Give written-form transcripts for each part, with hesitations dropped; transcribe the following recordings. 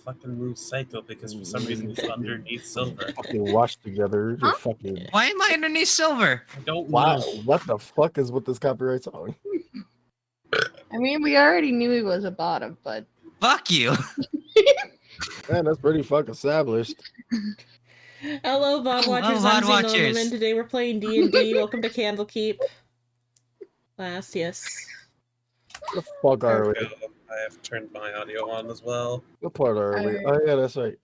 fucking move Psycho because for some reason he's underneath Silver. Fucking wash together. Huh? Fucking. Why am I underneath Silver? I don't Wow, know. what the fuck is with this copyright song? I mean, we already knew he was a bottom, but Fuck you. Man, that's pretty fucking established. Hello, VOD watchers. VOD I'm watchers. Xenon, and today we're playing D&D. Welcome to Candlekeep. Last, yes. What the fuck are we? I have turned my audio on as well. What part are we? Oh yeah, that's right.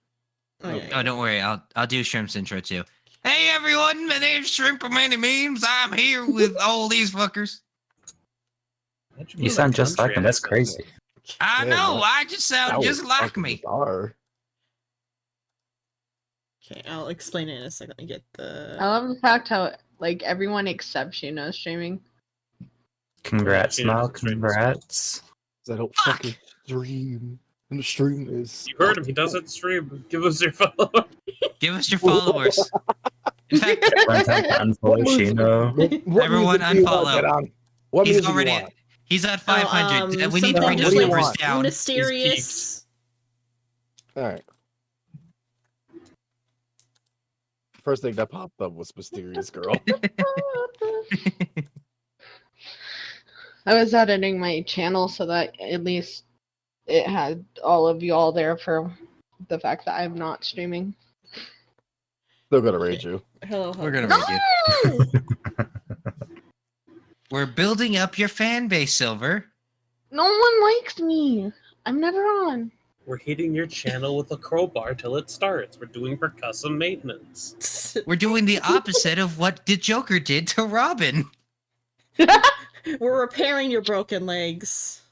Oh, yeah. Oh, don't worry. I'll do Shrimp's intro too. Hey everyone, my name's Shrimp from Many Memes. I'm here with all these fuckers. You sound just like him. That's crazy. I Yeah, know. that- I just sound just like fucking me. bizarre. Okay, I'll explain it in a second. Let me get the... I love the fact how like everyone except you knows streaming. Congrats, Yeah, Mal. stream. Congrats. I don't fucking stream. And the stream is. You heard him. He doesn't stream. Give us your follow. Give us your followers. In fact, Unfollow Shino. What Everyone music do you want, unfollow. get on? What he's music do you already want? he's at 500. We need to something bring just those like numbers want? down. mysterious. All right. First thing that popped up was Mysterious Girl. I was editing my channel so that at least it had all of you all there for the fact that I'm not streaming. Still gonna rage you. Hello, We're hello. gonna rate you. We're building up your fan base, Silver. No one likes me. I'm never on. We're hitting your channel with a crowbar till it starts. We're doing percussive maintenance. We're doing the opposite of what the Joker did to Robin. We're repairing your broken legs.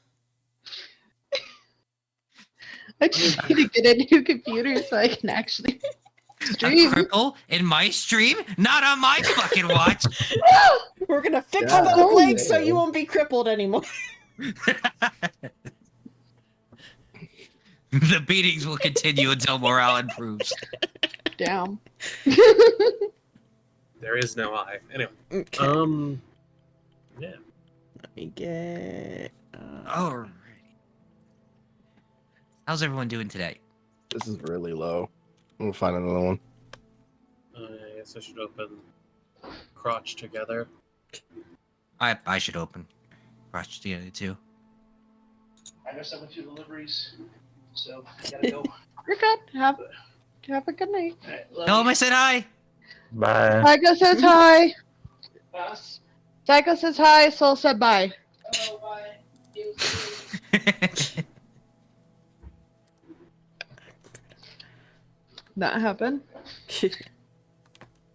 I just need to get a new computer so I can actually A stream. cripple in my stream? Not on my fucking watch. We're gonna fix Yeah. the legs so you won't be crippled anymore. The beatings will continue until morale improves. Damn. There is no I. Anyway. Okay. Yeah. Let me get... Alrighty. How's everyone doing today? This is really low. I'm gonna find another one. I guess I should open crotch together. I should open. Watch the other two. I got 72 deliveries, so I gotta go. You're good. Have a good night. All right, love Tell you. him I said hi. Bye. Psycho says hi. Boss. Psycho says hi. Soul said bye. Hello, bye. You. That happened.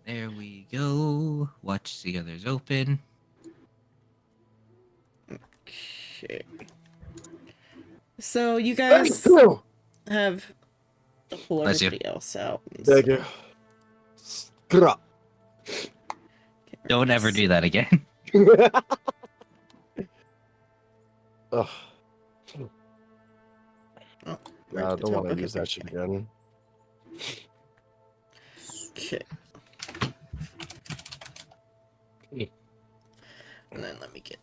There we go. Watch the others open. Okay. So you guys have to pull Bless you. everybody else out. Thank you. Scrap. Don't ever do that again. Ugh. Oh, I don't want to use that shit again. Okay. And then let me get.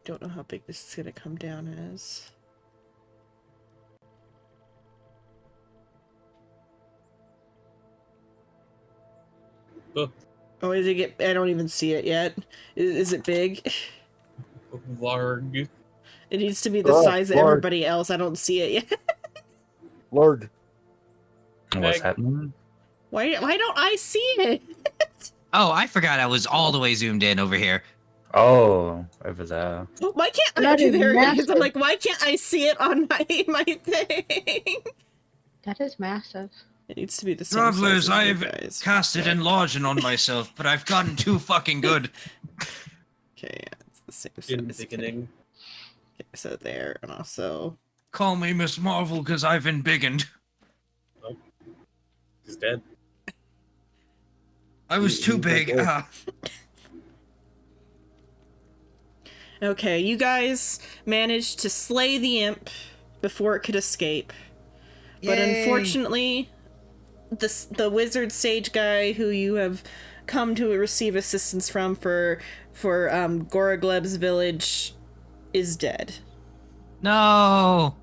Don't know how big this is gonna come down as. Oh. Oh, is it get? I don't even see it yet. Is it big? Larg. It needs to be the Oh, size of Lord. everybody else. I don't see it yet. Lord. What's Hey. happening? Why don't I see it? Oh, I forgot I was all the way zoomed in over here. Oh, over there. Why can't I That do is there? Because massive. I'm like, why can't I see it on my thing? That is massive. It needs to be the same Travelers, size as you I've guys. casted enlarging on myself, but I've gotten too fucking good. Okay, yeah, it's the same In size. beginning. Okay, so there, and also Call me Miss Marvel, cause I've been biggened. He's dead. I was too big. okay, you guys managed to slay the imp before it could escape, but Yay. unfortunately, the wizard sage guy who you have come to receive assistance from for Goragleb's village is dead. No.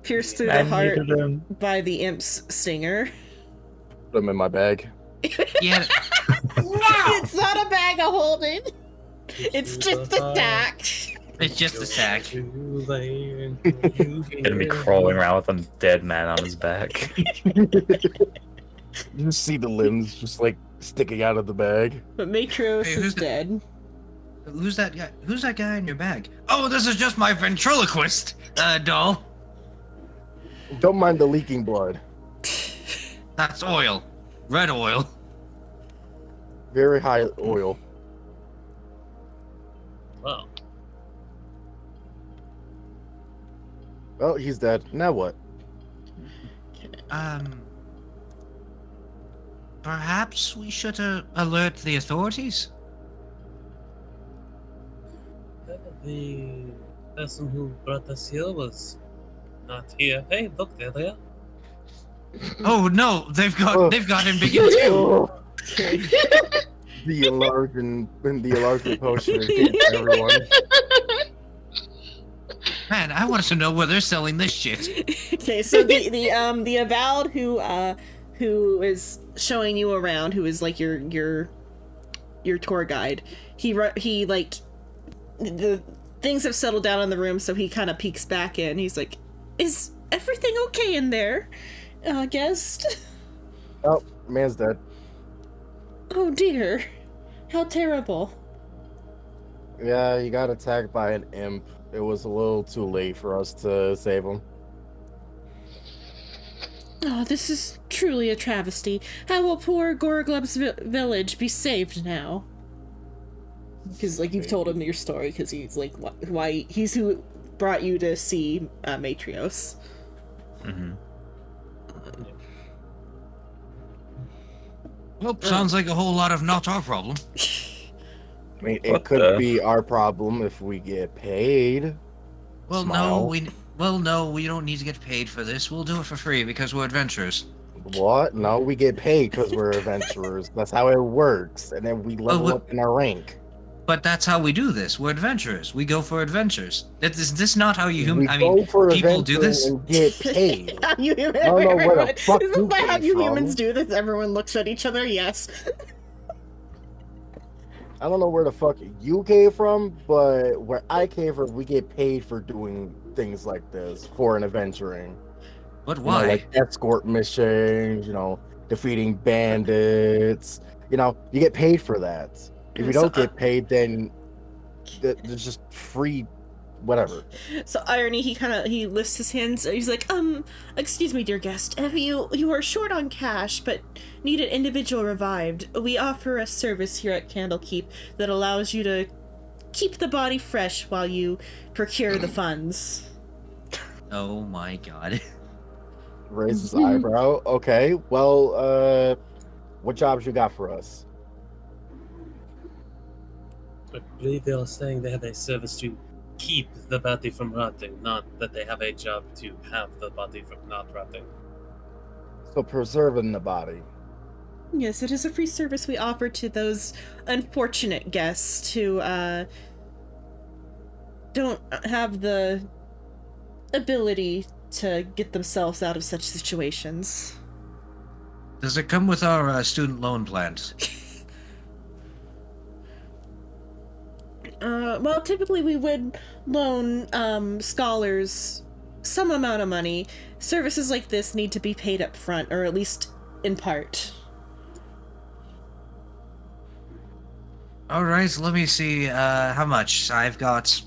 pierced through I the heart needed him. by the imp's stinger. Put them in my bag. Yeah. It's not a bag of holding. It's just a sack. It's just a sack. Gonna be crawling around with a dead man on his back. You just see the limbs just like sticking out of the bag. But Matrios Hey, is who's the- dead. Who's that guy? Who's that guy in your bag? Oh, this is just my ventriloquist doll. Don't mind the leaking blood. That's oil. Red oil. Very high oil. Well, Well, he's dead. Now what? Perhaps we should alert the authorities? the person who brought us here was not here. Hey, look, there they are. Oh no, they've got him begin too. Oh. The enlargement potion is getting to everyone. Man, I want to know where they're selling this shit. Okay, so the avowed who is showing you around, who is like your tour guide. He like the things have settled down in the room, so he kind of peeks back in. He's like, "Is everything okay in there, guest?" Oh, man's dead. Oh dear, how terrible. Yeah, he got attacked by an imp. It was a little too late for us to save him. Oh, this is truly a travesty. How will poor Gorglub's village be saved now? Because, like, you've told him your story, because he's, like, why he's who brought you to see Matrios. Mm-hmm. Well, sounds like a whole lot of not our problem. I mean, What it could the- be our problem if we get paid. Well, Smile. no, we don't need to get paid for this. We'll do it for free because we're adventurers. What? No, we get paid because we're adventurers. That's how it works. And then we level up in our rank. But that's how we do this. We're adventurers. We go for adventures. Is this not how you We I go mean, for people do adventuring this? and get paid. How you, don't know where the fuck Isn't you that how came you from. humans do this? Everyone looks at each other, yes. I don't know where the fuck you came from, but where I came from, we get paid for doing things like this for an adventuring. But You know, why? like escort missions, defeating bandits. You get paid for that. If you So, don't get paid, then there's just free whatever. So irony, he lifts his hands. He's like, excuse me, dear guest. You are short on cash, but need an individual revived. We offer a service here at Candlekeep that allows you to keep the body fresh while you procure the funds. Oh my god. Raise his eyebrow. Okay, well, what jobs you got for us? I believe they are saying they have a service to keep the body from rotting, not that they have a job to have the body from not rotting. So preserving the body. Yes, it is a free service we offer to those unfortunate guests who don't have the ability to get themselves out of such situations. Does it come with our student loan plans? Well, typically we would loan scholars some amount of money. Services like this need to be paid up front, or at least in part. All right, let me see. How much I've got?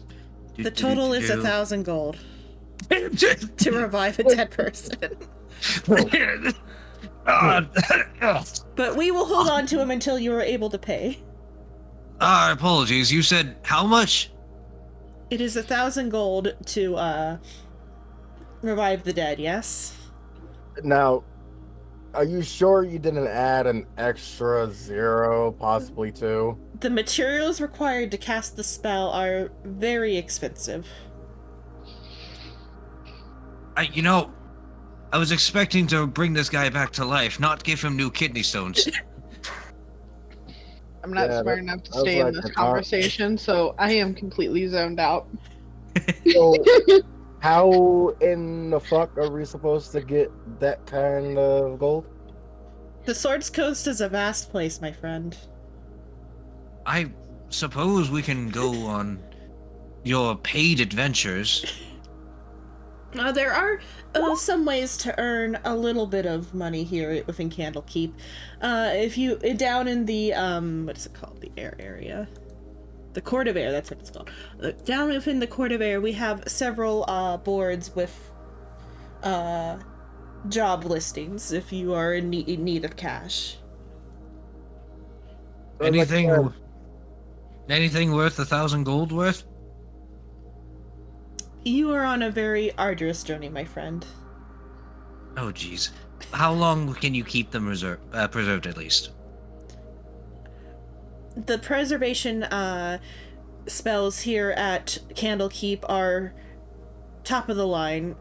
The total is 1,000 gold to revive a dead person. But we will hold on to him until you are able to pay. Apologies. You said how much? It is 1,000 gold to revive the dead. Yes. Now, are you sure you didn't add an extra 0, possibly 2? The materials required to cast the spell are very expensive. I was expecting to bring this guy back to life, not give him new kidney stones. I'm not Yeah, smart enough to that was stay in like this an conversation, so I am completely zoned out. So, How in the fuck are we supposed to get that kind of gold? The Swords Coast is a vast place, my friend. I suppose we can go on your paid adventures. There are some ways to earn a little bit of money here within Candlekeep. If you down in the what is it called? The air area, the Court of Air. That's what it's called. Down within the Court of Air, we have several boards with job listings. If you are in need of cash. Anything worth 1,000 gold worth? You are on a very arduous journey, my friend. Oh, jeez. How long can you keep them preserved at least? The preservation spells here at Candlekeep are top of the line.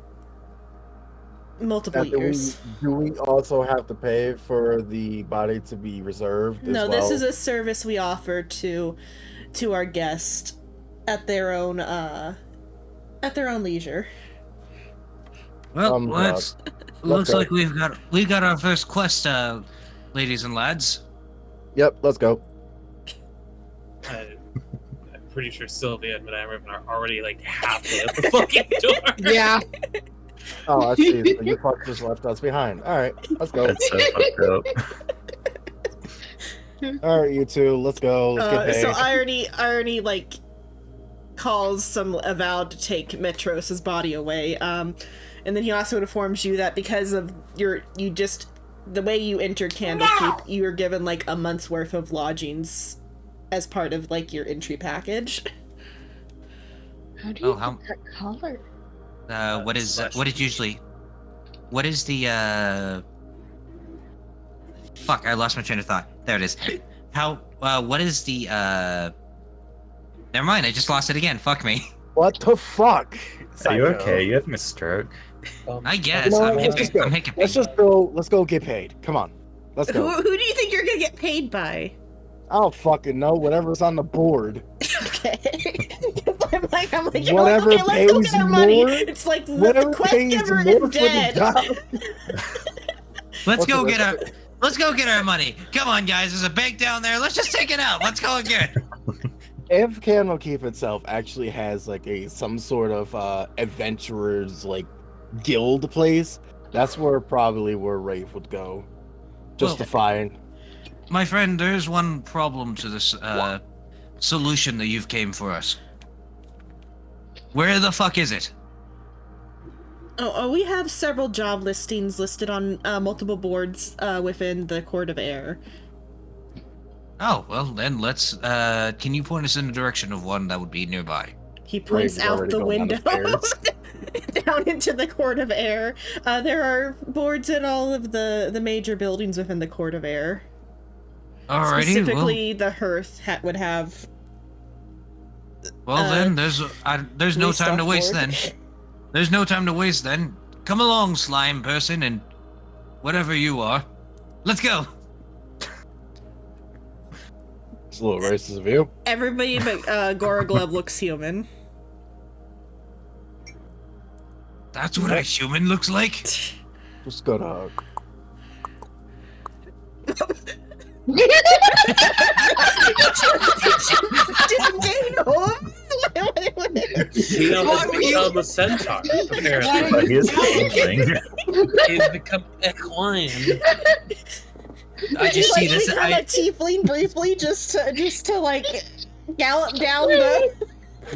Multiple years. Do we also have to pay for the body to be reserved? No, as well? this is a service we offer to our guests at their own leisure. Well, let's looks go. like we've got our first quest, ladies and lads. Yep, let's go. I'm pretty sure Sylvia and Madame are already like halfway up the fucking door. Yeah. Oh, I see. So you fuck just left us behind. All right, let's go. That's so fucked up. All right, you two, let's go. Let's get paid. So I already like calls some avowed to take Metros's body away. And then he also informs you that because of the way you entered Candlekeep, you were given like a month's worth of lodgings as part of like your entry package. How do you how- get that color? What is the fuck, I lost my train of thought. There it is. What is the never mind, I just lost it again. Fuck me. What the fuck? Are you Psycho. okay? You having a stroke? I guess. No, I'm let's just go. hiccuping. Let's just go. Let's go get paid. Come on. Let's go. Who do you think you're gonna get paid by? I don't fucking know. Whatever's on the board. Okay. I'm like, you're Whatever like, okay, let's go pays get our money. more- It's like the Whatever quest pays giver more is for dead. the job. Let's go What's get the- let's go get our money. Come on, guys. There's a bank down there. Let's just take it out. Let's go get it. If Candlekeep itself actually has like some sort of adventurers like guild place, that's where Rafe would go. Just to Well- find. My friend, there's one problem to this solution that you've came for us. Where the fuck is it? We have several job listings listed on multiple boards within the Court of Air. Oh, well then let's can you point us in the direction of one that would be nearby? He points Rave's out already the going down window the down into the Court of Air. There are boards in all of the major buildings within the Court of Air. Alrighty, Specifically, the Hearth would have. well then there's no least time to off waste board. then. There's no time to waste then. Come along, slime person, and whatever you are. Let's go. It's a little racist of you. Everybody but Gora Glove looks human. That's what a human looks like. Just go to. Tino has become a centaur, apparently. But he is changing. He's become equine. I just see this. Become a tiefling briefly, just to like gallop down the.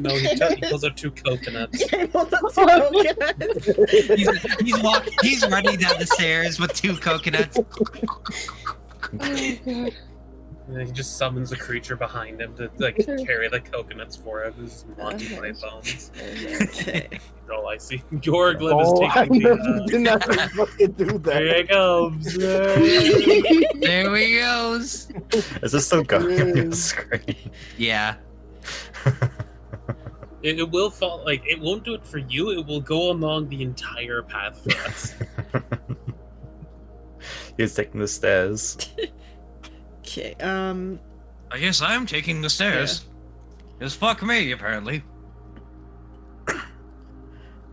No, he pulls out two coconuts. He's running down the stairs with two coconuts. And then he just summons a creature behind him to like carry the coconuts for him. This is Monty Python's. Okay. That's all I see. Gorglib Oh, is I taking didn't have to fucking do There that. he comes. There he goes. Is this still going on your screen? Yeah. It will fall. Like it won't do it for you. It will go along the entire path for us. He's taking the stairs. Okay. I guess I'm taking the stairs. Just fuck me, apparently.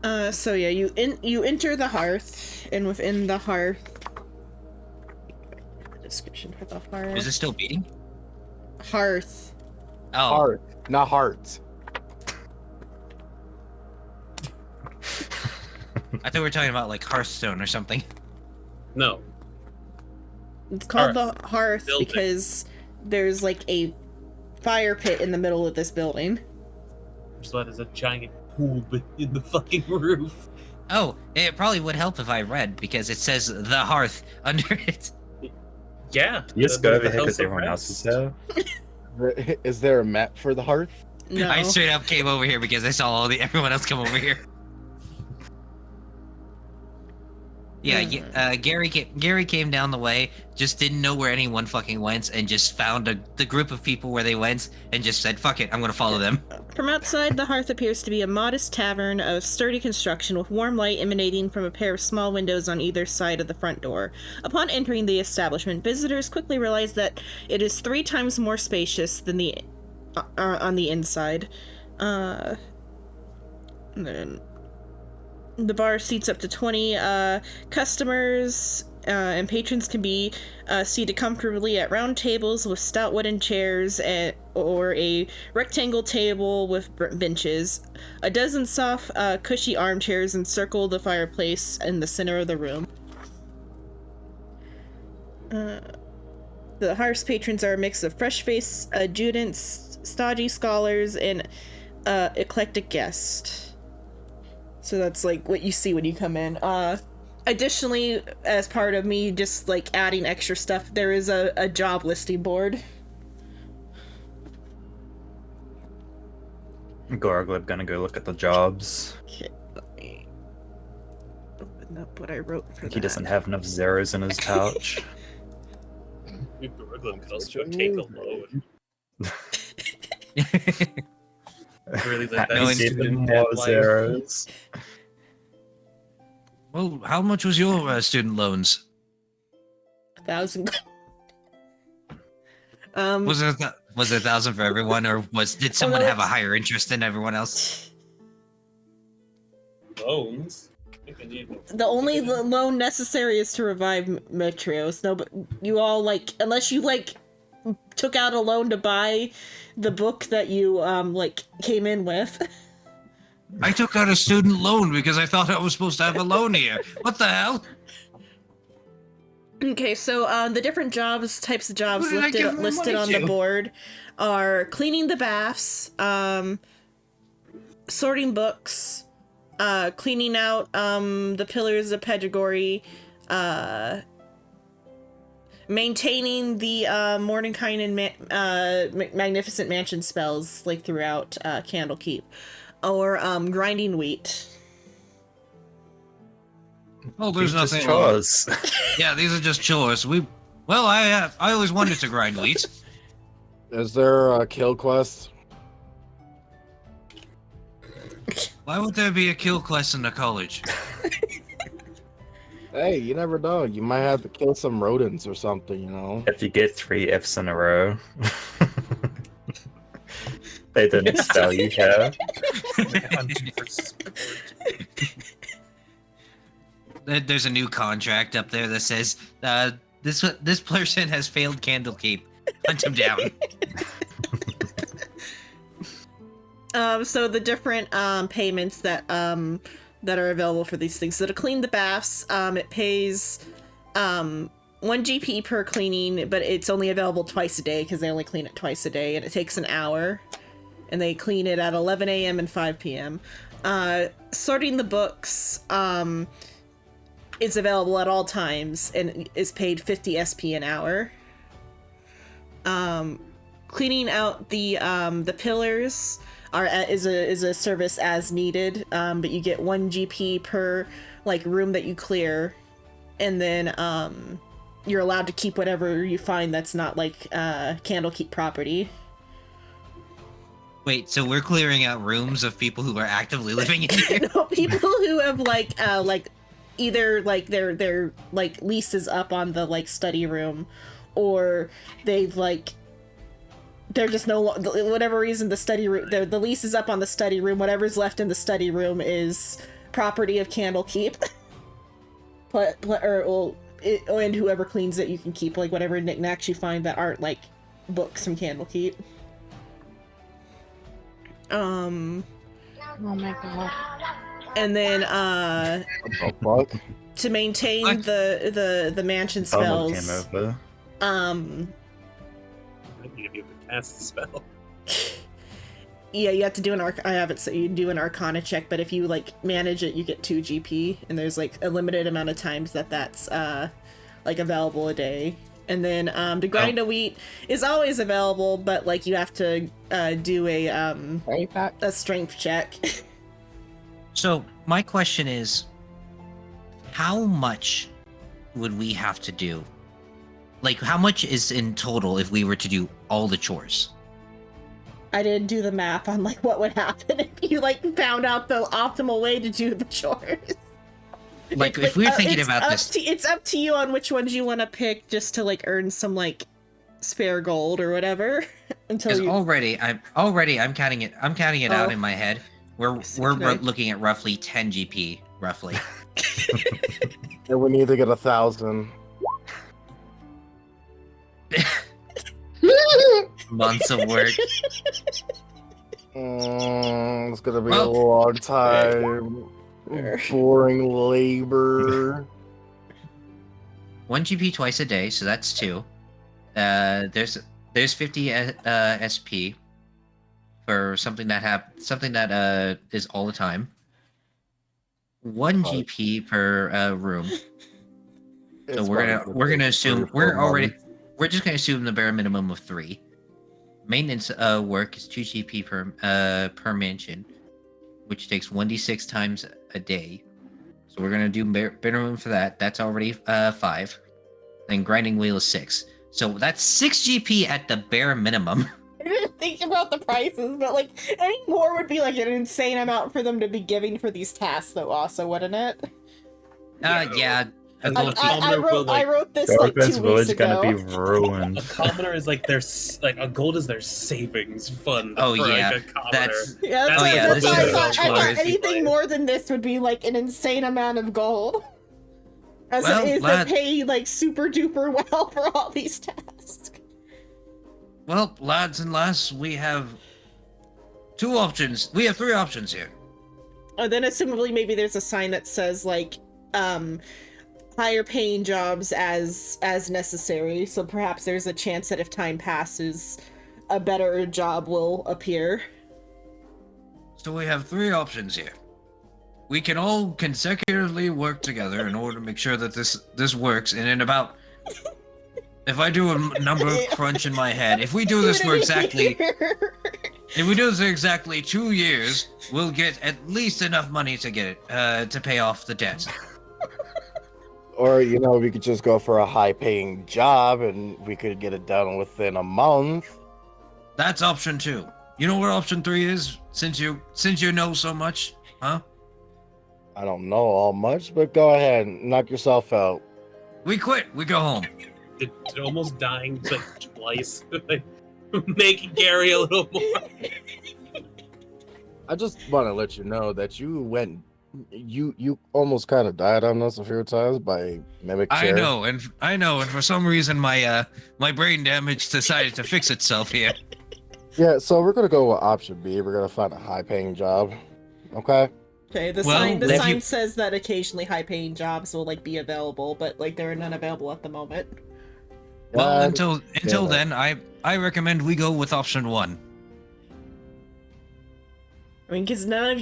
So yeah, you enter the hearth, and within the hearth, the description for the hearth. Is it still beating? Hearth. Oh, Heart, not hearts. I thought we were talking about like Hearthstone or something. No. It's called Hearth. the hearth Building. because there's like a fire pit in the middle of this building. That's why there's a giant pool in the fucking roof. Oh, it probably would help if I read because it says the hearth under it. Yeah. You just the- go the over here house because of everyone else is rest. there. Is there a map for the hearth? No. I straight up came over here because I saw everyone else come over here. Yeah, Gary came down the way, just didn't know where anyone fucking went, and just found the group of people where they went, and just said, "Fuck it, I'm gonna follow them." From outside, the hearth appears to be a modest tavern of sturdy construction with warm light emanating from a pair of small windows on either side of the front door. Upon entering the establishment, visitors quickly realize that it is 3 times more spacious than the on the inside. And then the bar seats up to 20 customers, and patrons can be seated comfortably at round tables with stout wooden chairs or a rectangle table with benches. A dozen soft, cushy armchairs encircle the fireplace in the center of the room. The hearth's patrons are a mix of fresh-faced adjutants, stodgy scholars, and eclectic guests. So that's like what you see when you come in. Additionally, as part of me just like adding extra stuff, there is a job listing board. Gorglib gonna go look at the jobs. Okay, let me open up what I wrote for that. He doesn't have enough zeros in his pouch. Brooklyn could also take a loan. Really let that No, Give student him debt more life. zeros. Well, how much was your student loans? 1,000. Was it 1,000 for everyone, or did someone no, have a it's- higher interest than everyone else? Loans? I think I need more. The only loan necessary is to revive Metrios. No, but you all like, unless you like took out a loan to buy the book that you like came in with. I took out a student loan because I thought I was supposed to have a loan here. What the hell? Okay, so the different types of jobs Who did I give my listed on money the to? board are cleaning the baths, sorting books, cleaning out the pillars of Pedagogy, maintaining the Mordenkainen magnificent mansion spells like throughout Candlekeep, or grinding wheat. Oh, there's These just nothing. chores. Yeah, these are just chores. I always wanted to grind wheat. Is there a kill quest? Why would there be a kill quest in the college? Hey, you never know. You might have to kill some rodents or something, you know? If you get 3 Fs in a row. They didn't spell you have. Hunting for support. There's a new contract up there that says this person has failed Candlekeep. Hunt him down. So the different payments that are available for these things. So to clean the baths, it pays 1 GP per cleaning, but it's only available twice a day because they only clean it twice a day, and it takes an hour. And they clean it at 11 a.m. and 5 p.m. Sorting the books is available at all times and is paid 50 SP an hour. Cleaning out the pillars is a service as needed, but you get 1 GP per like room that you clear, and then you're allowed to keep whatever you find that's not like Candlekeep property. Wait, so we're clearing out rooms of people who are actively living in here? No, people who have either like their like leases up on the like study room, or they've like they're just whatever reason the study room the lease is up on the study room. Whatever's left in the study room is property of Candlekeep. And whoever cleans it, you can keep like whatever knickknacks you find that aren't like books from Candlekeep. Oh my god. And then Fuck. to maintain the mansion Someone came spells, over. I need to be able to cast the spell. yeah, you have to do I have it so you do an Arcana check, but if you like manage it, you get 2 GP, and there's like a limited amount of times that's like available a day. And then the grind of wheat is always available, but like you have to do a strength check. So my question is, how much would we have to do? Like, how much is in total if we were to do all the chores? I didn't do the math on like what would happen if you like found out the optimal way to do the chores. Like, if we're thinking about this, it's up to you on which ones you want to pick, just to like earn some like spare gold or whatever. Until because you I'm counting it. I'm counting it out in my head. We're Okay. looking at roughly 10 GP, roughly. And we need to get 1,000. Months of work. It's gonna be a Well- long time. Boring labor. 1 GP twice a day, so that's 2. There's 50 SP for something that is all the time. 1 GP per room. So we're gonna assume we're just gonna assume the bare minimum of 3. Maintenance work is 2 GP per mansion, which takes 1d6 times a day. So we're gonna do bare minimum for that. That's already 5. Then grinding wheel is 6. So that's 6 GP at the bare minimum. I didn't think about the prices, but like any more would be like an insane amount for them to be giving for these tasks, though. Also, wouldn't it? Yeah. A And gold the fee. commoner will, I like, wrote this like 2 Darkman's weeks village ago. gonna be ruined. a commoner is like a gold is their savings fund. Oh, for, yeah. like, a commoner. That's Yeah, that's Oh, why, yeah, that's this why is I thought chores. anything more than this would be like an insane amount of gold. As Well, it is lad- to pay like super duper well for all these tasks. Well, lads and lass, we have 2 options. We have 3 options here. Oh, then assumably maybe there's a sign that says like higher paying jobs as necessary, so perhaps there's a chance that if time passes a better job will appear. So we have 3 options here. We can all consecutively work together in order to make sure that this works, and in about, if I do a number crunch in my head, if we do this for exactly 2 years, we'll get at least enough money to get it to pay off the debt. Or, we could just go for a high-paying job and we could get it done within a month. That's option 2. You know what option 3 is? Since you know so much, huh? I don't know all much, but go ahead and knock yourself out. We quit. We go home. Did almost dying like twice, like making Gary a little more. I just want to let you know that you almost kind of died on us a few times by mimic chair. I know, and for some reason my brain damage decided to fix itself here. Yeah, so we're gonna go with option B. We're gonna find a high-paying job. Okay. Okay, the Well, sign if you- says that occasionally high paying jobs will like be available, but like there are none available at the moment. Well, Yeah, until yeah. then, I recommend we go with option 1. I mean, because none of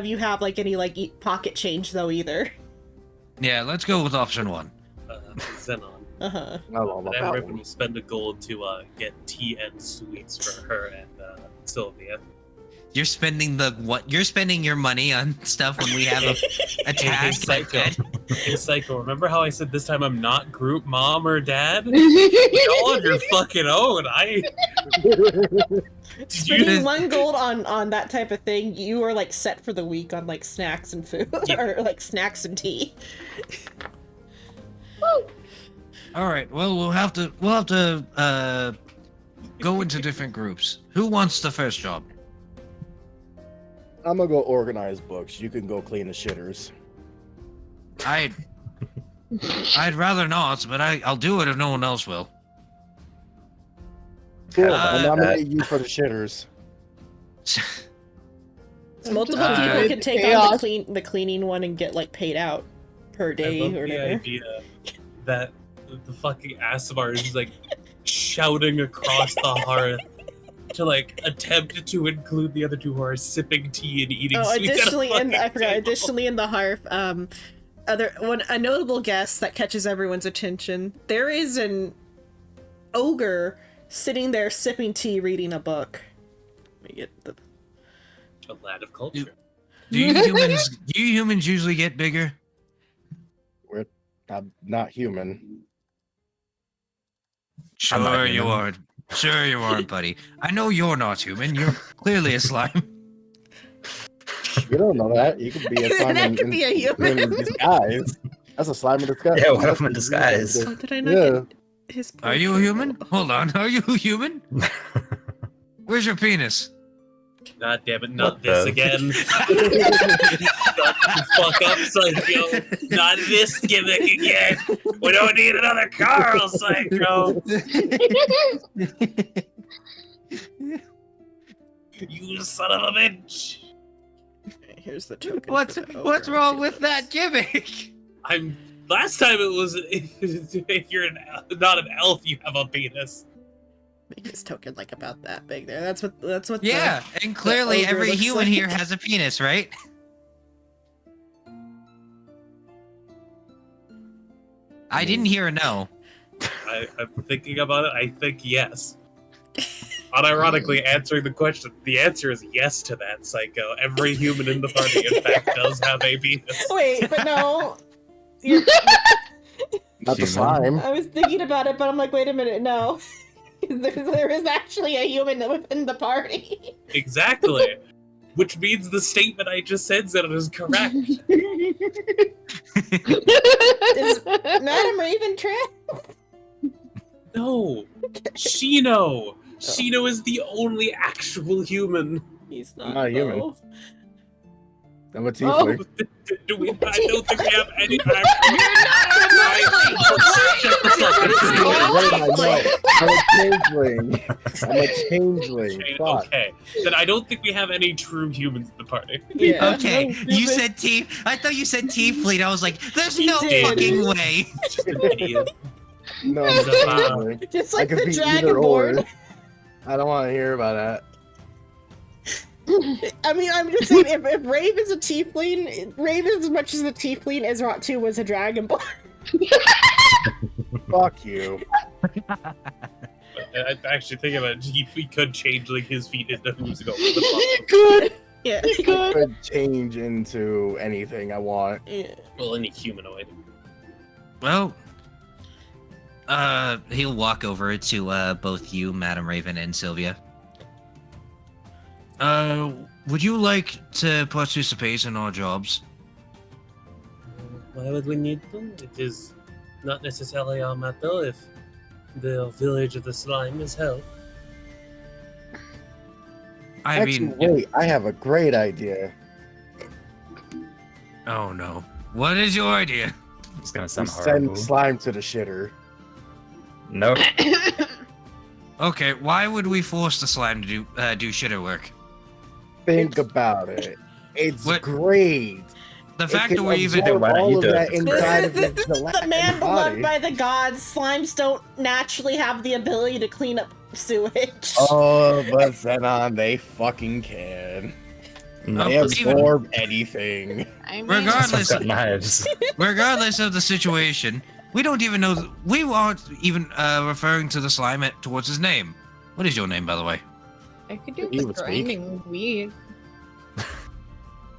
you have like any like pocket change though either. Yeah, let's go with option 1. Xenon. Uh-huh. I don't know about But that every one. when you spend a gold to get tea and sweets for her and Sylvia. You're spending You're spending your money on stuff when we have a task like Psycho. that. Hey, Psycho, remember how I said this time I'm not group mom or dad? Y'all on your fucking own. Spending 1 gold on that type of thing, you are like set for the week on like snacks and food Yeah. or like snacks and tea. All right. Well, we'll have to go into different groups. Who wants the first job? I'm gonna go organize books. You can go clean the shitters. I'd rather not, but I'll do it if no one else will. Cool. Uh, I'll nominate you for the shitters. Multiple Uh, people can take on chaos. the cleaning one and get like paid out per I day love or the whatever. idea that the fucking Asimar is like shouting across the hearth to like attempt to include the other two who are sipping tea and eating Oh, sweets. additionally, at a in I fucking forgot. table. Additionally, in the hearth, a notable guest that catches everyone's attention. There is an ogre sitting there sipping tea, reading a book. Let me get the. A lad of culture. Do you humans usually get bigger? I'm not human. I'm not Sure you human. aren't. Sure you aren't, buddy. I know you're not human. You're clearly a slime. You don't know that. You could be a slime That could be a human. in disguise. That's a slime in disguise. Yeah, what if I'm in disguise? Oh, did I not Yeah. get his? Are you a human? Hold on. Are you a human? Where's your penis? God damn it, not What this the- again. Fuck up, Psycho. Not this gimmick again. We don't need another Carl, Psycho. You son of a bitch. Here's the token. What's for the what's ogre. wrong with that gimmick? Last time it was if you're not an elf, you have a penis. Make his token like about that big there. That's what. Yeah, and clearly ogre every looks human like. here has a penis, right? I didn't hear a no. I'm thinking about it. I think yes. Unironically, answering the question, the answer is yes to that, Psycho. Every human in the party, in fact, does have a penis. Wait, but no. You're- Not the Human. slime. I was thinking about it, but I'm like, wait a minute, no. There is actually a human within the party. Exactly. Which means the statement I just said is correct. Is Madam Raven trans? No. Shino. Shino is the only actual human. He's I'm not a human. though. I'm a tiefling. Do we? I don't think we have any I'm a changeling. I'm a changeling. Fuck. Okay, then I don't think we have any true humans in the party. Yeah. Okay, you said T. I thought you said T-fleet. I was like, there's He no did. fucking way. Just an idiot. No, I'm a changeling. Just I like could the be either or. Dragonborn. I don't want to hear about that. I mean, I'm just saying, if Rave is a tiefling, Rave is as much as a tiefling as Ratu was a Dragonborn. Fuck you. I actually think about it. He could change like his feet into who's going. Good. Yeah. I could change into anything I want. Yeah. Well, any humanoid. Well, he'll walk over to both you, Madam Raven, and Sylvia. Would you like to participate in our jobs? Why would we need them? It is not necessarily our matter if the village of the slime is held. I Actually, mean, wait, I have a great idea. oh no. What is your idea? It's gonna We sound send horrible. slime to the shitter. Nope. Okay, why would we force the slime to do shitter work? Think about it. It's What? great. The It fact can that we're even absorb Why don't all you of do it? that This inside of This is the gelatinous man beloved body. by the gods. Slimes don't naturally have the ability to clean up sewage. Oh, but Xenon, they fucking can. No, They but even- absorb anything. I mean, Regardless- I've got knives. Regardless of the situation, we don't even know. We aren't even referring to the slime towards his name. What is your name, by the way? I could do You the would speak. grinding weed.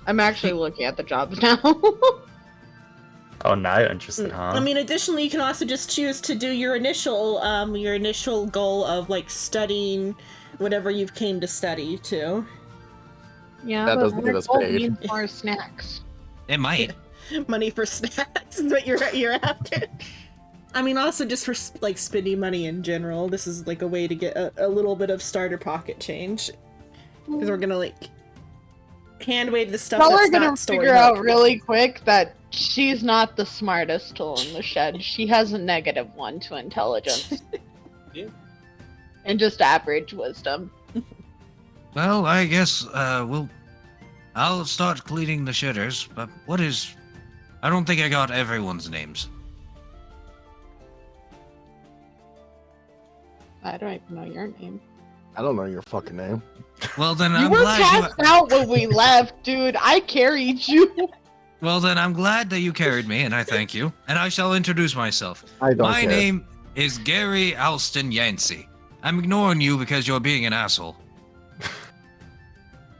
I'm actually looking at the jobs now. Oh, now you're interested, huh? I mean, additionally, you can also just choose to do your initial goal of like studying whatever you've came to study too. Yeah, That but doesn't get we're us all paid. need more snacks. It might. Money for snacks is what you're after. I mean, also just for like spending money in general. This is like a way to get a little bit of starter pocket change because we're gonna like hand wave the stuff Y'all that's are gonna not stored figure in the out story really that's quick that she's not the smartest tool in the shed. She has a -1 to intelligence. Yeah. And just average wisdom. Well, I guess I'll start cleaning the shitters. But I don't think I got everyone's names. I don't even know your name. I don't know your fucking name. Well, then You I'm were glad passed out when we left, dude. I carried you. Well, then I'm glad that you carried me, and I thank you. And I shall introduce myself. I don't My care. name is Gary Alston Yancey. I'm ignoring you because you're being an asshole.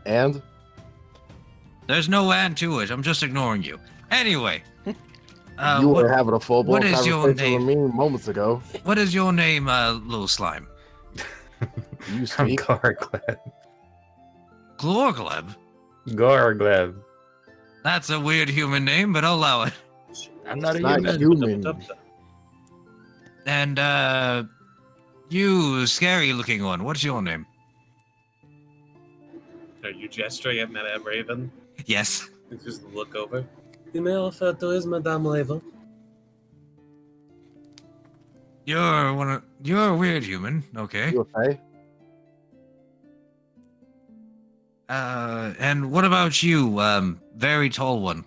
And? There's no and to it. I'm just ignoring you. Anyway. You were having a full-blown what is your conversation with me moments ago. What is your name, little slime? You I'm speak? Gargleb. Glorgleb? Gargleb. That's a weird human name, but I'll allow it. I'm not a Not human. human. And, you scary-looking one, what's your name? Are you gesturing at Madame Raven? Yes. Just look over. The male photo is Madame Raven. You're a weird human, okay. You okay? And what about you, very tall one?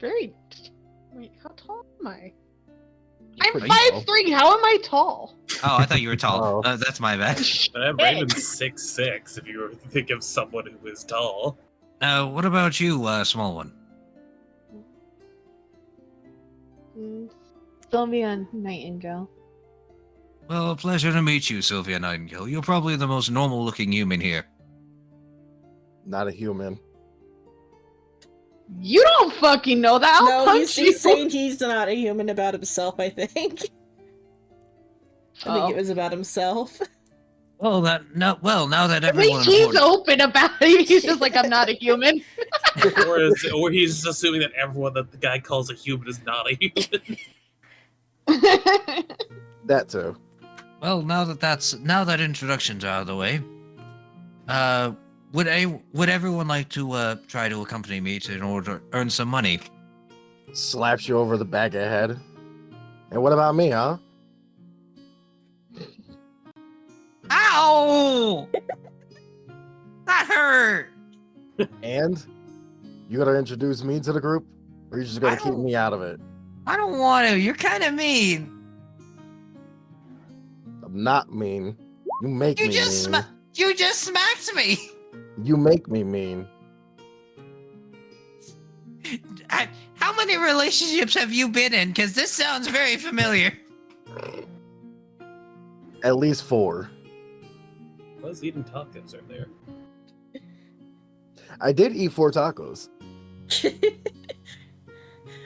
Wait, how tall am I? You're I'm pretty 5'3". How am I tall? Oh, I thought you were tall. Oh. That's my bad. Madame Raven's 6'6", if you were to think of someone who is tall. What about you, small one? Sylvia Nightingale. Well, a pleasure to meet you, Sylvia Nightingale. You're probably the most normal-looking human here. Not a human. You don't fucking know that. I'll No, punch you. he's saying he's not a human about himself, I think. I think it was about himself. Well, now that At everyone least he's aboard- open about it. He's just like, I'm not a human. or he's assuming that everyone that the guy calls a human is not a human. That too. Well, now that introductions are out of the way, would everyone like to try to accompany me in order to earn some money? Slaps you over the back of the head. And what about me, huh? Ow! That hurt. And? You gonna introduce me to the group? Or you just gonna keep me out of it? I don't want to. You're kind of mean. I'm not mean. You make me mean. You just smacked me. You make me mean. How many relationships have you been in? Because this sounds very familiar. At least 4. I was eating tacos earlier. I did eat 4 tacos.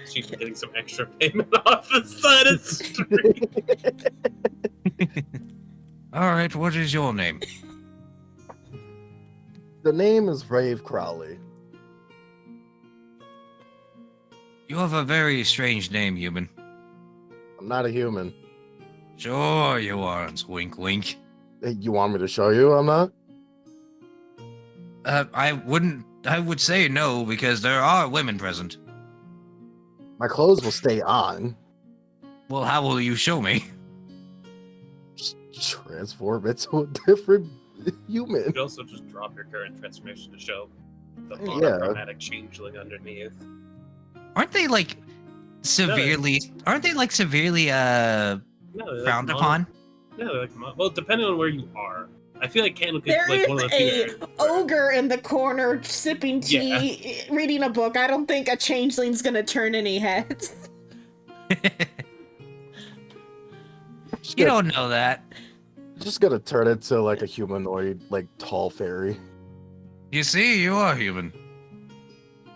She's getting some extra payment off the side of the street. All right, what is your name? The name is Rave Crowley. You have a very strange name, human. I'm not a human. Sure you aren't. Wink, wink. Hey, you want me to show you I'm not? I would say no, because there are women present. My clothes will stay on. Well, how will you show me? Just transform into a different human. You could also just drop your current transformation to show the Yeah. monochromatic changeling underneath. Aren't they like severely No, they're frowned like upon? Yeah, they're like well, depending on where you are. I feel like Candlecake's There like is one of the few a areas where- ogre in the corner sipping tea, reading a book. I don't think a changeling's gonna turn any heads. You don't know that. Just gonna turn it to like a humanoid, like tall fairy. You see, you are human.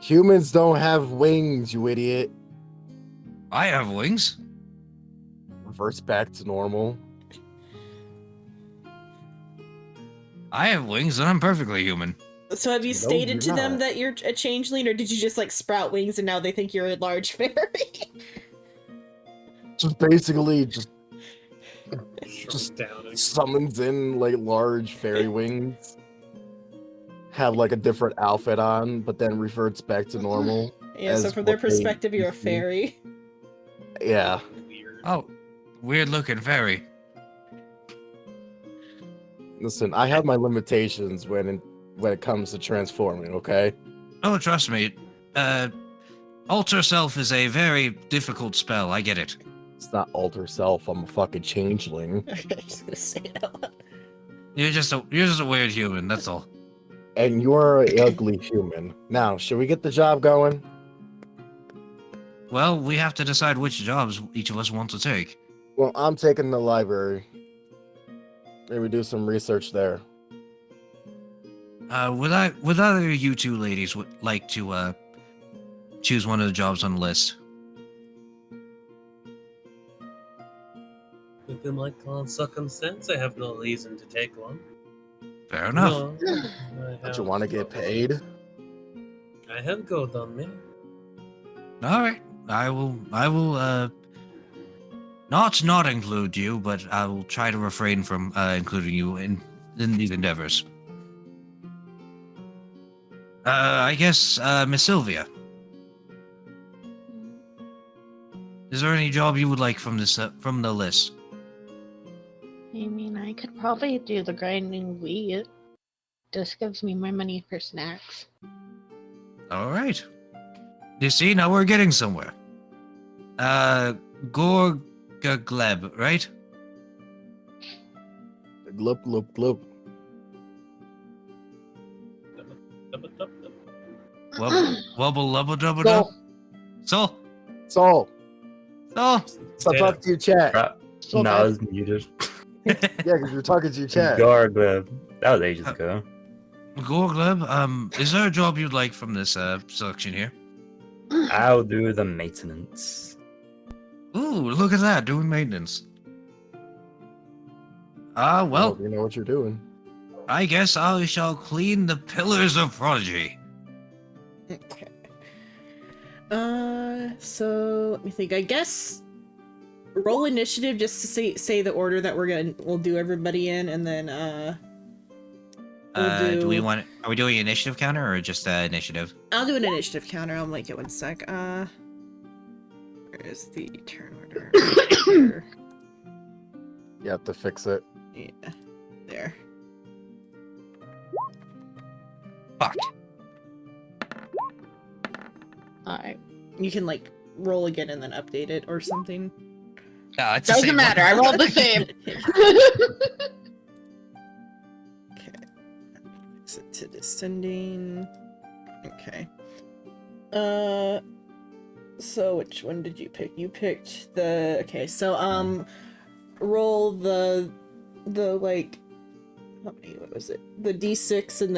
Humans don't have wings, you idiot. I have wings. Reverts back to normal. I have wings, and I'm perfectly human. So have you No, stated you're to them not. that you're a changeling, or did you just like sprout wings and now they think you're a large fairy? Just basically just Shrunk down and summons in like large fairy wings. have like a different outfit on, but then reverts back to normal. Yeah, so as from their what they perspective, you're a used to be. fairy. Yeah. Weird. Oh, weird looking fairy. Listen, I have my limitations when it comes to transforming, okay? Oh, trust me. Alter self is a very difficult spell. I get it. It's not alter self, I'm a fucking changeling. I was just gonna say it out loud. You're just a weird human. That's all. And you're an ugly human. Now, should we get the job going? Well, we have to decide which jobs each of us want to take. Well, I'm taking the library. Maybe do some research there. Would either of you two ladies would like to choose one of the jobs on the list? Looking like on circumstance, I have no reason to take one. Fair enough. No, Don't you want to get paid? I have gold on me. All right. I will not include you, but I will try to refrain from including you in these endeavors. I guess Miss Sylvia. Is there any job you would like from this from the list? I mean, I could probably do the grinding wheat. Just gives me more money for snacks. All right. You see, now we're getting somewhere. Gorgagleb, right? Glub, glub, glub. Wubble lubble double Soul, dub. Soul. Soul, Soul. stop talking to your chat. No, I was muted. Yeah, because you're talking to your chat. Gargleb. That was ages ago. Gorgleb, is there a job you'd like from this selection here? I'll do the maintenance. Ooh, look at that, doing maintenance. Well, You know what you're doing. I guess I shall clean the pillars of prodigy. Okay. So let me think. I guess roll initiative just to say the order that we'll do everybody in, and then Do we want? Are we doing initiative counter or just initiative? I'll do an initiative counter. I'll make it 1 sec. Where is the turn order? Here. You have to fix it. Yeah, there. Fuck. Alright. You can like roll again and then update it or something. No, it's the Doesn't same matter, I one. rolled the same. Okay. Exit to descending. Okay. So which one did you pick? You picked the okay, so roll the like how many what was it? The D6 and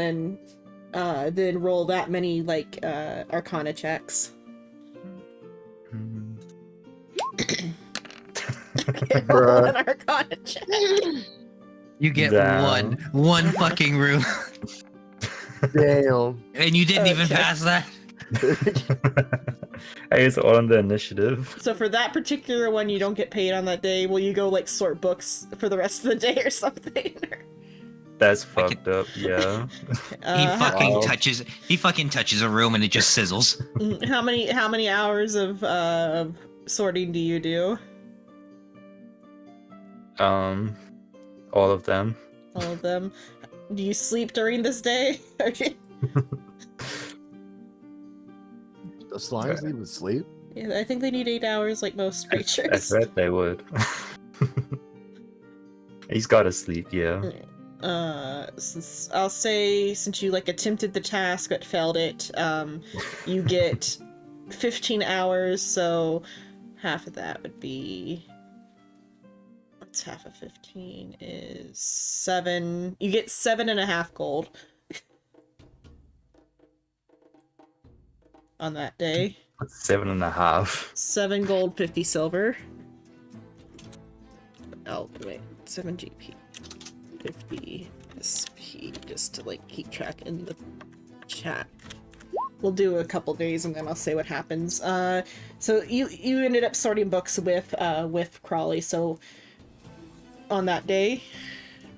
then roll that many like arcana checks. Okay, roll an arcana check. You get Damn. one fucking room, Damn. and you didn't even Okay. pass that. I guess on the initiative. So for that particular one, you don't get paid on that day. Will you go like sort books for the rest of the day or something? That's fucked up, yeah. He fucking Wow. touches a room and it just sizzles. How many hours of sorting do you do? All of them. All of them. Do you sleep during this day? The slimes even sleep? Yeah, I think they need 8 hours like most I creatures. bet they would. He's gotta sleep, yeah. I'll say since you like attempted the task but failed it, you get 15 hours, so half of that would be what's half of 15 is 7. You get 7.5 gold on that day. 7.5. 7 gold, 50 silver. Oh wait, 7 GP. 50 SP, just to like keep track in the chat. We'll do a couple days and then I'll say what happens. So you ended up sorting books with Crawley. So on that day,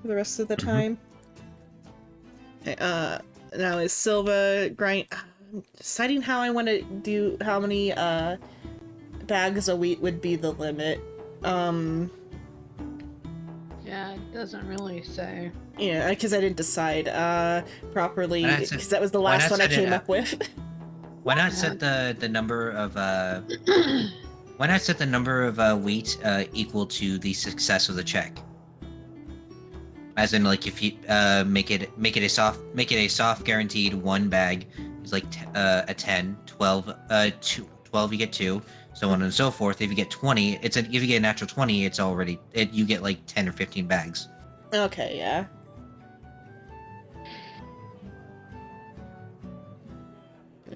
for the rest of the time. Okay, now is Silva grind deciding how I want to do how many bags a week would be the limit. Yeah, it doesn't really say. Yeah, because I didn't decide properly Why not set- because that was the why last not one I set it came up? up with. Why not set the number of why not set the number of wheat equal to the success of the check? As in, like, if you make it a soft guaranteed 1 bag is like a 10, 12, 12 you get 2, so on and so forth. If you get 20, if you get a natural 20, it's already you get like 10 or 15 bags. Okay, yeah.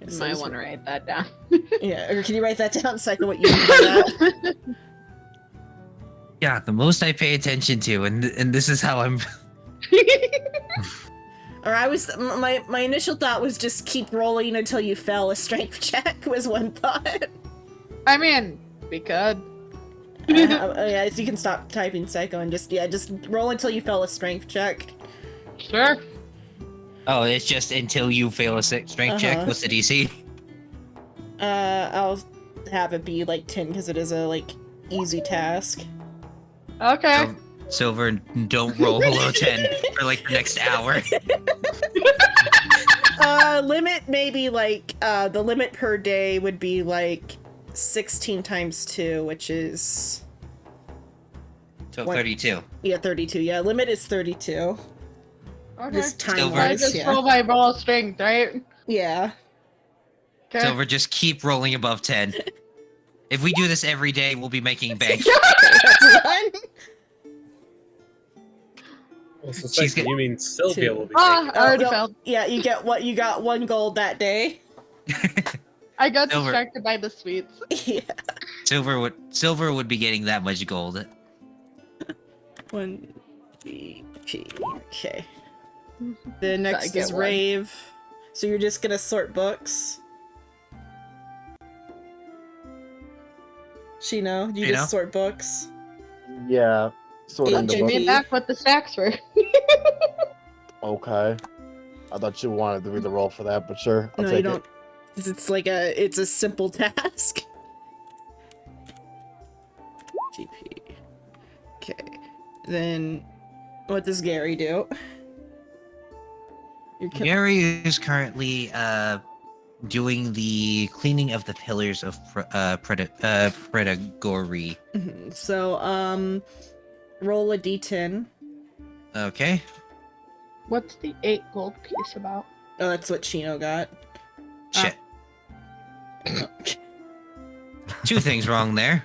You might want to write that down. Yeah, or can you write that down so I know what you mean by that? Yeah, the most I pay attention to, and this is how I'm. Or I was my initial thought was just keep rolling until you fail a strength check was one thought. I mean, we could. Yeah, so you can stop typing psycho and just roll until you fail a strength check. Sure. Oh, it's just until you fail a strength check. What's the DC? I'll have it be like 10 because it is a like easy task. Okay. Silver, don't roll below 10 for like the next hour. Limit maybe like the limit per day would be like 16 times 2, which is So 32. Yeah, 32. Yeah, limit is 32. Okay. Just So I time-wise, just yeah. roll my roll strength, right? Yeah. Okay. Silver, just keep rolling above 10. If we do this every day, we'll be making bank. That's one. Well, so She's Psycho, you mean Sylvia will be Ah, taking I already no, failed. Yeah, you got 1 gold that day. I got Silver. distracted by the sweets. Yeah. Silver would be getting that much gold. 1 BP. Okay. The next get is one. Rave. So you're just gonna sort books. Shino, you Shino? just sort books. Yeah. Sorting Eight the Give book. me back what the stacks were. Okay. I thought you wanted to read the roll for that, but sure. I'll No, take you don't. 'Cause it's a simple task. GP. Okay. Then what does Gary do? You're Gary is currently doing the cleaning of the pillars of Predagory. Mhm. So, roll a d10. Okay. What's the 8 gold piece about? Oh, that's what Shino got. Shit. 2 things wrong there.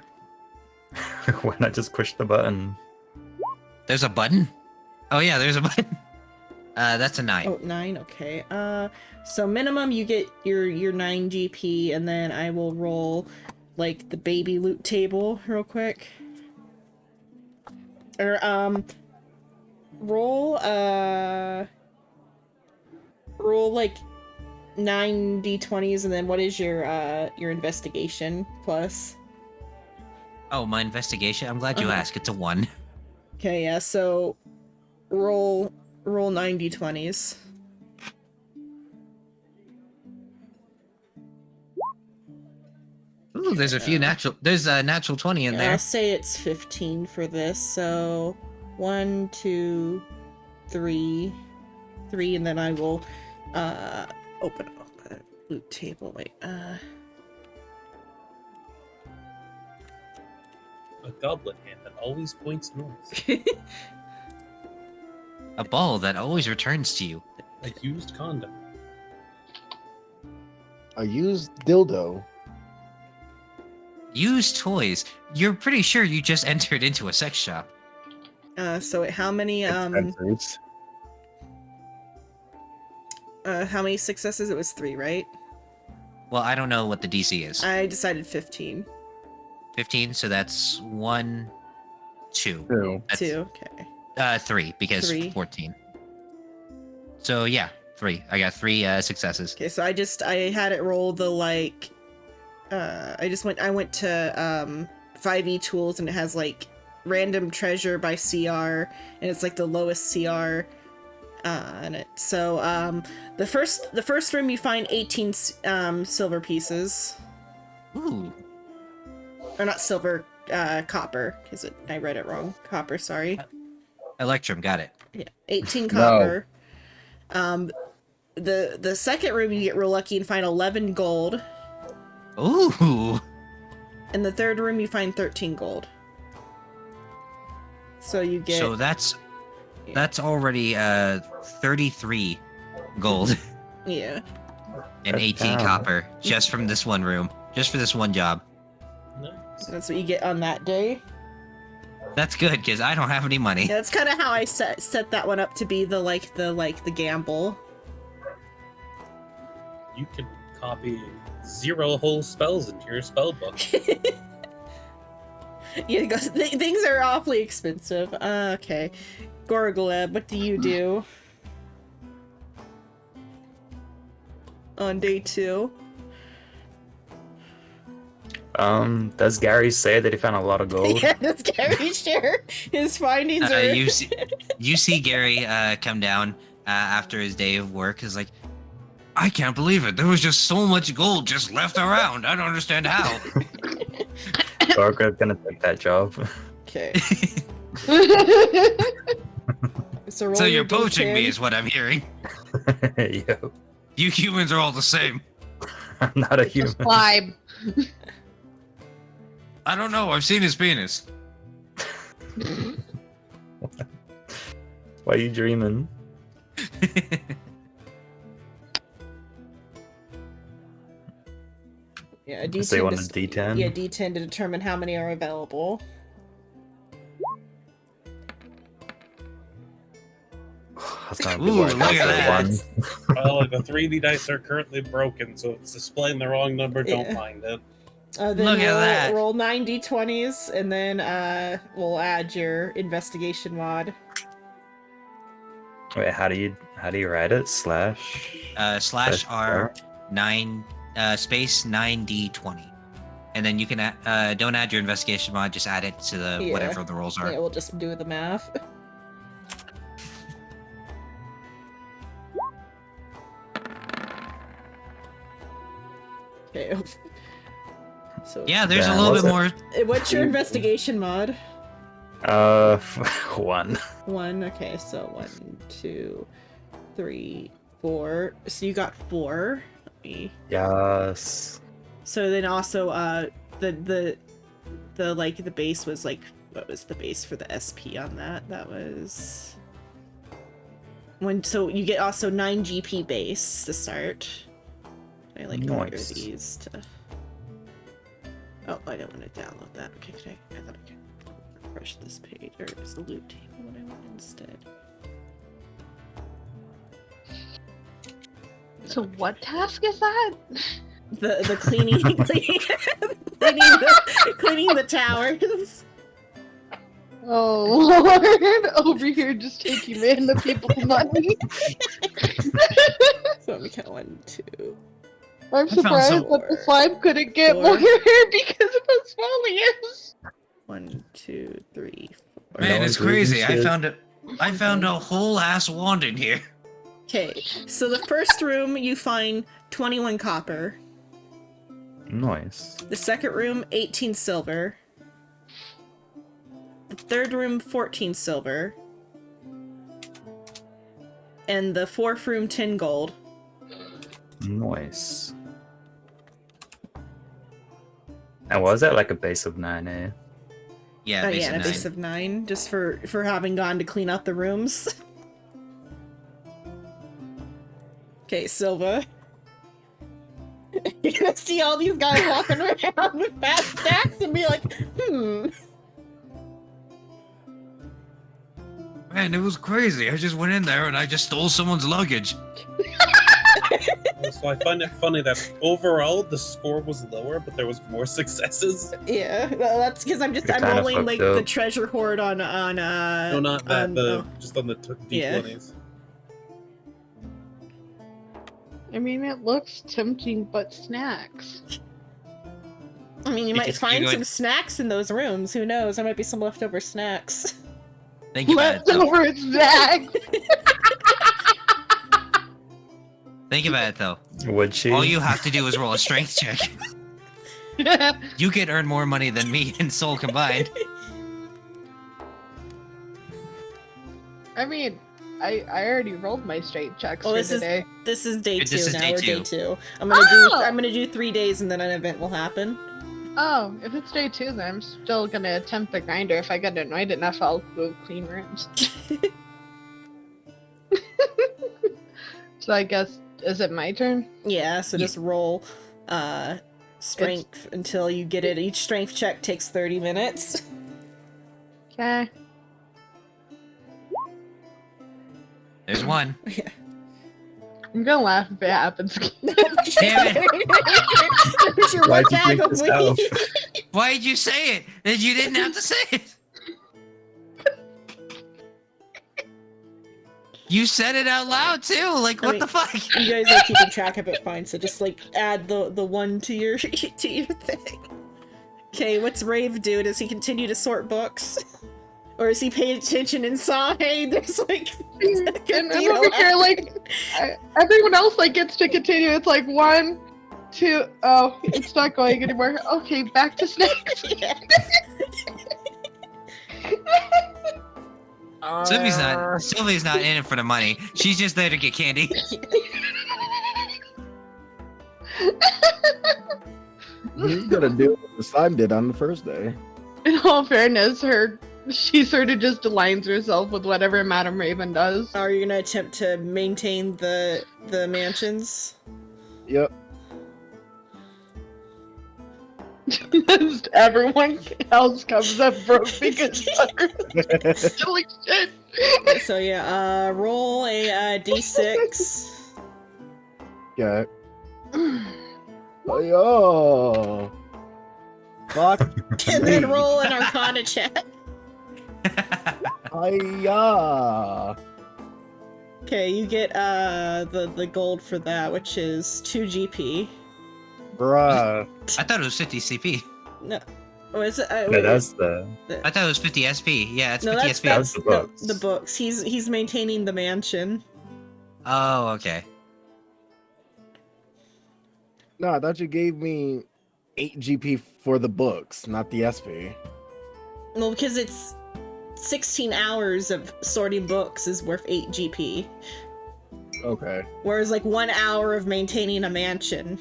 Why not just push the button? There's a button? Oh yeah, there's a button. That's a 9. Oh, 9, okay. So minimum you get your 9 GP, and then I will roll, like, the baby loot table real quick. Or, roll, like, 9 D20s, and then what is your investigation plus? Oh, my investigation? I'm glad you Uh-huh. asked. It's a 1. Okay, yeah, so roll 9 D20s. Ooh, there's a few natural. There's a natural 20 in Yeah, there. I'll say it's 15 for this. So 1, 2, 3, and then I will open up a loot table. Wait, A goblin hand that always points north. A ball that always returns to you. A used condom. A used dildo. Used toys. You're pretty sure you just entered into a sex shop. so how many Accessories. how many successes? It was 3, right? Well, I don't know what the DC is. I decided 15. 15, so that's 1, 2. 2. That's, 2, okay. 3, because 3. 14. So yeah, 3. I got 3 successes. Okay, so I had it roll the like I went to 5e tools, and it has like random treasure by CR, and it's like the lowest CR on it. So the first room you find 18 silver pieces. Ooh. Or not silver, copper, because I read it wrong. Copper, sorry. Electrum, got it. Yeah, 18 copper. The second room you get real lucky and find 11 gold. Ooh. And the third room you find 13 gold. So you get. So that's already 33 gold. Yeah. And 18 copper just from this one room, just for this one job. So that's what you get on that day. That's good because I don't have any money. Yeah, that's kind of how I set that one up to be the gamble. You can copy 0 whole spells into your spell book. Yeah, because things are awfully expensive. Okay. Gorgleb, what do you do? On day 2? Does Gary say that he found a lot of gold? Yeah, does Gary share his findings? Or... You see Gary come down after his day of work. Is like, I can't believe it. There was just so much gold just left around. I don't understand how. Gorgreb's gonna take that job. Okay. So you're poaching me is what I'm hearing. Yo. You humans are all the same. I'm not a human. Vibe. I don't know. I've seen his penis. Why are you dreaming? Yeah, a D10. So you want a D10? Yeah, D10 to determine how many are available. That's gonna be Ooh, like look at that. one. Well, the 3D dice are currently broken, so it's displaying the wrong number. Don't Yeah. mind it. Then Look at that. Roll 9 D20s, and then we'll add your investigation mod. Wait, how do you write it? Slash /R 9 space 9D20, and then you can don't add your investigation mod. Just add it to the Yeah. whatever the rolls are. Yeah, we'll just do the math. Okay. So Yeah, there's a Damn, little what's bit it? more. what's your investigation mod? 1. 1. Okay, so 1, 2, 3, 4. So you got 4. Let me... Yes. So then also the base was like, what was the base for the SP on that? That was so you get also 9 GP base to start. I order Nice. these to. Oh, I don't want to download that. Okay, I thought I could refresh this page, or it was the loot table what I want instead. So what task is that? The cleaning cleaning the towers. Oh Lord! Over here, just taking in the people's money. So we got 1, 2. I'm found surprised some- that the slime couldn't get 4. more because of how small he is. 1, 2, 3, 4. Man, No it's one's reading crazy. I shit. found a whole ass wand in here. Okay, so the first room you find 21 copper. Nice. The second room 18 silver. The third room 14 silver. And the fourth room 10 gold. Nice. And was that like a base of 9, eh? Yeah, Oh base yeah, of and a 9. base of 9, just for having gone to clean out the rooms. Okay, Silva. You're gonna see all these guys walking around with fat stacks and be like, Man, it was crazy. I just went in there and I just stole someone's luggage. So I find it funny that overall the score was lower, but there was more successes. Yeah, well, that's because I'm You're kinda rolling fucked like up. the treasure hoard on No, not that. Just on the Yeah. D20s. I mean, it looks tempting, but snacks. I mean, you might Because find you're some going- snacks in those rooms. Who knows? There might be some leftover snacks. Think about it. though. Leftover snacks. Think about it though. Would she? All you have to do is roll a strength check. You could earn more money than me and Soul combined. I mean, I already rolled my straight checks for this today. This is day This 2 is now. day We're two. day 2. I'm Oh! gonna do 3 days and then an event will happen. Oh, if it's day 2, then I'm still gonna attempt the grinder. If I get annoyed enough, I'll go clean rooms. So I guess, is it my turn? Yeah, so just roll strength until you get it. Each strength check takes 30 minutes. Okay. There's one. Yeah. I'm gonna laugh if it happens. Damn it! There's your Why'd one you bag take of this weed. out? Why did you say it? That you didn't have to say it. You said it out loud too. Like what the fuck? You guys are keeping track of it fine, so just like add the one to your to your thing. Okay, what's Rave do? Does he continue to sort books? Or is he paying attention and saw, hey, there's like And I'm over here like everyone else like gets to continue. It's like 1, 2. Oh, it's not going anymore. Okay, back to snacks. Sylvie's not in it for the money. She's just there to get candy. He's gonna do what the slime did on the first day. In all fairness, she sort of just aligns herself with whatever Madame Raven does. Are you gonna attempt to maintain the mansions? Yep. Everyone else comes up broke because holy shit. So yeah, roll a d6. Okay. Oh, fuck. And then roll an Arcana check. Hiya. Okay, you get the gold for that, which is 2 GP. Bruh. I thought it was 50 CP. No, was it? No, that's the. I thought it was 50 SP. Yeah, it's No, 50 that's SP. That's the books. the books. He's maintaining the mansion. Oh, okay. No, I thought you gave me 8 GP for the books, not the SP. Well, because it's 16 hours of sorting books is worth 8 GP. Okay. Whereas like 1 hour of maintaining a mansion.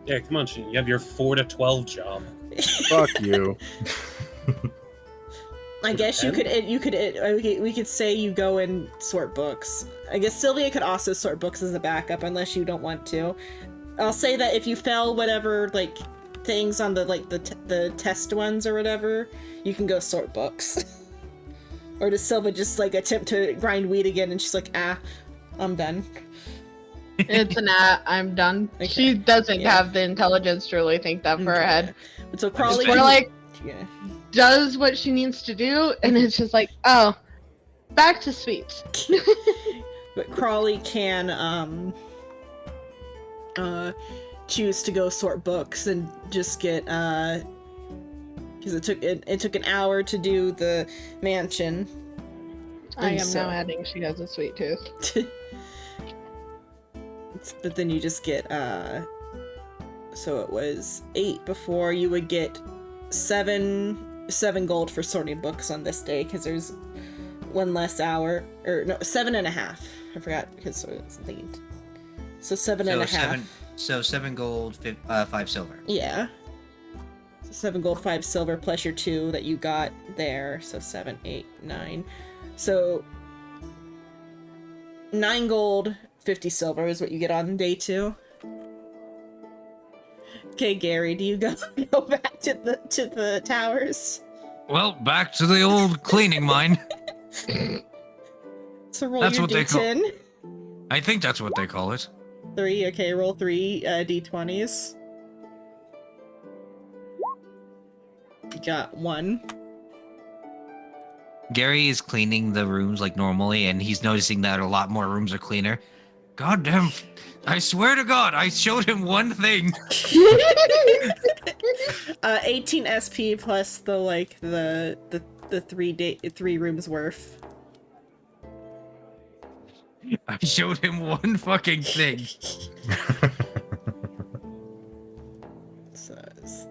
Yeah, come on, Sheen. You have your 4 to 12 job. Fuck you. I guess we could say you go and sort books. I guess Sylvia could also sort books as a backup unless you don't want to. I'll say that if you fail whatever like things on the like the test ones or whatever, you can go sort books. Or does Sylvia just like attempt to grind weed again and she's like, I'm done. It's an I'm done. Okay. She doesn't have the intelligence to really think that far ahead. But so Crawley Or like yeah. does what she needs to do, and it's just like, oh, back to sweeps. But Crawley can choose to go sort books and just get because it took an hour to do the mansion. I am so- now adding she has a sweet tooth. But then you just get so it was 8 before. You would get 7 gold for sorting books on this day because there's 1 less hour, or no, 7.5. I forgot because I was thinking. So 7.5. So 7 gold, 5 silver. Yeah. So 7 gold, 5 silver plus your 2 that you got there. So 7, 8, 9. So 9 gold, 50 silver is what you get on day 2. Okay, Gary, do you go back to the towers? Well, back to the old cleaning mine. So roll That's your what they call- D10. I think that's what they call it. 3, okay, roll 3 D20s. You got 1. Gary is cleaning the rooms like normally, and he's noticing that a lot more rooms are cleaner. God damn, I swear to God, I showed him one thing. 18 SP plus the 3 rooms worth. I showed him one fucking thing. So it's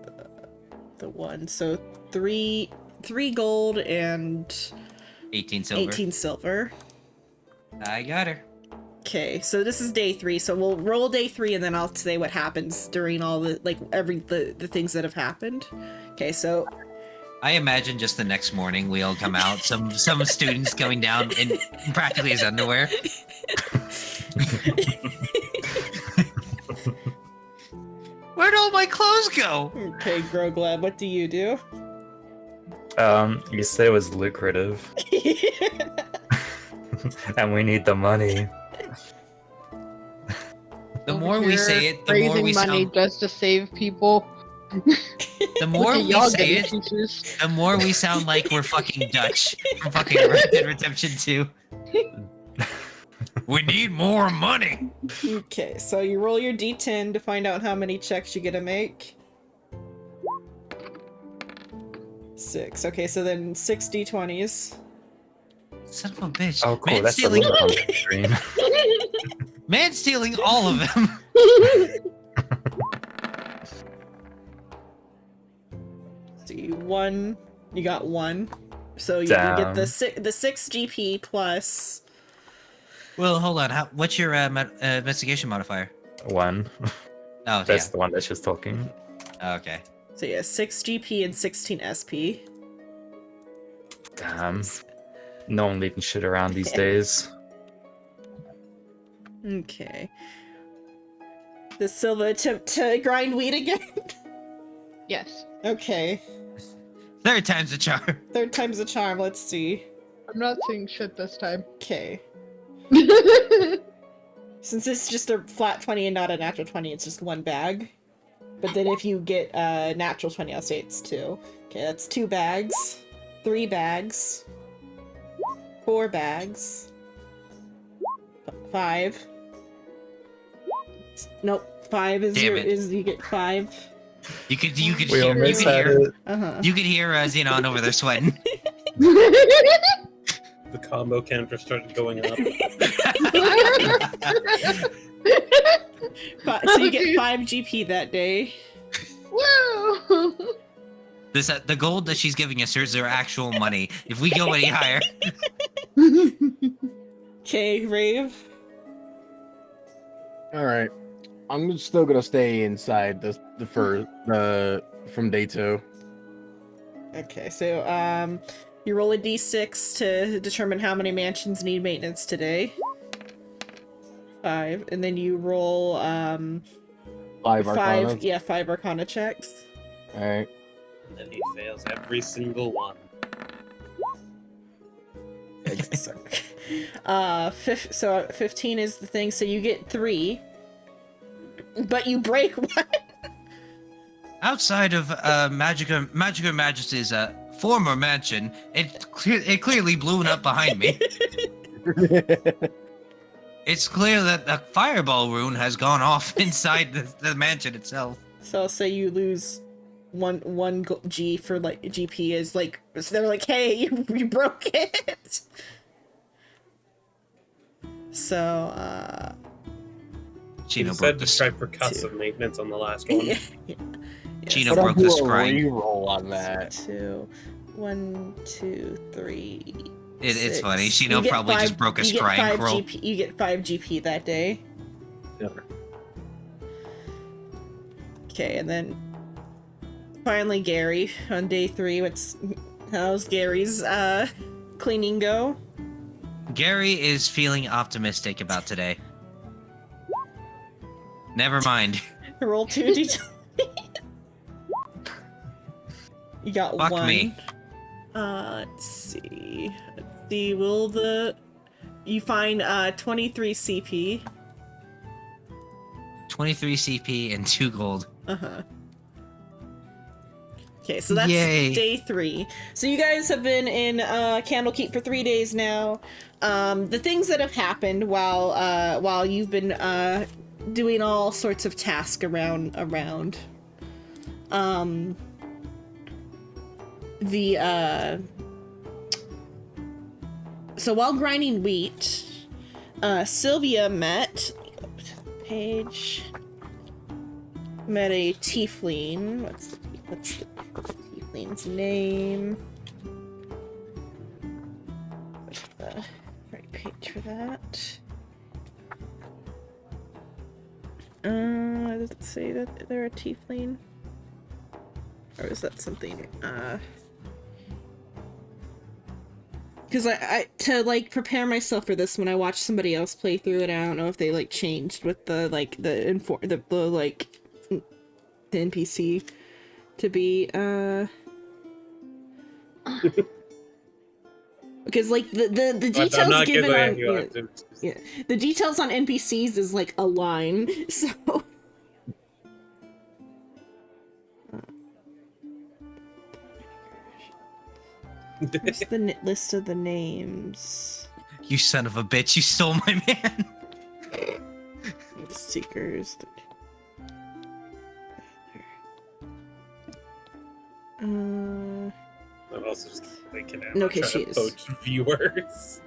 the one. So three gold and 18 silver. 18 silver. I got her. Okay, so this is day 3. So we'll roll day 3, and then I'll say what happens during all the the things that have happened. Okay, so I imagine just the next morning we all come out, some students going down in practically his underwear. Where'd all my clothes go? okay, Groglab, what do you do? You said it was lucrative, and we need the money. The more we say it, the more raising we money sound. just to save people. The more Look at we y'all say getting it, teachers. the more we sound like we're fucking Dutch from fucking Red Dead Redemption 2. We need more money. Okay, so you roll your d10 to find out how many checks you get to make. 6. Okay, so then 6 d20s. Son of a bitch. Oh, cool. Man That's the stealing, link on the screen. man stealing all of them. See, 1. You got 1. So you get Damn. the 6 GP plus. Well, hold on. What's your investigation modifier? 1. Oh, That's the one that's just talking. yeah. Okay. So yeah, 6 GP and 16 SP. Damn. No one leaving shit around these days. Okay. Does Silva attempt to grind wheat again? Yes. Okay. Third time's a charm. 3rd time's a charm. Let's see. I'm not saying shit this time. Okay. Since it's just a flat 20 and not a natural 20, it's just 1 bag. But then if you get a natural 20, I'll say it's 2. Okay, that's 2 bags. 3 bags. 4 bags. 5. Nope. 5 is Damn it. you get 5. You could We hear almost had it. you could hear Xenon over there sweating. The combo counter started going up. So you get 5 GP that day. Woo! This the gold that she's giving us is her actual money. If we go any higher, Okay, Rave. All right. I'm still gonna stay inside from day 2. Okay, so you roll a d6 to determine how many mansions need maintenance today. 5, and then you roll 5 Arcana. 5 Arcana checks. All right. And then he fails every single one. So 15 is the thing, so you get 3, but you break 1. Outside of Magica Majesty's former mansion, it clearly blew up behind me. It's clear that the fireball rune has gone off inside the mansion itself. So I'll say you lose one G for like GP is like, so they're like, hey, you broke it. So He Chino said broke to the strive for custom maintenance on the last one. yeah. Chino But I'll broke do the a scribe. reroll on that. 2, 1, 2, 3. It's 6. funny. You Chino get probably 5 just broke a you get scrying 5 scroll. GP, you get 5 GP that day. Okay, and then finally Gary on day 3. How's Gary's cleaning go? Gary is feeling optimistic about today. Never mind. Roll 2d20. You got Fuck 1. me. Let's see. You find 23 CP. 23 CP and 2 gold. Uh-huh. Okay, so that's Yay. day 3. So you guys have been in Candlekeep for 3 days now. The things that have happened while you've been doing all sorts of tasks around. So while grinding wheat, Sylvia met page. Met a tiefling. What's the tiefling's name? What's the right page for that? Does it say that they're a tiefling? Or is that something? Because I to like prepare myself for this when I watched somebody else play through it, I don't know if they like changed with the like the NPC to be because like the details given on the details on NPCs is like a line, so where's the list of the names? You son of a bitch! You stole my man. Seekers. I'm also just thinking out. No, Trying she to is. poach viewers.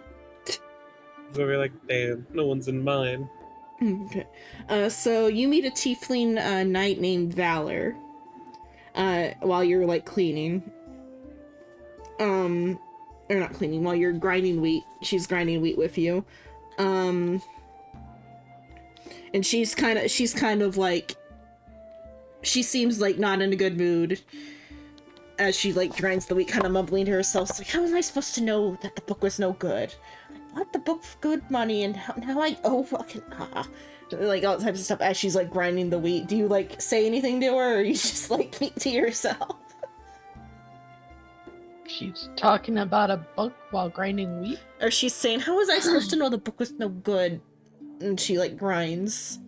So we're like, damn, no one's in mine. Okay. So you meet a tiefling knight named Valor. While you're like cleaning. Or not cleaning, while you're grinding wheat. She's grinding wheat with you. And she's kind of like, she seems like not in a good mood as she like grinds the wheat, kind of mumbling to herself. It's like, how was I supposed to know that the book was no good? I bought the book for good money, and now I owe fucking like all types of stuff as she's like grinding the wheat. Do you like say anything to her, or you just like keep to yourself? She's talking about a book while grinding wheat? Or she's saying, how was I supposed to know the book was no good? And she like grinds.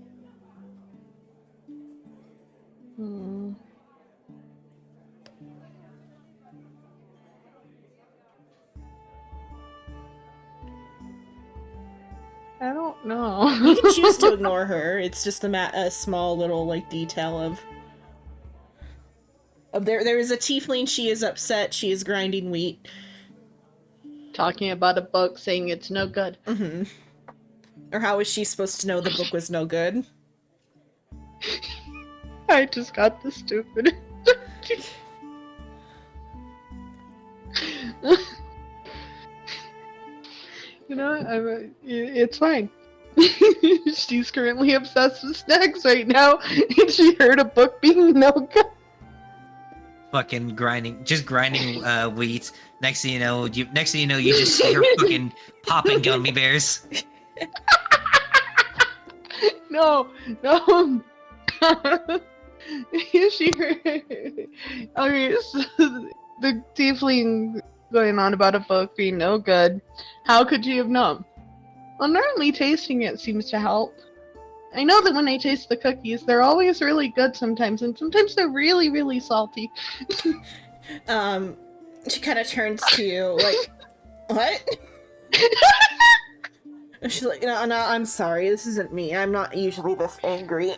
I don't know. You can choose to ignore her. It's just a small little like detail of there is a tiefling. She is upset. She is grinding wheat. Talking about a book, saying it's no good. Mm-hmm. Or how is she supposed to know the book was no good? I just got the stupid. You know, it's fine. She's currently obsessed with snacks right now, and she heard a book being no good. Fucking grinding wheat. Next thing you know, you just see her fucking popping gummy bears. No. She heard. Okay, so the tiefling going on about a book being no good. How could you have known? Well, normally tasting it seems to help. I know that when I taste the cookies, they're always really good sometimes, and sometimes they're really, really salty. She kind of turns to you, like, what? She's like, no, I'm sorry, this isn't me. I'm not usually this angry.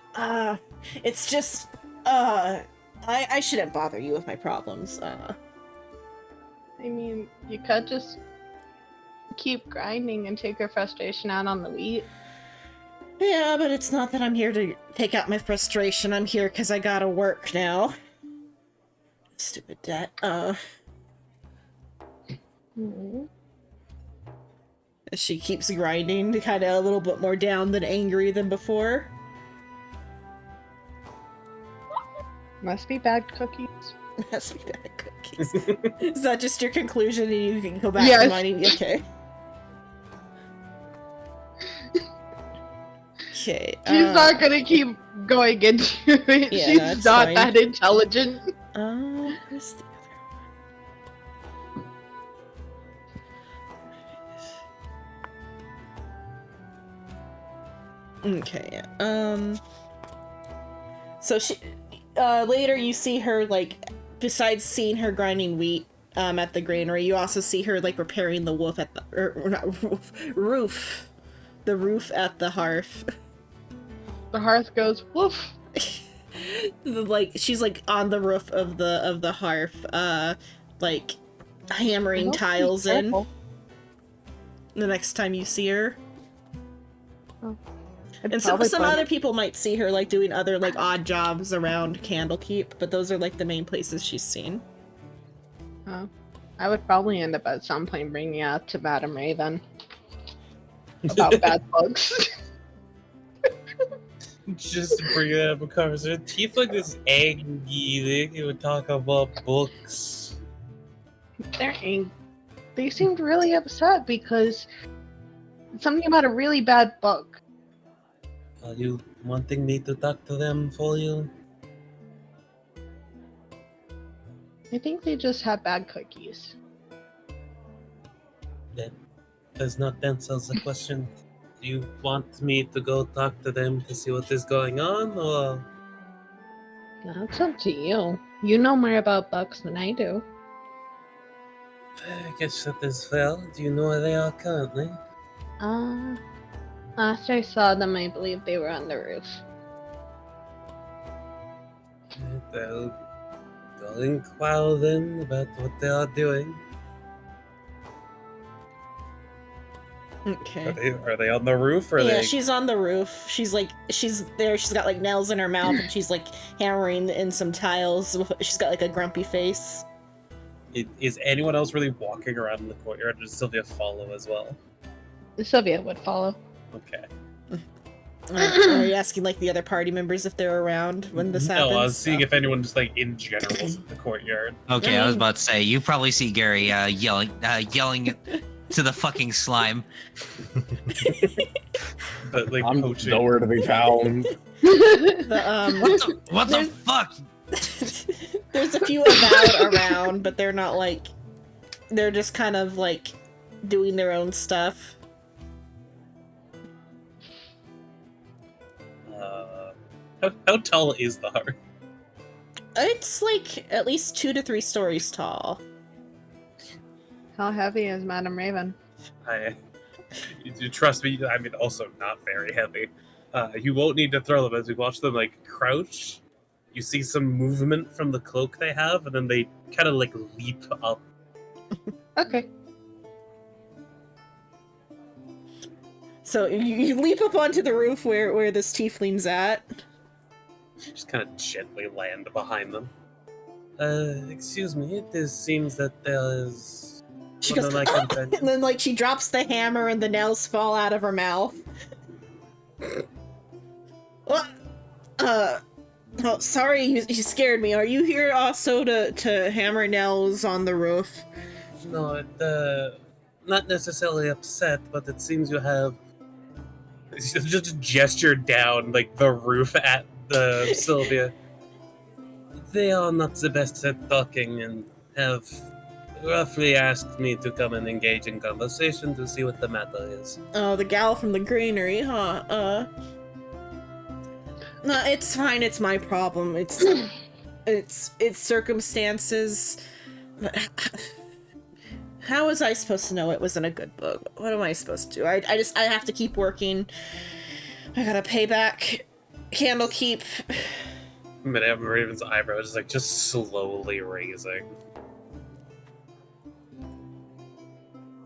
It's just, I shouldn't bother you with my problems. I mean, you could just keep grinding and take your frustration out on the wheat. Yeah, but it's not that I'm here to take out my frustration. I'm here because I gotta work now. Stupid debt. She keeps grinding, kind of a little bit more down than angry than before. Must be bad cookies. Must be bad cookies. Is that just your conclusion and you can go back Yes. to mining? Okay. Okay. She's not gonna keep going into it. Yeah, She's that's not fine. that intelligent. Where's the other? Okay. So she, later you see her, like, besides seeing her grinding wheat, at the granary, you also see her, like, repairing the roof at the, or not roof, the roof at the hearth. The hearth goes woof. Like, she's, like, on the roof of the hearth, like, hammering tiles in. The next time you see her. I'd And some probably find other it. people might see her like doing other like odd jobs around Candlekeep, but those are like the main places she's seen. I would probably end up at some point bringing it out to Madame Raven about bad bugs. Just to bring it up a conversation. Tiefling is angry. They would talk about books. They seemed really upset because something about a really bad book. Are you wanting me to talk to them for you? I think they just had bad cookies. That does not answer the question. Do you want me to go talk to them to see what is going on, or That's up to you. You know more about bugs than I do. I guess that is fair. Do you know where they are currently? Last I saw them, I believe they were on the roof. I'll go inquire then about what they are doing. Okay. Are they on the roof, or Yeah, they... she's on the roof. She's there. She's got like nails in her mouth, and she's like hammering in some tiles. She's got like a grumpy face. Is anyone else really walking around in the courtyard, or does Sylvia follow as well? Sylvia would follow. Okay. Are you asking like the other party members if they're around when this happens? No, I was seeing if anyone just like in general is in the courtyard. Okay, I was about to say, you probably see Gary yelling to the fucking slime. But like I'm poaching. nowhere to be found. What the fuck? There's a few avowed around, but they're not like, they're just kind of like doing their own stuff. How tall is the hearth? It's like at least 2 to 3 stories tall. How heavy is Madame Raven? You trust me. I mean, also not very heavy. You won't need to throw them as we watch them like crouch. You see some movement from the cloak they have, and then they kind of like leap up. Okay. So you leap up onto the roof where this tiefling's at. Just kind of gently land behind them. Excuse me. It seems that there's She one goes, of my and companions. then like she drops the hammer and the nails fall out of her mouth. What? Oh, sorry, you scared me. Are you here also to hammer nails on the roof? No, not necessarily upset, but it seems you have just gestured down like the roof at the Sylvia. They are not the best at talking and have roughly asked me to come and engage in conversation to see what the matter is. Oh, the gal from the granary, huh? No, it's fine. It's my problem. It's circumstances. How was I supposed to know it wasn't a good book? What am I supposed to do? I have to keep working. I gotta pay back Candlekeep. Madame Raven's eyebrows is just slowly raising.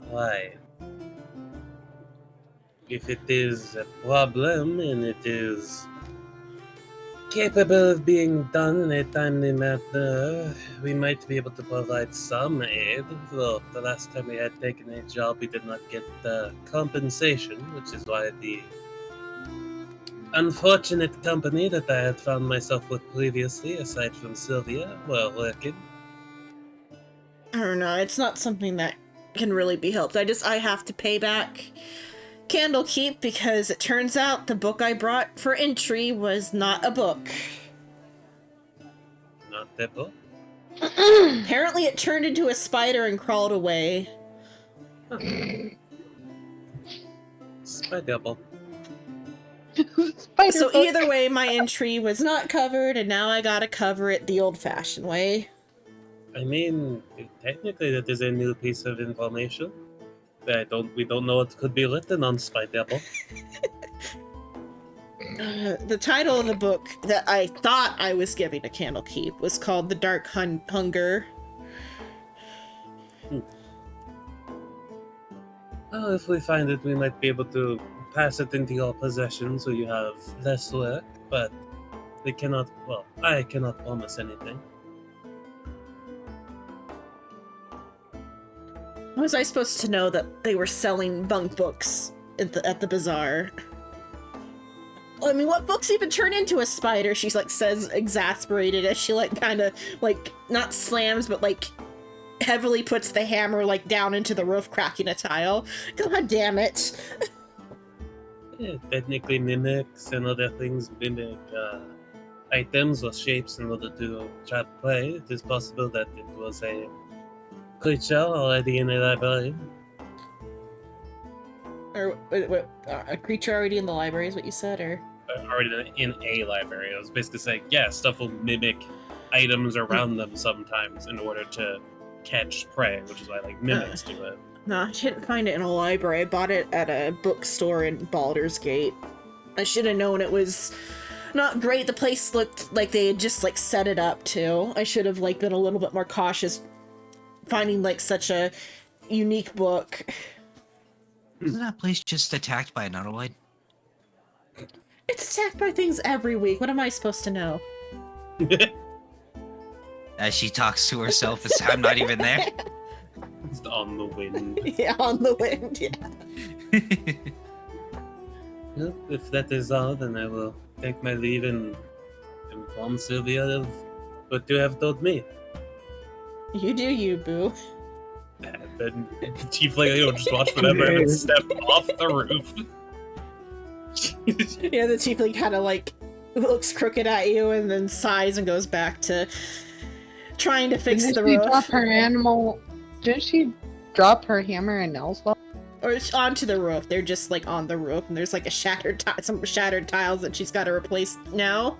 Why? If it is a problem and it is capable of being done in a timely manner, we might be able to provide some aid. Though the last time we had taken a job, we did not get compensation, which is why the unfortunate company that I had found myself with previously, aside from Sylvia, were working. I don't know. It's not something that can really be helped. I have to pay back Candlekeep because it turns out the book I brought for entry was not a book. Not that book? Apparently it turned into a spider and crawled away. Spider book. Spider So book. either way, my entry was not covered, and now I gotta cover it the old-fashioned way. I mean, technically that is a new piece of information. We don't know what could be written on Spider book. The title of the book that I thought I was giving to Candlekeep was called The Dark Hunger. Well, if we find it, we might be able to pass it into your possession so you have less work, but they cannot, well, I cannot promise anything. How was I supposed to know that they were selling bunk books at the bazaar? I mean, what books even turn into a spider? She's like says, exasperated, as she like kind of like not slams, but like heavily puts the hammer like down into the roof, cracking a tile. God damn it! Yeah, technically mimics and other things mimic items or shapes in order to trap prey. It is possible that it was a creature already in a library. Or a creature already in the library is what you said, or? Already in a library. I was basically saying, yeah, stuff will mimic items around them sometimes in order to catch prey, which is why like mimics do it. No, I didn't find it in a library. I bought it at a bookstore in Baldur's Gate. I should have known it was not great. The place looked like they had just like set it up too. I should have like been a little bit more cautious finding like such a unique book. Isn't that place just attacked by an Unalloyed? It's attacked by things every week. What am I supposed to know? As she talks to herself as I'm not even there. Just on the wind. Yeah, on the wind, yeah. Well, if that is all, then I will take my leave and inform Sylvia of what you have told me. You do you, boo. And then Tiefling, just watch whatever and step off the roof. Yeah, the tiefling kind of like looks crooked at you and then sighs and goes back to trying to fix the roof. Didn't she drop her hammer and nails? Or it's onto the roof. They're just like on the roof, and there's like some shattered tiles that she's got to replace now.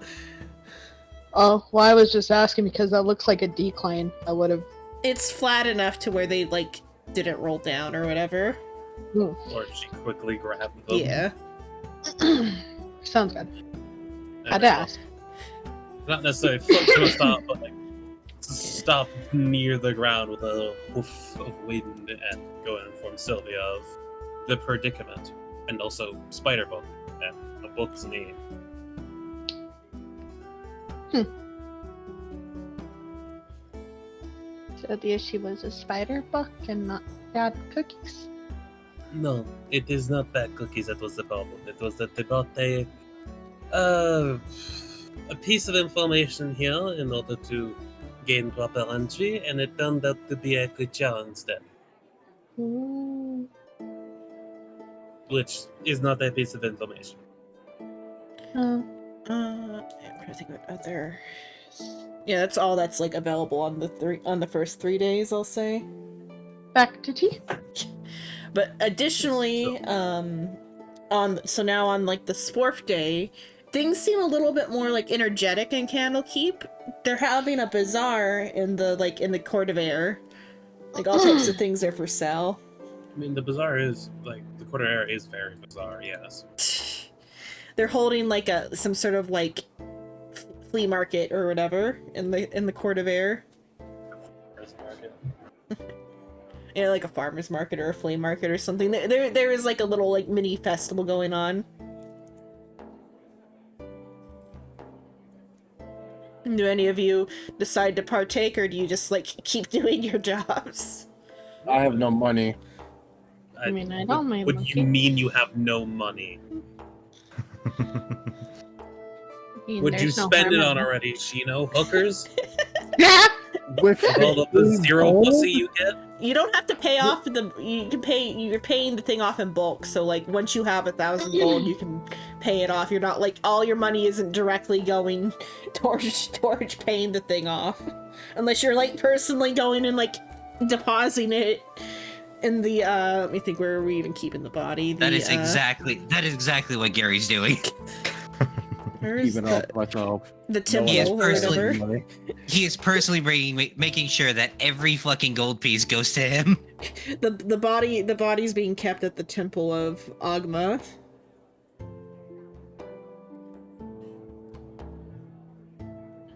Oh, well, I was just asking because that looks like a decline. I would have. It's flat enough to where they like didn't roll down or whatever. Or she quickly grabbed them. Yeah. Sounds good. I'd ask. Not necessarily flip to a stop, but like stop near the ground with a little woof of wind and go and inform Sylvia of the predicament and also spider book and the book's name. So the issue was a spider book and not bad cookies. No, it is not bad cookies that was the problem. It was that they brought a piece of information here in order to gain proper entry, and it turned out to be a creature instead. Ooh. Which is not a piece of information. I'm trying to think what other. Yeah, that's all that's like available on the first 3 days, I'll say. Back to tea. But additionally, now on like this 4th day, things seem a little bit more like energetic in Candlekeep. They're having a bazaar in the Court of Air. Like all types of things are for sale. I mean, the bazaar is like the Court of Air is very bizarre. Yes. They're holding like some sort of like flea market or whatever in the Court of Air. Yeah, like a farmer's market or a flea market or something. There is like a little like mini festival going on. Do any of you decide to partake, or do you just like keep doing your jobs? I have no money. I mean, I don't mind. What do you mean you have no money? Would you spend it on already, Shino? Hookers? With all of the zero pussy you get? You don't have to pay off you're paying the thing off in bulk, so like once you have 1,000 gold you can pay it off. You're not like all your money isn't directly going towards paying the thing off. Unless you're like personally going and like depositing it in the let me think, where are we even keeping the body? That is exactly what Gary's doing. Even off myself. The temple or whatever. He is personally making sure that every fucking gold piece goes to him. The body's being kept at the temple of Agma.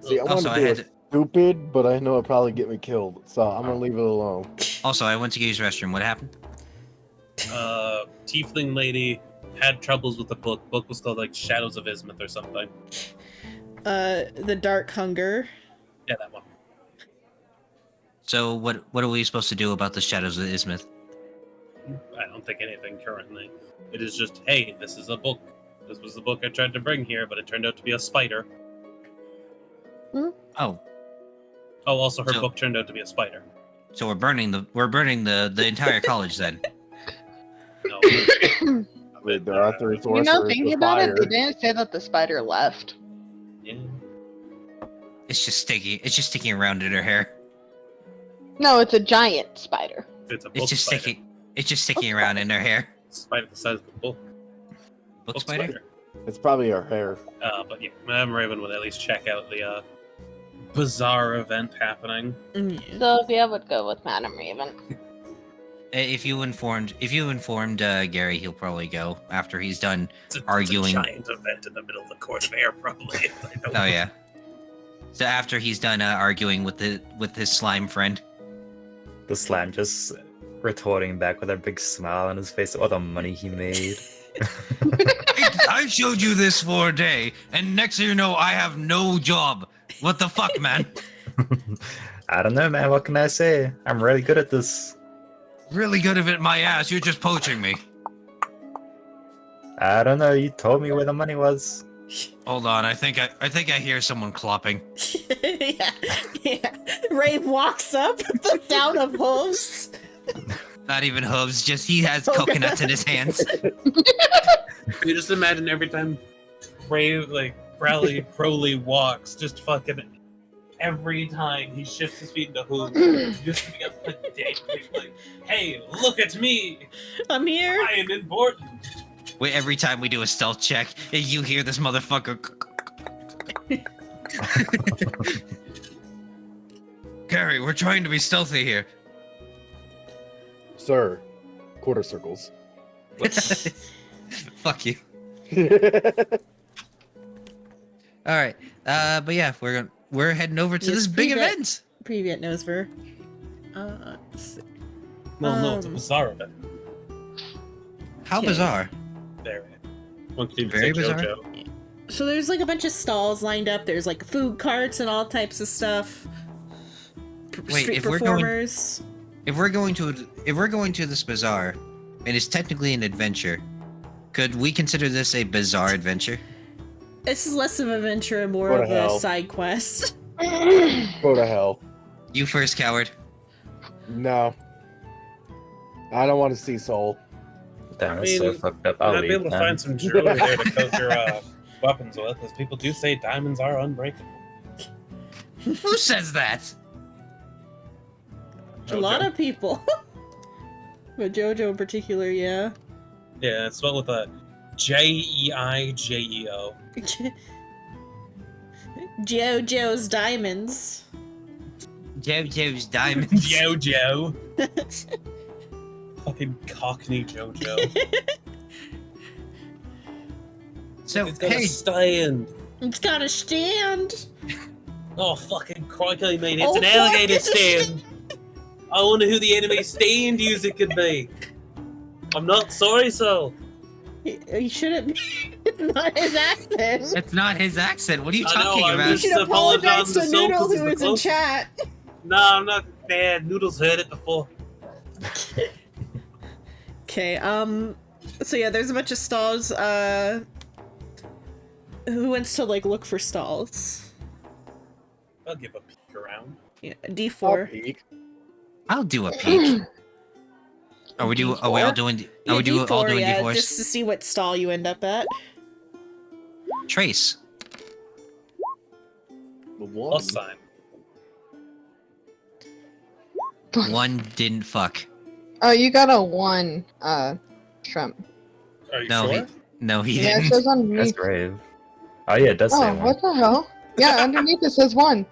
See, I want to be stupid, but I know it'll probably get me killed, so I'm gonna leave it alone. Also, I went to use the restroom. What happened? Tiefling lady had troubles with the book. Book was called like Shadows of Ismith or something. The Dark Hunger. Yeah, that one. So what are we supposed to do about the Shadows of Ismith? I don't think anything currently. It is just, hey, this is a book. This was the book I tried to bring here, but it turned out to be a spider. Oh, Oh, also her So- book turned out to be a spider. so we're burning the entire college then. No. Wait, there are three You sorcerers know, with thinking about it, they fire. didn't say that the spider left. Yeah. It's just sticky. It's just sticking around in her hair. No, it's a giant spider. It's a book It's just spider. sticking. It's just sticking around in her hair. Spider the size of the book. Book spider. It's probably her hair. But yeah, Madame Raven would at least check out the bizarre event happening. Sylvia would go with Madame Raven. If you informed Gary, he'll probably go after he's done. It's Arguing. a giant event in the middle of the court of air, probably. I don't Oh yeah. So after he's done arguing with his slime friend. The slime just retorting back with a big smile on his face at all the money he made. I showed you this for a day, and next thing you know, I have no job. What the fuck, man? I don't know, man. What can I say? I'm really good at this. Really good of it, my ass. You're just poaching me. I don't know. You told me where the money was. Hold on, I think I hear someone clopping. yeah. Ray walks up with the down of hooves. Not even hooves, just he has Okay. coconuts in his hands. You just imagine every time Crowley walks, just fucking every time he shifts his feet into hooves, just to be a pedantic, like, hey, look at me! I'm here. I am important! Wait, every time we do a stealth check, you hear this motherfucker. Gary, we're trying to be stealthy here. Sir, quarter circles. Fuck you. All right, but yeah, we're heading over to Yes, this big pre-vet. event. Previet Nosver. Let's see. Well, no, it's a Um, bizarre event. How Okay. bizarre. There. One could even Very say bizarre. JoJo. So there's like a bunch of stalls lined up. There's like food carts and all types of stuff. Wait, Street if we're going- performers. If we're going to this bazaar, and it's technically an adventure, could we consider this a bizarre adventure? This is less of an adventure and more Go to of hell. a side quest. Go to hell. You first, coward. No. I don't want to see Soul. Damn, I that's so mean, fucked up. You I'll might be leave, able to man. find some jewelry there to coat your weapons with, because people do say diamonds are unbreakable. Who says that? A lot JoJo. of people. But JoJo in particular, yeah. Yeah, it's spelled with a Jeijeo. JoJo's Diamonds. JoJo's diamonds. Jojo. Fucking Cockney JoJo. So It's got hey, a stand. It's got a stand. Oh, fucking crikey, mate. It's Oh, an fuck, alligator it's a stand. I wonder who the enemy stand user could be. I'm not sorry, so. You shouldn't be. It's not his accent. that's not his accent. What are you I know, talking I'm about? You just- should apologize apologize to to Soul, Noodle 'cause he's who the was in closest. chat. No, I'm not. Nah, Noodles heard it before. Okay, so yeah, there's a bunch of stalls. Who wants to like look for stalls? I'll give a peek around. Yeah, I'll D4. peek. I'll do a peek. Are we all doing? Yeah, Are we all D4, doing yeah, D4s? just to see what stall you end up at. Trace. The one. Plus sign. One didn't fuck. Oh, you got a 1, shrimp. Are you No, sure? he Yeah, it didn't. says That's underneath. brave. Oh yeah, it does say Oh, one. what the hell? Yeah, underneath it says 1.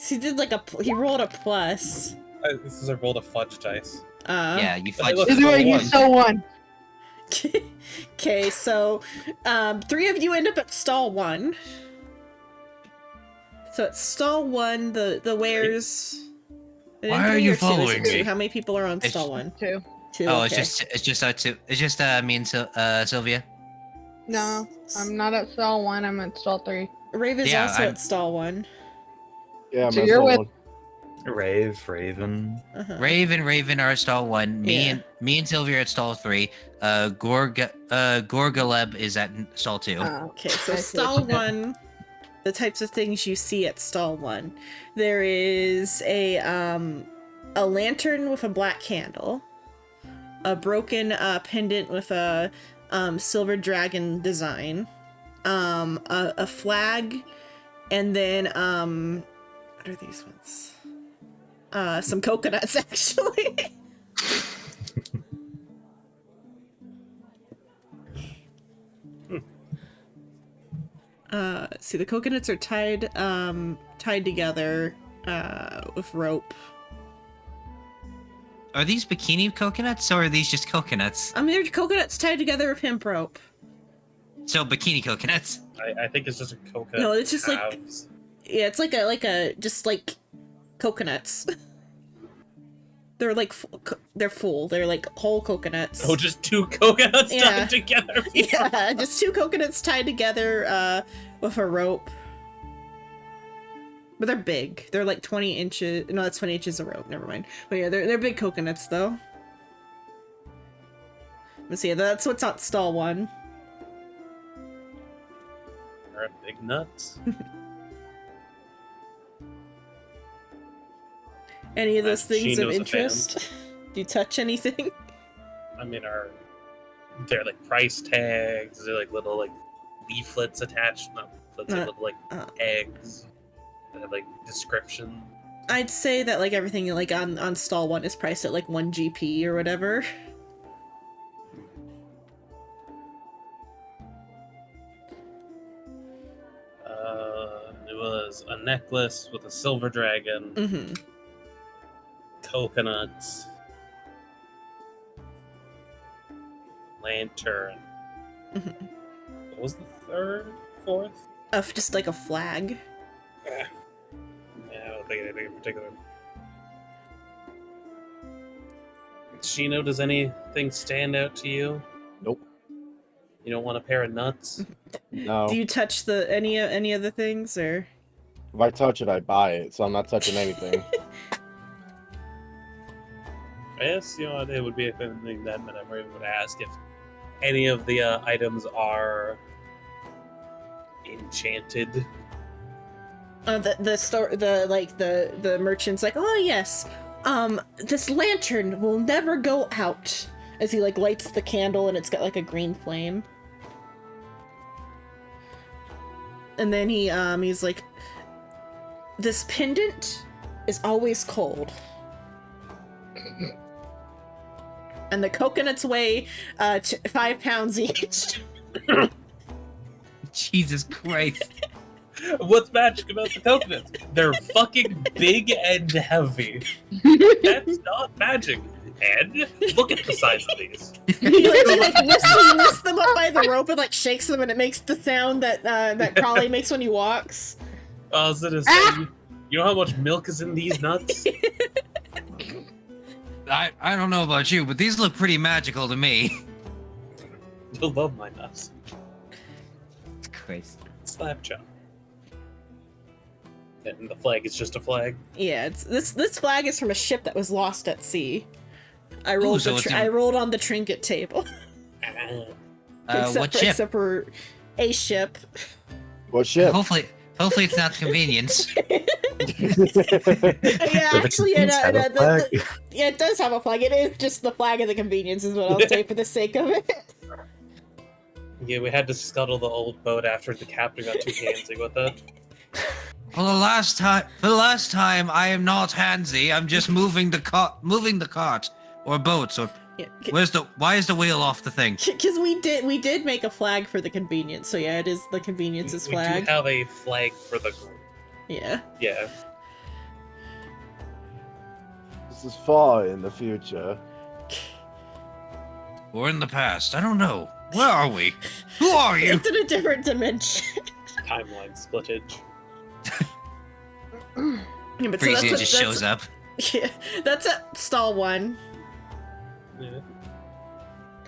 He did like he rolled a plus. This is a roll of fudge dice. Yeah, you Hey, fudged. look, This is where you one. saw 1. Okay, so 3 of you end up at stall 1. So at stall 1, the wares. Why are you following me? How many people are on It's- stall 1? 2. 2. Oh, okay. it's just me and Sylvia. No, I'm not at stall 1. I'm at stall 3. Rave is Yeah, also I'm- at stall 1. Yeah, So I'm you're at with- one. Raven. Uh-huh. Raven are at stall 1. Yeah. Me and Sylvia are at stall 3. Gorgaleb is at stall 2. Okay, so I see stall what you did. 1, the types of things you see at stall 1. There is a lantern with a black candle, a broken pendant with a silver dragon design, a flag, and then what are these ones? Some coconuts, actually. See, the coconuts are tied together with rope. Are these bikini coconuts or are these just coconuts? I mean, they're coconuts tied together with hemp rope. So bikini coconuts. I think it's just a coconut. No, it's just like- halves. Yeah, it's like a just like coconuts. They're like they're full. They're like whole coconuts. Oh, just 2 coconuts Yeah. tied together. Yeah, just 2 coconuts tied together with a rope. But they're big. They're like 20 inches. No, that's 20 inches of rope. Never mind. But yeah, they're big coconuts though. Let's see. That's what's on stall 1. Are big nuts. Any of those She things of knows a interest? Do you touch anything? I mean, they're like price tags? They're like little like leaflets attached, not leaflets, like little like eggs that have like description. I'd say that like everything like on stall 1 is priced at like 1 GP or whatever. It was a necklace with a silver dragon, Mm-hmm. coconuts, lantern. Mm-hmm. What was the third, fourth? Just like a flag. Yeah, I don't think anything in particular. Shino, does anything stand out to you? Nope. You don't want a pair of nuts? No. Do you touch any of the things or? If I touch it, I buy it, so I'm not touching anything. I guess, it would be a thing that Memory would ask if any of the items are enchanted. The merchant's like, oh yes, this lantern will never go out. As he like lights the candle and it's got like a green flame. And then he's like, this pendant is always cold. And the coconuts weigh 5 pounds each. Jesus Christ. What's magic about the coconuts? They're fucking big and heavy. That's not magic. And look at the size of these. He lifts them up by the rope and like shakes them, and it makes the sound that Crawley makes when he walks. I was gonna say, you know how much milk is in these nuts? I don't know about you, but these look pretty magical to me. You'll love my nuts. Christ. Slapjaw. And the flag is just a flag. Yeah, this flag is from a ship that was lost at sea. I rolled so it's I rolled on the trinket table. What ship? Except for a ship. What ship? Hopefully it's not convenience. Yeah, actually, yeah, it does have a flag. It is just the flag of the convenience, is what I'll say for the sake of it. Yeah, we had to scuttle the old boat after the captain got too handsy with it. For the last time, I am not handsy. I'm just moving the cart or boats or. Yeah, Why is the wheel off the thing? because we did make a flag for the convenience. So yeah, it is the convenience's We flag. do have a flag for the group. Yeah. Yeah. This is far in the future. Or in the past? I don't know. Where are we? Who are you? It's in a different dimension. Timeline splittage. Yeah, but Freezy just shows up. Yeah, that's at stall 1. Yeah.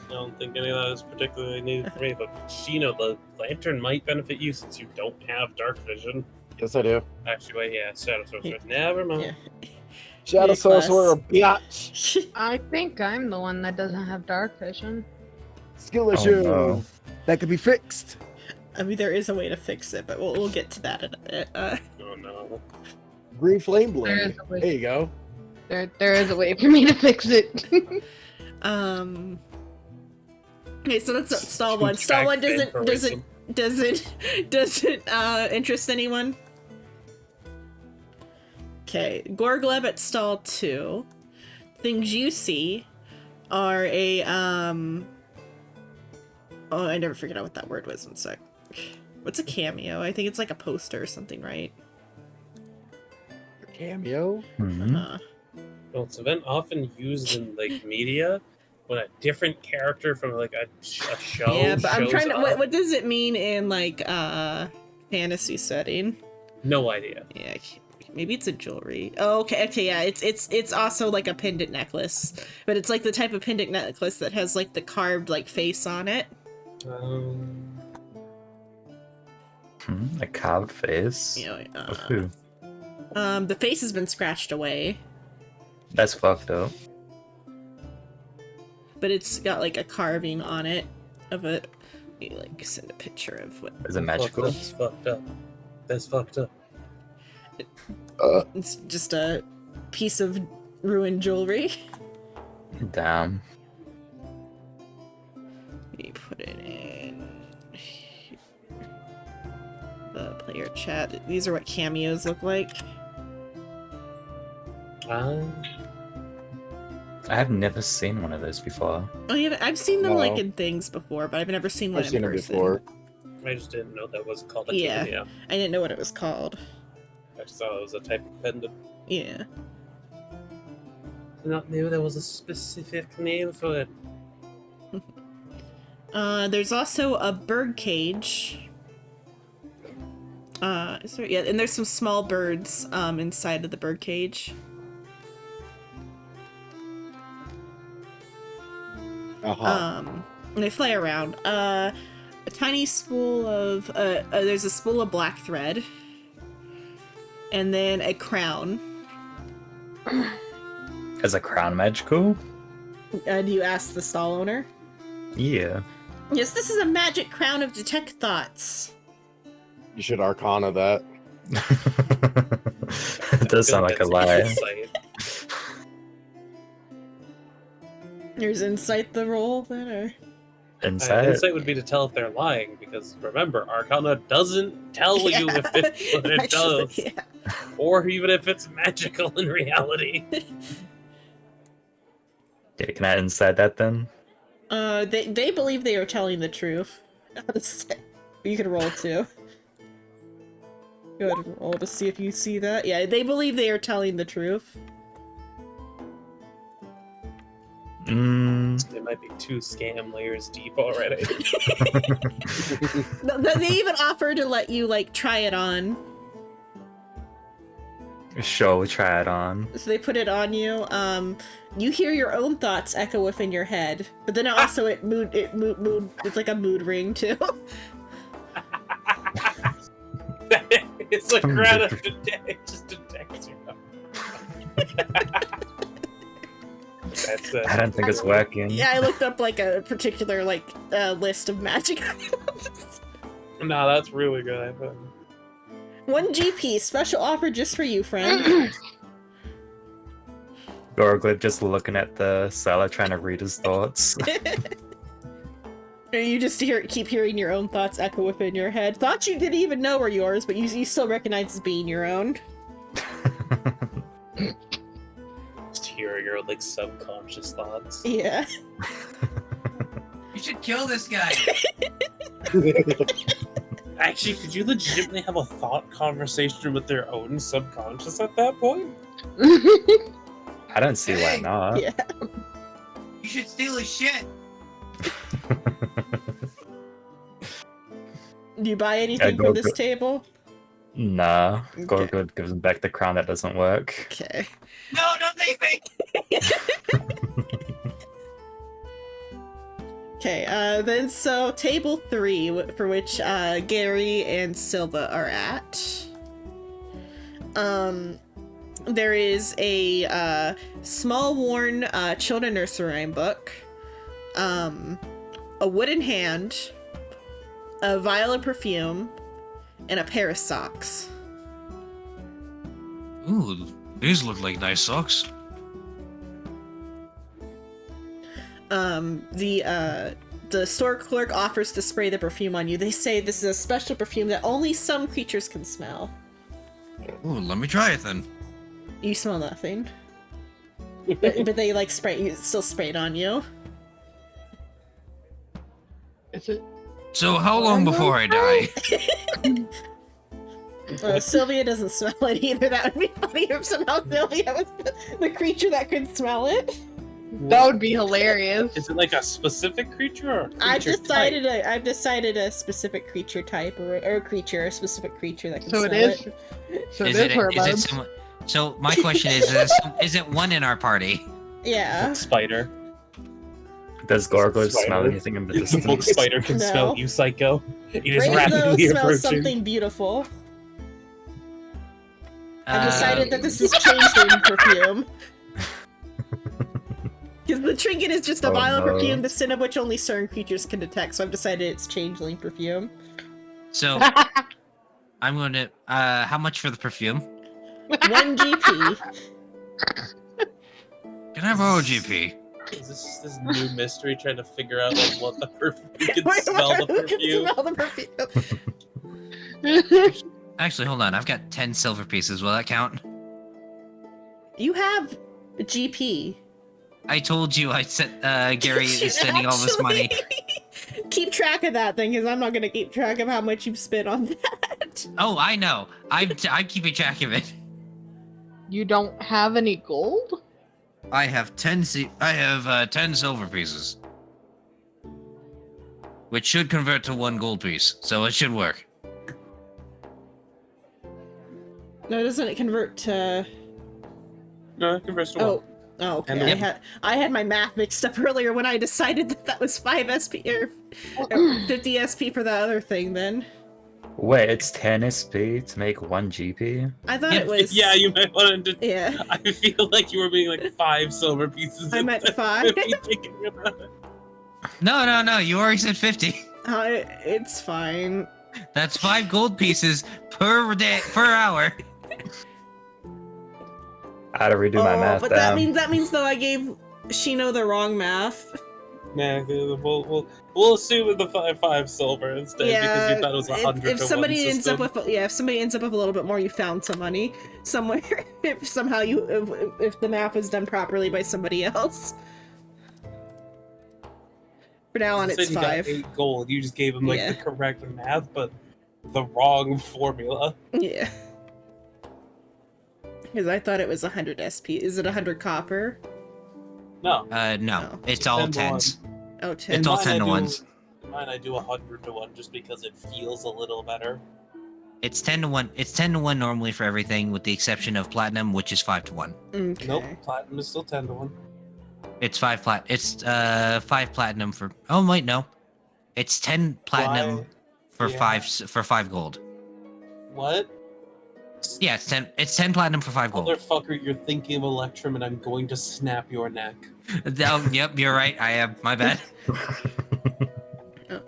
I don't think any of that is particularly needed for me, but Shino, the lantern might benefit you since you don't have dark vision. Yes, I do. Actually, wait, yeah, Shadow Sorcerer. Never mind. Yeah. Shadow Your Sorcerer, class. biatch. I think I'm the one that doesn't have dark vision. Skill Oh, issue. no. That could be fixed. I mean, there is a way to fix it, but we'll get to that in a bit. Oh no. Green Flame There Blade. is a way. There you go. There is a way for me to fix it. Okay, so that's stall Two one. Stall track one doesn't vampirism. interest anyone. Okay, Gorgleb at stall 2. Things you see are a oh, I never figured out what that word was. One sec. What's a cameo? I think it's like a poster or something, right? Cameo. Mhm. Well, it's an event often used in like media when a different character from like a show Yeah, but I'm shows trying to. up. What does it mean in like fantasy setting? No idea. Yeah, maybe it's a jewelry. Oh, okay, yeah. It's also like a pendant necklace, but it's like the type of pendant necklace that has like the carved like face on it. A carved face. You know, Of who? the face has been scratched away, That's fucked up. but it's got like a carving on it of a. Let me like send a picture of what. Is it magical? That's fucked up. That's fucked up. It's just a piece of ruined jewelry. Damn. Let me put it in the player chat. These are what cameos look like. I have never seen one of those before. Oh yeah, I've seen them like No. in things before, but I've never seen one I've seen in it person. before. I just didn't know that was called a Yeah. cameo. I didn't know what it was called. I just thought it was a type of pendant. Yeah. I not knew there was a specific name for it. There's also a bird cage. Is there? Yeah, and there's some small birds inside of the bird cage. And they fly around. A tiny spool of there's a spool of black thread, and then a crown. Is a crown magical? Do you ask the stall owner? Yeah. Yes, this is a magic crown of detect thoughts. You should Arcana that. It does sound like a lie. Insight. There's insight the roll then, or Insight? Insight would be to tell if they're lying, because remember, Arcana doesn't tell you if it's what it Actually, does, yeah. or even if it's magical in reality. Yeah, can I insight that then? They believe they are telling the truth. You can roll too. Go ahead and roll to see if you see that. Yeah, they believe they are telling the truth. It might be 2 scam layers deep already. They even offer to let you like try it on. Sure, we'll try it on. So they put it on you. You hear your own thoughts echo within your head, but then also mood. It's like a mood ring too. It's like crown of the day. It just detects you. That's it. I don't think it's working. Yeah, I looked up like a particular like list of magic items. No, that's really good. I think. 1 GP special offer just for you, friend. Gorglib just looking at the seller, trying to read his thoughts. Or you just keep hearing your own thoughts echo within your head. Thoughts you didn't even know were yours, but you still recognize as being your own. Just hearing your like subconscious thoughts. Yeah. You should kill this guy. Actually, could you legitimately have a thought conversation with their own subconscious at that point? I don't see why Hey. not. Yeah. You should steal his shit. Do you buy anything go from this go- table? Nah, Okay. Gorglib gives him back the crown that doesn't work. Okay. No, don't leave me. Okay, then so table 3, for which Gary and Silva are at. There is a small worn children nursery rhyme book, a wooden hand, a vial of perfume, and a pair of socks. Ooh, these look like nice socks. The store clerk offers to spray the perfume on you. They say this is a special perfume that only some creatures can smell. Ooh, let me try it then. You smell nothing. but they like still spray it on you. Is it? So how long before I die? Sylvia doesn't smell it either. That would be funny if somehow Sylvia was the creature that could smell it. That would be hilarious. Is it like a specific creature or a creature I've decided a specific creature type or a specific creature that can So smell it is. it. So Is it it? is her Is it bugs. someone? So my question is it one in our party? Yeah. Spider? Does Gargoyle Spider. smell anything in the The book distance? spider can No. smell you, psycho. It is Rainbow rapidly smells approaching. something beautiful. I decided that this Um, is changeling perfume. Because the trinket is just a Oh, vial of no. perfume, the scent of which only certain creatures can detect, so I've decided it's changeling perfume. So I'm going to. How much for the perfume? 1 GP. Can I borrow GP? Is this new mystery trying to figure out like what the perfume? You can Who smell the can perfume. smell the perfume? Actually, hold on. I've got 10 silver pieces. Will that count? You have GP. I told you I said Gary is spending all this money. Keep track of that thing, because I'm not going to keep track of how much you've spent on that. Oh, I know. I'm keeping track of it. You don't have any gold? I have 10 silver pieces, which should convert to 1 gold piece, so it should work. No, doesn't it convert to... No, it converts to Oh, one. oh, okay. And I had my math mixed up earlier when I decided that was 5 SP or 50 SP for the other thing. Then Wait, it's 10 SP to make 1 GP? I thought it was. Yeah, you might want to. Yeah, I feel like you were being like 5 silver pieces. I meant instead of 5. 50 thinking about it. No. You already said 50. It's fine. That's 5 gold pieces per day per hour. I had to redo my math. But down. that means though I gave Shino the wrong math. Nah, we'll assume with the 5 silver instead because you thought it was 100 if to somebody 1 ends up system. with if somebody ends up with a little bit more, you found some money somewhere. If somehow if the math was done properly by somebody else. For now on, Since it's you got 5. 8 gold. You just gave him like Yeah. the correct math, but the wrong formula. Yeah. Because I thought it was 100 SP. Is it 100 copper? No. No. Oh. It's all 10 to 10s. Oh, 10. It's all Mine 10 to I do- 1s. Mine I do 100 to 1 just because it feels a little better. It's 10 to 1. It's 10 to 1 normally for everything, with the exception of platinum, which is 5 to 1. Okay. Nope, platinum is still 10 to 1. It's 5 platinum for. Oh wait, no. It's 10 platinum Why? for Yeah. 5 gold. What? Yeah, it's 10 platinum for 5 gold. Motherfucker, you're thinking of Electrum and I'm going to snap your neck. Oh, yep, you're right. I am. My bad.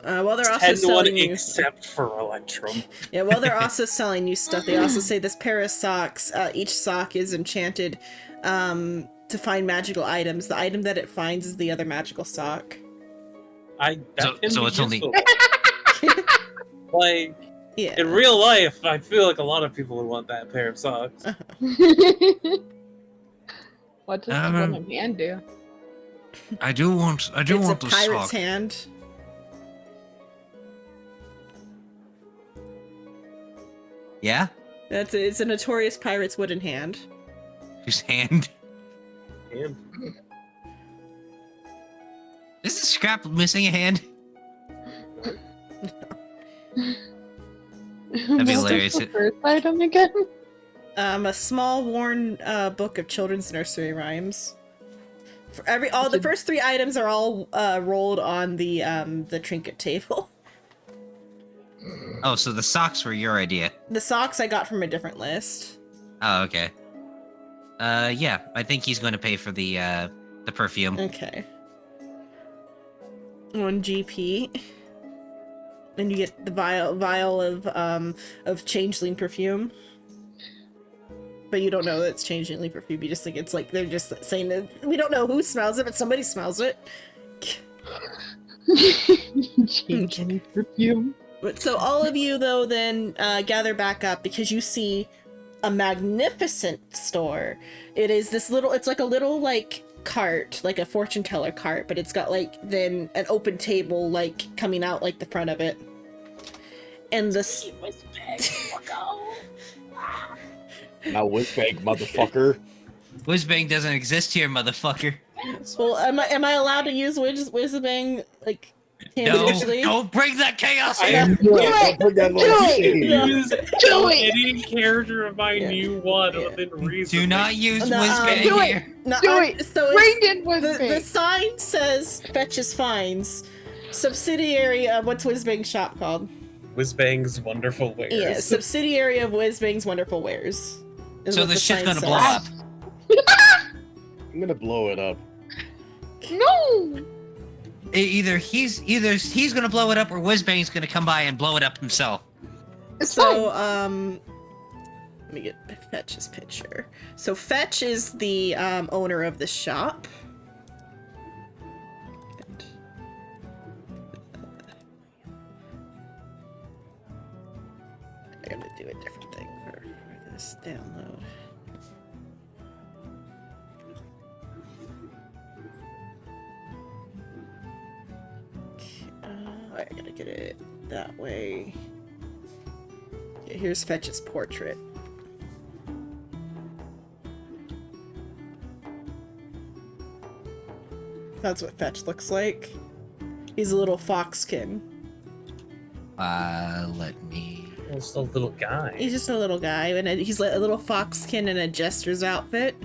Well, they're It's also 10 to 1 selling you. except for Electrum. Yeah, well, they're also selling you stuff. They also say this pair of socks. Each sock is enchanted to find magical items. The item that it finds is the other magical sock. So it's only- like Yeah. in real life, I feel like a lot of people would want that pair of socks. What does the woman hand do? I do want It's the a pirate's sock. hand. Yeah? It's a notorious pirate's wooden hand. His hand. Damn. Is this Scrap missing a hand? That'd be hilarious. The first item again? A small worn book of children's nursery rhymes. All the first 3 items are all rolled on the trinket table. Oh, so the socks were your idea. The socks I got from a different list. Oh, okay. Yeah, I think he's going to pay for the perfume. Okay. 1 GP. Then you get the vial of changeling perfume. But you don't know that it's changeling perfume. You just think it's like they're just saying that we don't know who smells it, but somebody smells it. Changing perfume. But so all of you though then gather back up because you see a magnificent store. It is this little. It's like a little like cart, like a fortune teller cart, but it's got like then an open table like coming out like the front of it. And this. Now Whizbang, motherfucker. Whizbang doesn't exist here, motherfucker. Well, am I allowed to use Whizbang like tangentially? No, don't bring that chaos I here! am Do it! use Do it! any character of mine you want within reason. Do not use No, Whizbang do it. here. No, Do it! So Brandon was the sign says fetches fines. Subsidiary of what's Whizbang's shop called? Whizbang's Wonderful Wares. Yeah, subsidiary of Whizbang's Wonderful Wares. is So what this the shit's sign gonna blow says. up. I'm gonna blow it up. No! Either he's gonna blow it up, or Whizbang's gonna come by and blow it up himself. It's So, fine. let me get Fetch's picture. So Fetch is the owner of the shop. I gotta do a different thing for this download. I gotta get it that way. Okay, here's Fetch's portrait. That's what Fetch looks like. He's a little foxkin. Let me. Just a little guy. He's just a little guy, and he's like a little foxkin in a jester's outfit.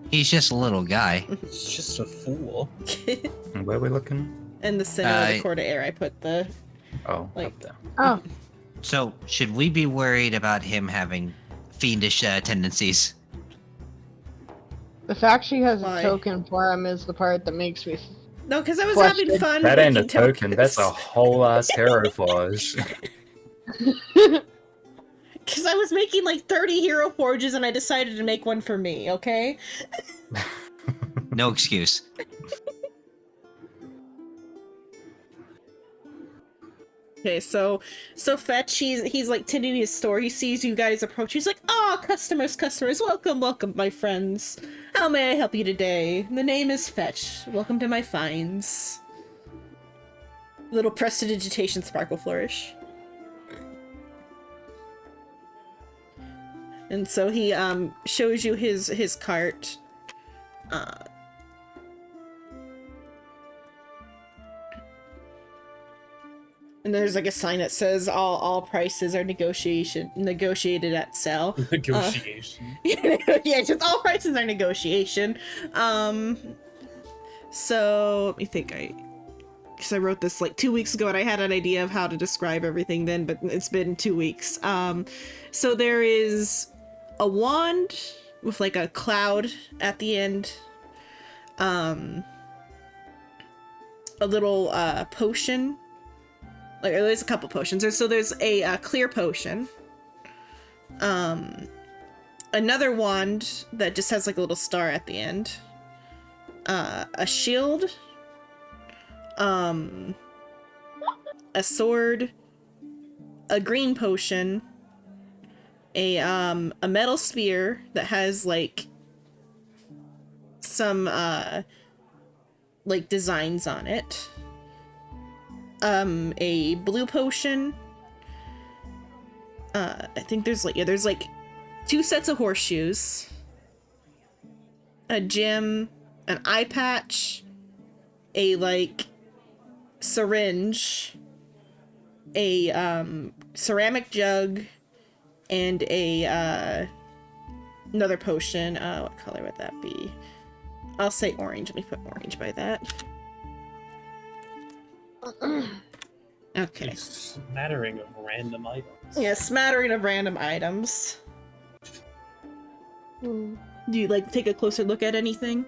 He's just a little guy. He's just a fool. Where are we looking? In the center of the court of air, I put the Oh, Like- up there. Oh, So, should we be worried about him having fiendish tendencies? the fact she has Why? a token for him is the part that makes me. no, because I was Question. having fun. That ain't a making token. That's a tokens. whole ass hero forge. Because I was making like 30 hero forges, and I decided to make one for me. Okay. No excuse. Okay, so Fetch, he's like tending his store. He sees you guys approach. He's like, "Ah, customers, welcome, my friends. How may I help you today? The name is Fetch. Welcome to my finds." Little prestidigitation sparkle flourish. And so he shows you his cart. And there's like a sign that says all prices are negotiated at sale. Negotiation. Yeah, just all prices are negotiation. So let me think. Because I wrote this like 2 weeks ago, and I had an idea of how to describe everything then, but it's been 2 weeks. So there is a wand with like a cloud at the end. A little potion. Like there's a couple potions. There's a clear potion. Another wand that just has like a little star at the end. A shield. A sword. A green potion. A metal spear that has like some like designs on it. A blue potion. I think there's like 2 sets of horseshoes, a gem, an eye patch, a like syringe, a ceramic jug, and a another potion. What color would that be? I'll say orange. Let me put orange by that. Okay. A smattering of random items. Yeah, smattering of random items. Do you like take a closer look at anything?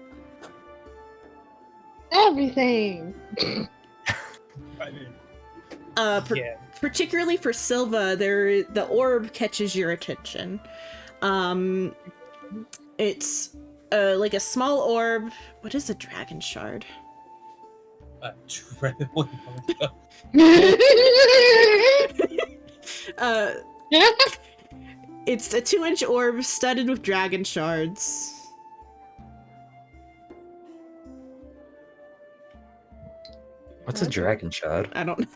Everything. I mean, yeah. Particularly for Silva, the orb catches your attention. It's like a small orb. What is a dragon shard? It's a 2-inch orb studded with dragon shards. What's a dragon shard? I don't know.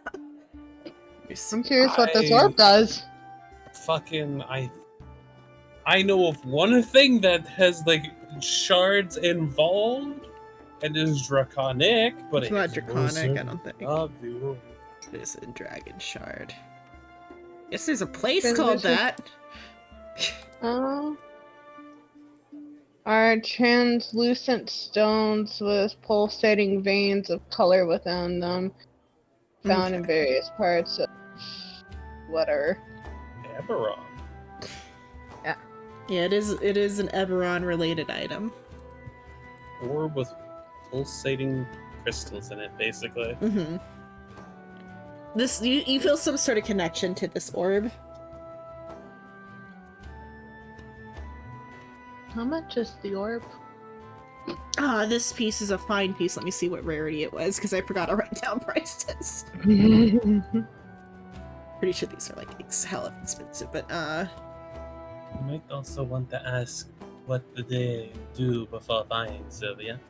I'm curious what this orb does. Fucking I know of one thing that has like shards involved and is draconic, but It's not draconic, I don't think. It is a dragon shard. Yes, there's a place Then called there's that. Are translucent stones with pulsating veins of color within them, found in various parts of whatever. Eberron. Yeah, it is an Eberron related item. Orb with pulsating crystals in it, basically. Mm-hmm. This you feel some sort of connection to this orb. How much is the orb? This piece is a fine piece. Let me see what rarity it was, because I forgot to write down prices. Pretty sure these are like hella expensive, but You might also want to ask what did they do before buying, Sylvia.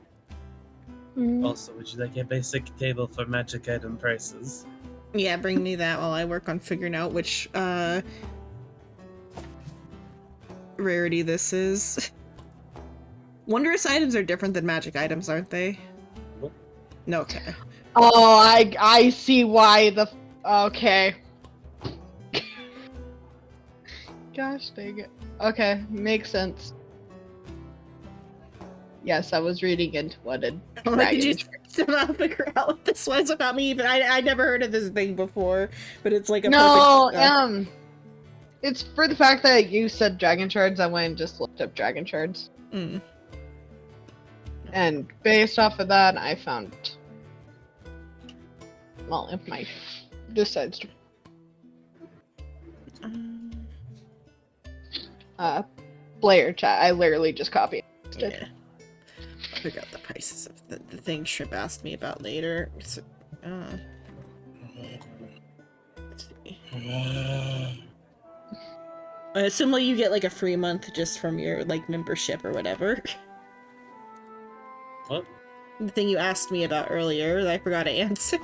Also, would you like a basic table for magic item prices? yeah, bring me that while I work on figuring out which rarity this is. Wondrous items are different than magic items, aren't they? Nope. No, okay. Oh, I see why the. Okay. Gosh dang it. Okay, makes sense. Yes, I was reading into what a Like, you dragon. somehow figure out what this was about me, but I never heard of this thing before. But it's like a No, perfect, it's for the fact that you said dragon shards. I went and just looked up dragon shards, and based off of that, I found. Well, if my decides to. Player chat. I literally just copied. Yeah. I'll figure out the prices of the thing Shrimp asked me about later. So, let's see. I assume you get like a free month just from your like membership or whatever. What? The thing you asked me about earlier that I forgot to answer.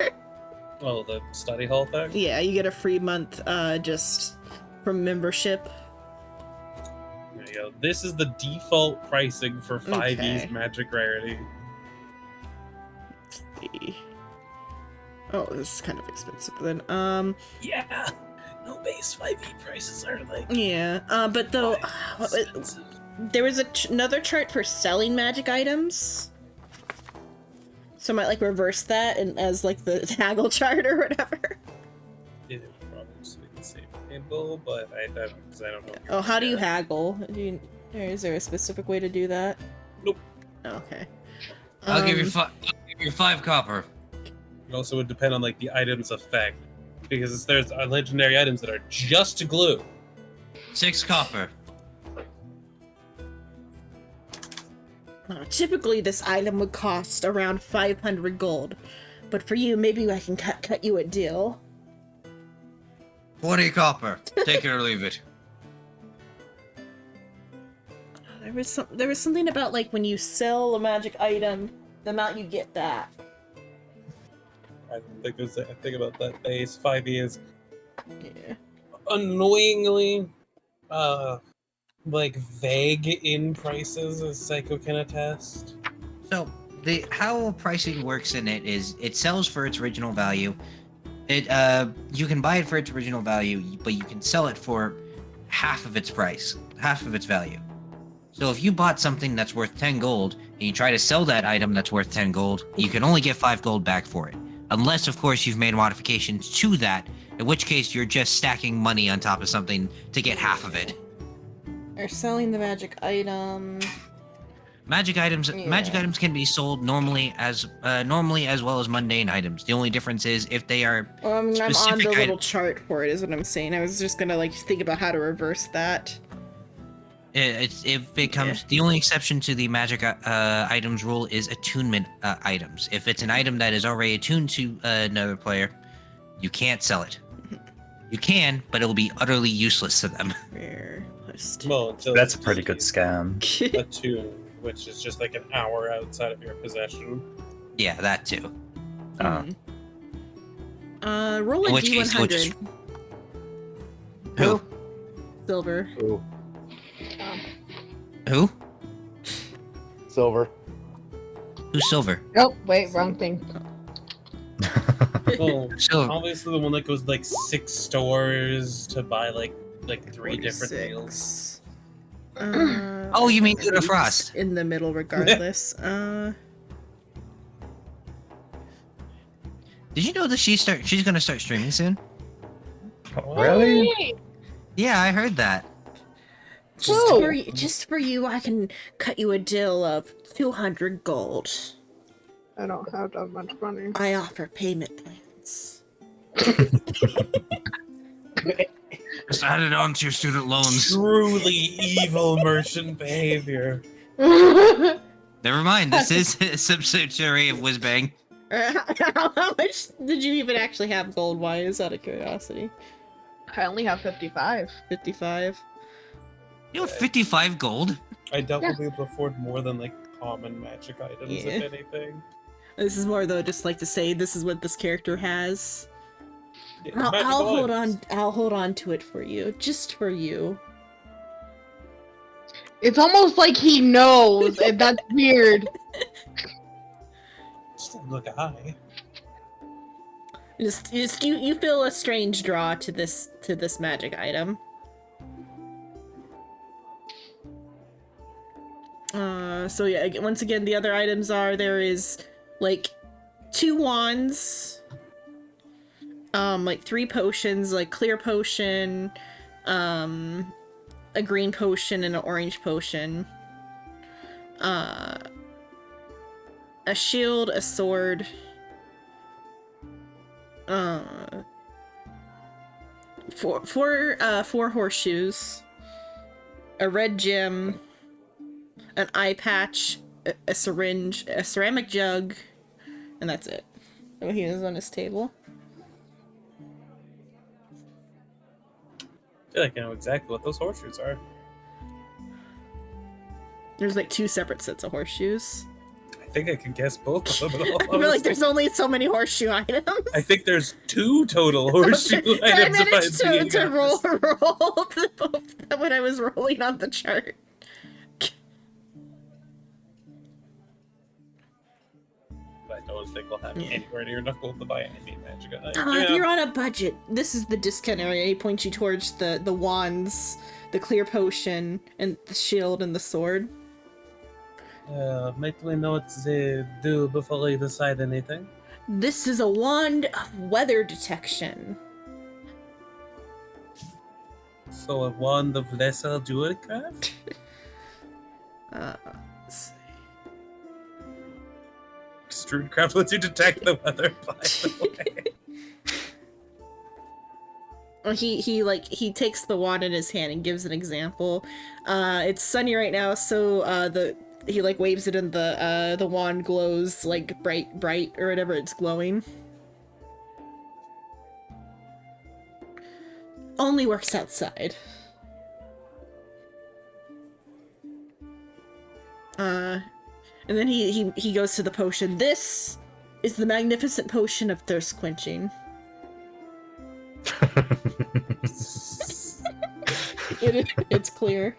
Oh, the study hall thing? Yeah, you get a free month just from membership. There you go. This is the default pricing for 5e's Okay. magic rarity. Let's see. Oh, this is kind of expensive then. Yeah! No base 5e prices are like. Yeah, but though, expensive. there was another chart for selling magic items. So I might like reverse that and as like the haggle chart or whatever. It would probably just be the same table, but I don't know. Oh, how do you haggle? Is there a specific way to do that? Nope. Okay. I'll give you 5 copper. It also would depend on like the item's effect, because there's legendary items that are just glue. 6 copper. Typically, this item would cost around 500 gold, but for you, maybe I can cut you a deal. 20 copper. Take it or leave it. There was something about like when you sell a magic item, the amount you get back. I don't think there's a thing about that base. 5e is Yeah. annoyingly like vague in prices, as Psycho can attest. So how pricing works in it is it sells for its original value. You can buy it for its original value, but you can sell it for half of its price, half of its value. So if you bought something that's worth 10 gold and you try to sell that item that's worth 10 gold, you can only get 5 gold back for it. Unless, of course, you've made modifications to that, in which case you're just stacking money on top of something to get half of it. Or selling the magic item. Magic items can be sold normally as well as mundane items. The only difference is if they are Well, I'm on specific the little items. chart for it, is what I'm saying. I was just gonna like think about how to reverse that. If it comes, the only exception to the magic items rule is attunement items. If it's an item that is already attuned to another player, you can't sell it. You can, but it will be utterly useless to them. Rare plus Well, until That's a pretty good scam. a tune, which is just like an hour outside of your possession. Yeah, that too. Roll a In which case, you'll D100. just- Who? Silver. Ooh, Who? silver. Who's silver? Oh, wait, wrong thing. Well, Silver. obviously the one that goes like 6 stores to buy like 3 different 46. meals. Oh, you mean Una it's Frost? in the middle, regardless. Did you know that she's gonna start streaming soon? Really? Yeah, I heard that. Just for you, I can cut you a deal of 200 gold. I don't have that much money. I offer payment plans. Just add it onto your student loans. Truly evil merchant behavior. Never mind, this is a subsidiary of Whizbang. How much did you even actually have gold-wise, out of curiosity? I only have 55. 55? You know, 55 gold? I doubt we'll be able to afford more than like common magic items, Yeah. if anything. This is more though, just like to say this is what this character has. Yeah, I'll magical hold items. on. I'll hold on to it for you, just for you. It's almost like he knows, and that's weird. Just a look high. Just you feel a strange draw to this magic item. So yeah, once again, the other items are there is like 2 wands, like 3 potions, like clear potion, a green potion and an orange potion, a shield, a sword, 4 horseshoes, a red gem, an eye patch, a syringe, a ceramic jug, and that's it. Oh, he is on his table. I feel like I know exactly what those horseshoes are. There's like 2 separate sets of horseshoes. I think I can guess both of them. I feel like there's only so many horseshoe items. I think there's 2 total horseshoe I items. If managed I'm being to roll honest. both when I was rolling on the chart. I don't think we'll have anywhere near enough gold to buy any magic items. If you're on a budget, this is the discount area. He points you towards the wands, the clear potion, and the shield and the sword. Might we know what they do before we decide anything? This is a wand of weather detection. So a wand of lesser jewel craft? Let's see. Extrude craft lets you detect the weather, by the way. He takes the wand in his hand and gives an example. It's sunny right now, so he like waves it and the wand glows like bright or whatever it's glowing. Only works outside. And then he goes to the potion. This is the magnificent potion of thirst quenching. It's clear.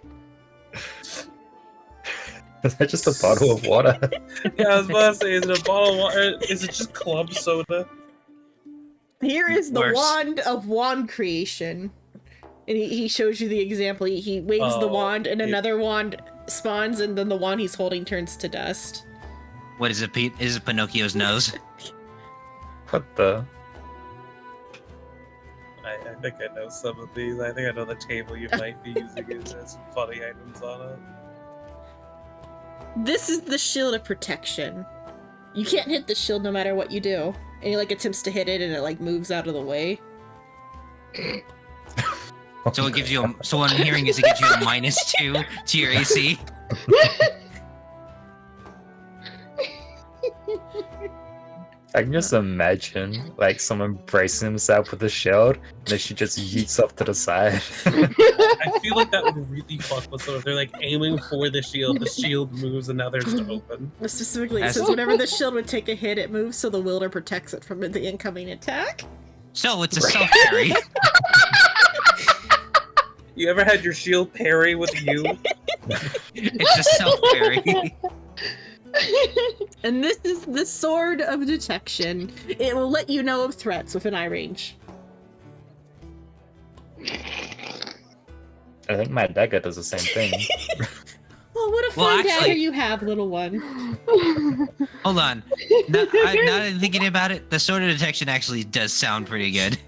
Is that just a bottle of water? Yeah, I was about to say, is it a bottle of water? Is it just club soda? Here is the Worse. wand of wand creation. And he shows you the example. He waves the Oh, wand, and it- another wand spawns, and then the wand he's holding turns to dust. What is it, Pete? Is it Pinocchio's nose? What the? I think I know some of these. I think I know the table you might be using. It has some funny items on it. This is the shield of protection. You can't hit the shield no matter what you do. And he like attempts to hit it, and it like moves out of the way. So it gives you a, so what I'm hearing is it gives you a -2 to your AC. I can just imagine like someone bracing himself with a shield, and then she just yeets off to the side. I feel like that would really fuck with someone. If they're like aiming for the shield moves, and now there's to open. Specifically, it says whenever the shield would take a hit, it moves so the wielder protects it from the incoming attack. So it's a self parry. You ever had your shield parry with you? It's a self parry. And this is the sword of detection. It will let you know of threats within eye range. I think my dagger does the same thing. Well, what a Well, fun actually- dagger you have, little one. Hold on. Now that I'm thinking about it, the sword of detection actually does sound pretty good.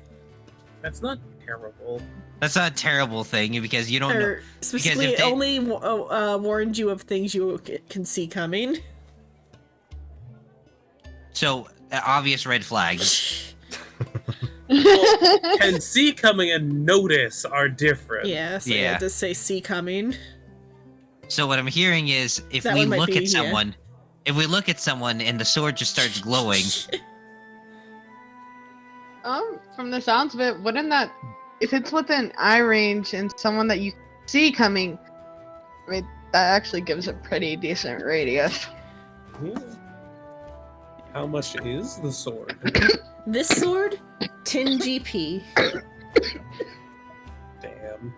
That's not terrible. That's not a terrible thing because you don't know. Or specifically, if it they- only warned you of things you can see coming. So obvious red flags. Can see coming and notice are different. Yeah, so Yeah. yeah, just say see coming. So what I'm hearing is if That we one might look be, at yeah. someone, if we look at someone and the sword just starts glowing, From the sounds of it, wouldn't that, if it's within eye range and someone that you see coming, I mean, that actually gives a pretty decent radius. Hmm. How much is the sword? This sword, 10 GP. Damn.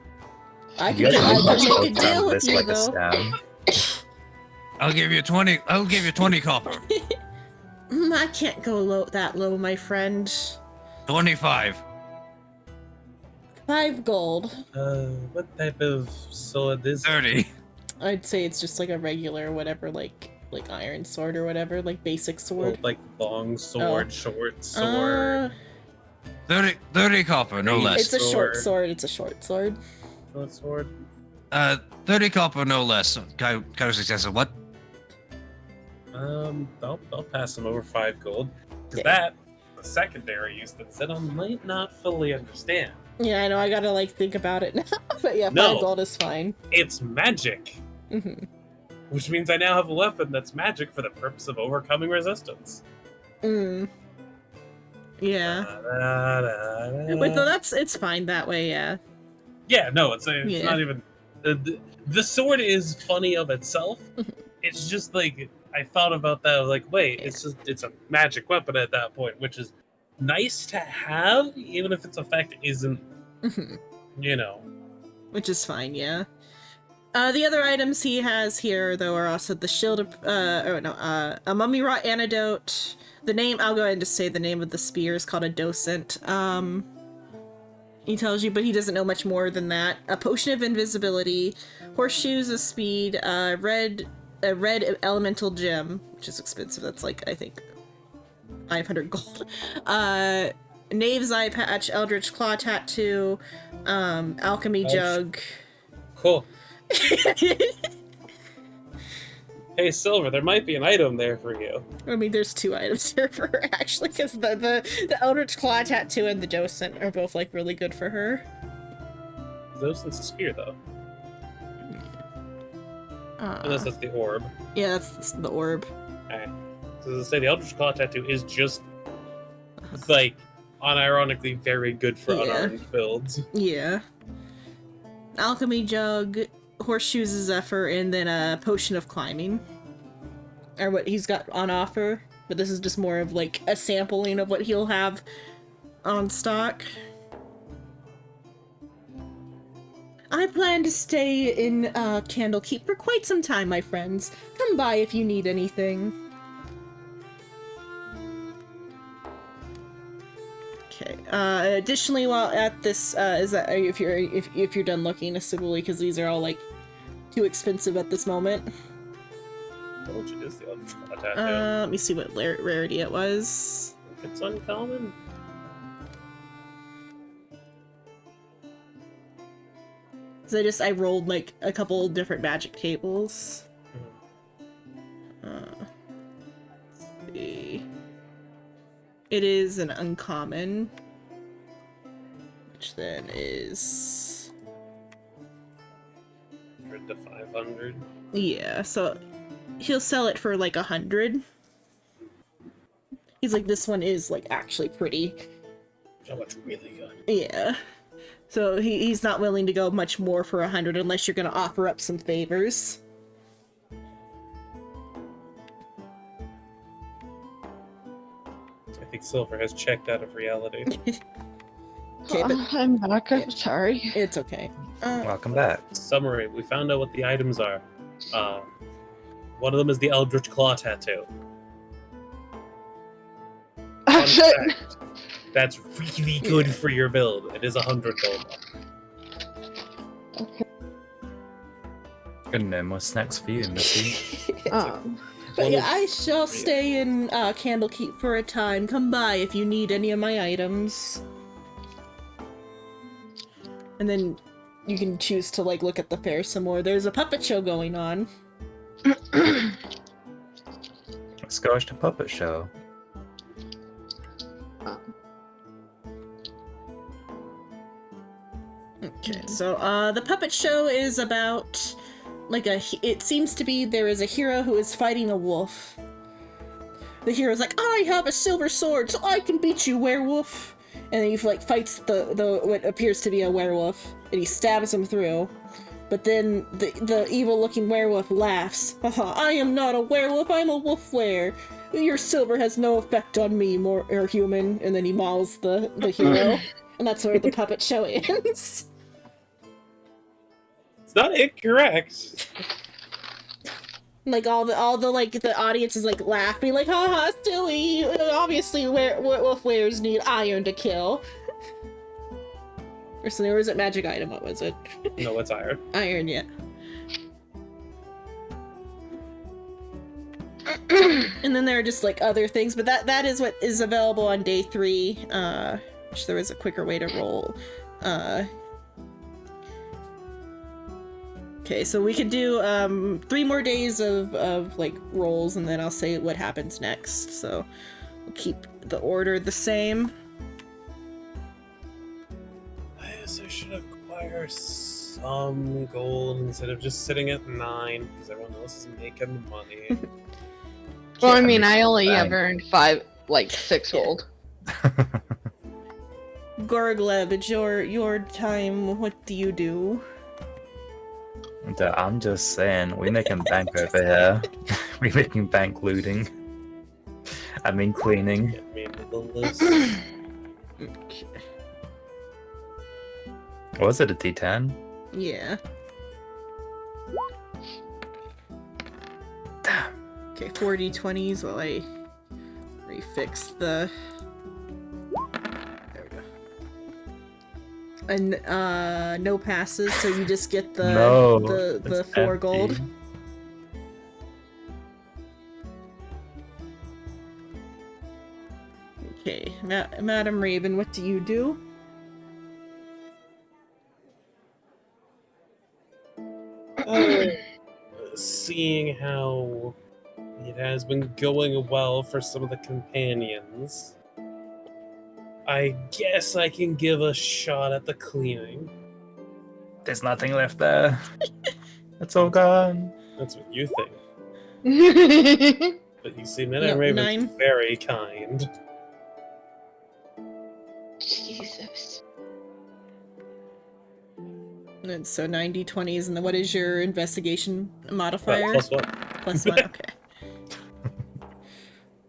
I You could guys must make a hold down deal with this you like a though. stam. I'll give you 20. I'll give you 20 copper. I can't go that low, my friend. 25. 5 gold. What type of sword is it? 30. I'd say it's just like a regular whatever, like iron sword or whatever, like basic sword. Like long sword, Oh. short sword. 30 copper, no less. It's a short sword. sword. It's a short sword. Short sword. 30 copper, no less. Kind of successful. What? I'll pass him over 5 gold. Because Yeah. that, the secondary use that Zenon might not fully understand. Yeah, I know. I gotta think about it now. But yeah, 5 No. gold is fine. It's magic. Hmm. Which means I now have a weapon that's magic for the purpose of overcoming resistance. Mm. Yeah. Wait, though it's fine that way. Yeah. Yeah, no, it's Yeah. not even. The sword is funny of itself. It's just like I thought about that. Like, wait, it's a magic weapon at that point, which is nice to have, even if its effect isn't, Mhm. you know. Which is fine. Yeah. The other items he has here, though, are also the shield of, a mummy rot antidote. The name, I'll go ahead and just say the name of the spear is called a docent. He tells you, but he doesn't know much more than that. A potion of invisibility, horseshoes of speed, a red elemental gem, which is expensive. That's like, I think, 500 gold. Knave's eye patch, eldritch claw tattoo, alchemy jug. Cool. Hey, Silver, there might be an item there for you. I mean, there's 2 items here for her, actually, because the Eldritch Claw Tattoo and the Docent are both, like, really good for her. Docent's a spear, though. Unless that's the orb. Yeah, that's the orb. Alright. So as I say, the Eldritch Claw Tattoo is just, like, unironically very good for Yeah. unarmed builds. Yeah. Alchemy Jug, Horseshoes of Zephyr, and then a Potion of Climbing. Are what he's got on offer, but this is just more of, like, a sampling of what he'll have on stock. I plan to stay in Candlekeep for quite some time, my friends. Come by if you need anything. Okay. Additionally, while at this, is that if you're done looking, assumably, because these are all like too expensive at this moment. How much is the Eldritch Claw tattoo? Let me see what rarity it was. It's uncommon. Because I rolled like a couple different magic tables. Let's see. It is an uncommon, which then is 100 to 500. yeah. So he'll sell it for like 100. He's like, this one is like actually pretty. Oh, it's really good. Yeah. So he's not willing to go much more for 100 unless you're gonna offer up some favors. I think Silver has checked out of reality. Okay, but I'm back. I'm sorry. it's okay. Welcome back. Summary: we found out what the items are. One of them is the Eldritch Claw tattoo. Oh, Fun shit. fact, that's really good for your build. It is 100 gold. Good name. What's next for you, Missy? But yeah, I shall stay in Candlekeep for a time. Come by if you need any of my items. And then you can choose to like look at the fair some more. There's a puppet show going on. Let's go watch the puppet show. Okay, so the puppet show is about like it seems to be there is a hero who is fighting a wolf. The hero's like, I have a silver sword, so I can beat you, werewolf. And then he like fights the what appears to be a werewolf, and he stabs him through. But then the evil-looking werewolf laughs. Haha, I am not a werewolf, I'm a wolf-were. Your silver has no effect on me, or human. And then he mauls the hero. And that's where the puppet show ends. It's not incorrect. Like all the audience is like laughing, like haha, silly. Obviously, wolf wares need iron to kill. Or something, or was it magic item? What was it? No, it's iron. Iron, yeah. And then there are just like other things, but that is what is available on day 3. Which there is a quicker way to roll. Okay, so we could do 3 more days of like rolls, and then I'll say what happens next. So we'll keep the order the same. I guess I should acquire some gold instead of just sitting at 9 because everyone else is making money. Well, I mean, I only have earned 6 gold. Gorglev, it's your time. What do you do? I'm just saying, we making bank over here. We making bank looting. I mean cleaning. Get me into the list. Okay. Was it a D10? Yeah. Damn. Okay, 4d20s while I refix the... There we go. And, no passes, so you just get the, No, the it's 4 gold. empty. Okay, Madam Raven, what do you do? Seeing how it has been going well for some of the companions, I guess I can give a shot at the cleaning. There's nothing left there. It's all gone. That's what you think. But you see, Madam No, Raven's 9. very kind. Jesus. And so 90-20s, and then what is your investigation modifier? +1. +1, okay.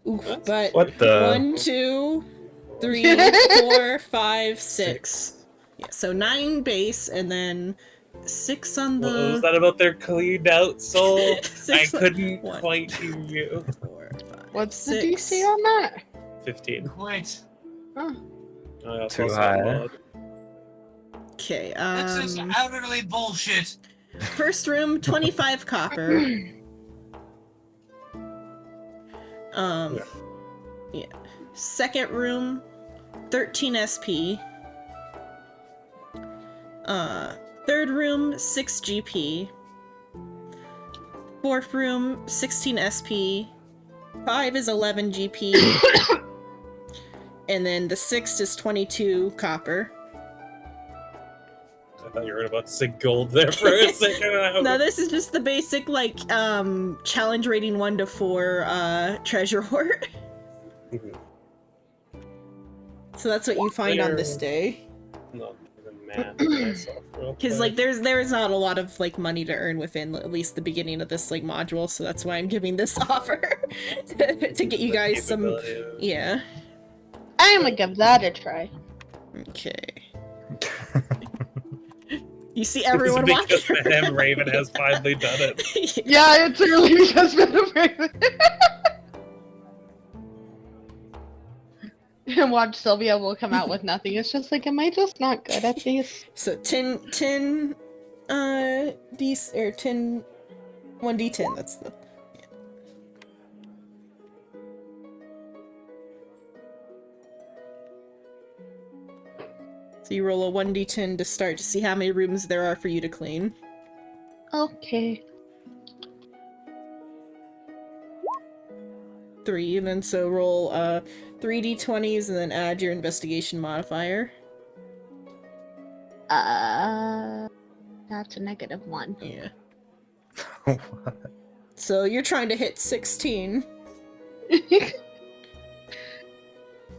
Oof, but What the? 1, 2, 3, 4, 5, 6. Yeah, so 9 base, and then 6 on What was the... that about their cleaned out soul? I 6 on- couldn't 1, quite hear you. 4, 5, What's the 6. DC on that? 15. Wait. Oh. I also Too saw high. blood. Okay, This is utterly bullshit. First room, 25 copper. Yeah. Second room, 13 SP. Third room, 6 GP. Fourth room, 16 SP. 5 is 11 GP. And then the sixth is 22 copper. I thought you were about to say gold there for a second. No, this is just the basic, like, challenge rating 1 to 4, treasure hoard. So that's what you find on this day. Not even mad at myself real Because, quick. like, there's not a lot of, like, money to earn within at least the beginning of this, like, module, so that's why I'm giving this offer. to get you guys some... Capability of- Yeah. I'm gonna give that a try. Okay. You see everyone It's walking because Madame Raven has finally done it. Yeah, it's really just been a Raven. And watch Sylvia will come out with nothing. It's just like, am I just not good at these? So 10 D or 10 1d10, that's the So you roll a 1d10 to start to see how many rooms there are for you to clean. Okay. 3, and then so roll 3d20s and then add your investigation modifier. That's a -1. Yeah. What? So you're trying to hit 16.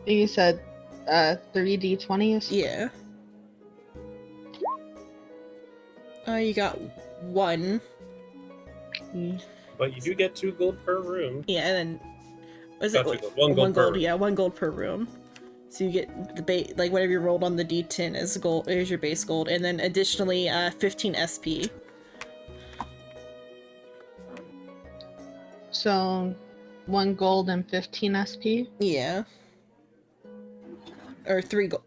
You said 3d20s? Yeah. You got 1. But you do get 2 gold per room. Yeah, and then was Not it 2 gold, 1 gold per room. Yeah, 1 gold per room. So you get the like whatever you rolled on the D10 as gold is your base gold, and then additionally 15 SP. So 1 gold and 15 SP? Yeah. Or 3 gold.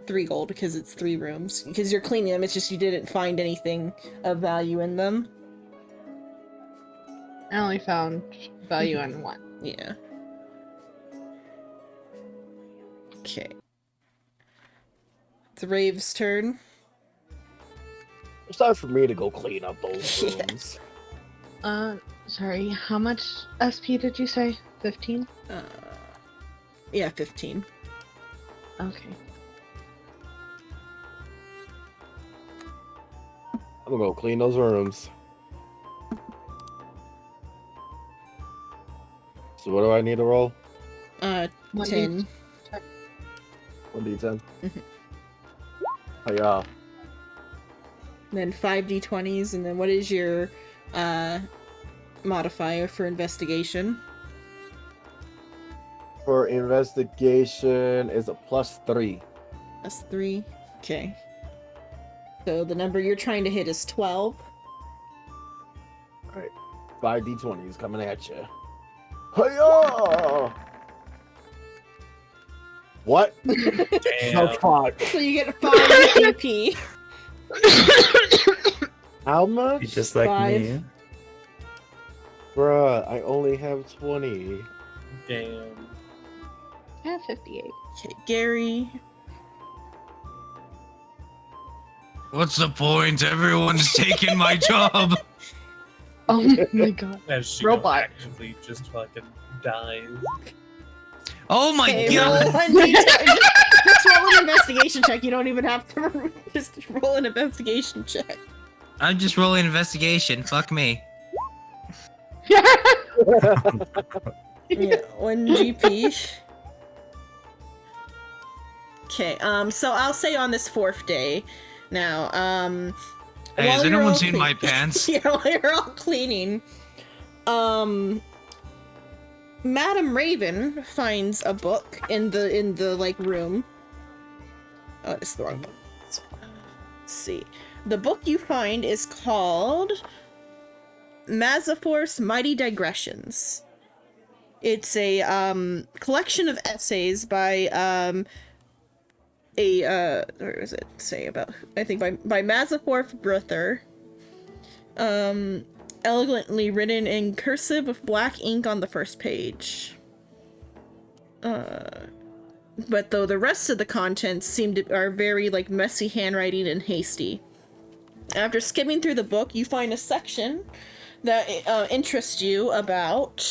3 gold because it's 3 rooms. Because you're cleaning them, it's just you didn't find anything of value in them. I only found value on 1. Yeah. Okay. It's Rave's turn. It's time for me to go clean up those Yeah. rooms. Sorry, how much SP did you say? 15? Yeah, 15. Okay. I'm gonna go clean those rooms. So what do I need to roll? 10. 1d10. Mhm. Oh yeah. Then 5d20s, and then what is your modifier for investigation? For investigation is a +3. That's 3. Okay. So the number you're trying to hit is 12. 5d20s coming at you. Hiya! What? Damn. Oh fuck. So you get 5 GP. How much? You're just like 5. me. Bruh, I only have 20. Damn. I have 58. Okay, Gary. What's the point? Everyone's taking my job. Oh my god. As she Robot. actively just fucking dies. Oh my Okay, god! roll 1d10. Just roll an investigation check. You don't even have to just roll an investigation check. I'm just rolling investigation. Fuck me. Yeah, 1 GP. Okay, so I'll say on this 4th day. Now, Hey, while has you're anyone all seen my pants? Yeah, while you're all cleaning, Madame Raven finds a book in the like room. Oh, it's the wrong book. Let's see. The book you find is called Mazafor's Mighty Digressions. It's a collection of essays by where does it say about, I think by Mazafor Bruther, elegantly written in cursive with black ink on the first page. But though the rest of the contents are very like messy handwriting and hasty. After skimming through the book, you find a section that interests you about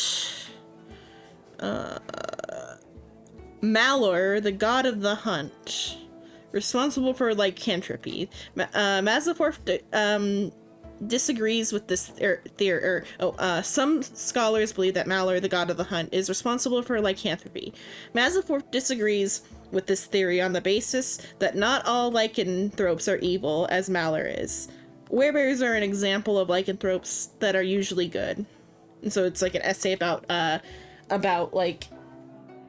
Malor, the god of the hunt, responsible for lycanthropy. Mazaforth disagrees with this theory. Some scholars believe that Malor, the god of the hunt, is responsible for lycanthropy. Mazaforth disagrees with this theory on the basis that not all lycanthropes are evil, as Malor is. Werebears are an example of lycanthropes that are usually good. And so it's like an essay about like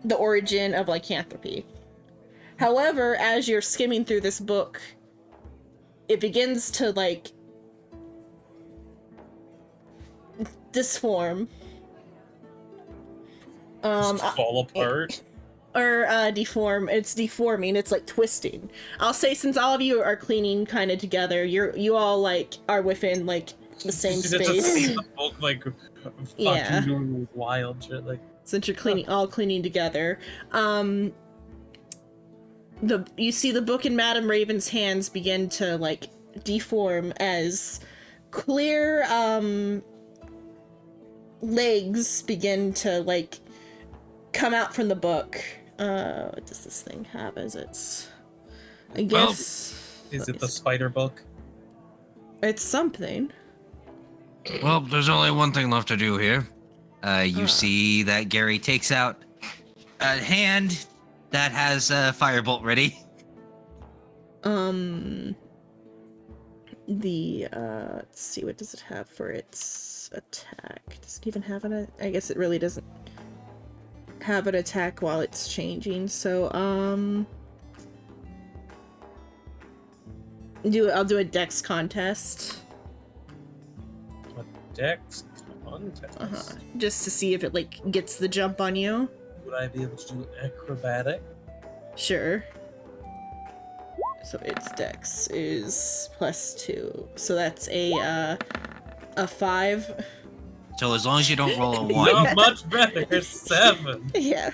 the origin of lycanthropy. However, as you're skimming through this book, it begins to like disform. Just fall apart. Or deform. It's deforming. It's like twisting. I'll say, since all of you are cleaning kind of together, you all like are within like the same space. Just see the book like fucking doing wild shit like. Since you're all cleaning together, you see the book in Madame Raven's hands begin to like deform as clear legs begin to like come out from the book. What does this thing have as its? I guess. Is it the spider book? It's something. Well, there's only one thing left to do here. You see that Gary takes out a hand that has a firebolt ready. Let's see, what does it have for its attack? Does it even have an? I guess it really doesn't have an attack while it's changing. So I'll do a dex contest. A dex contest? Just to see if it like gets the jump on you. Would I be able to do acrobatic? Sure. So its dex is +2. So that's a 5. So as long as you don't roll a 1. Not much better. 7. Yeah.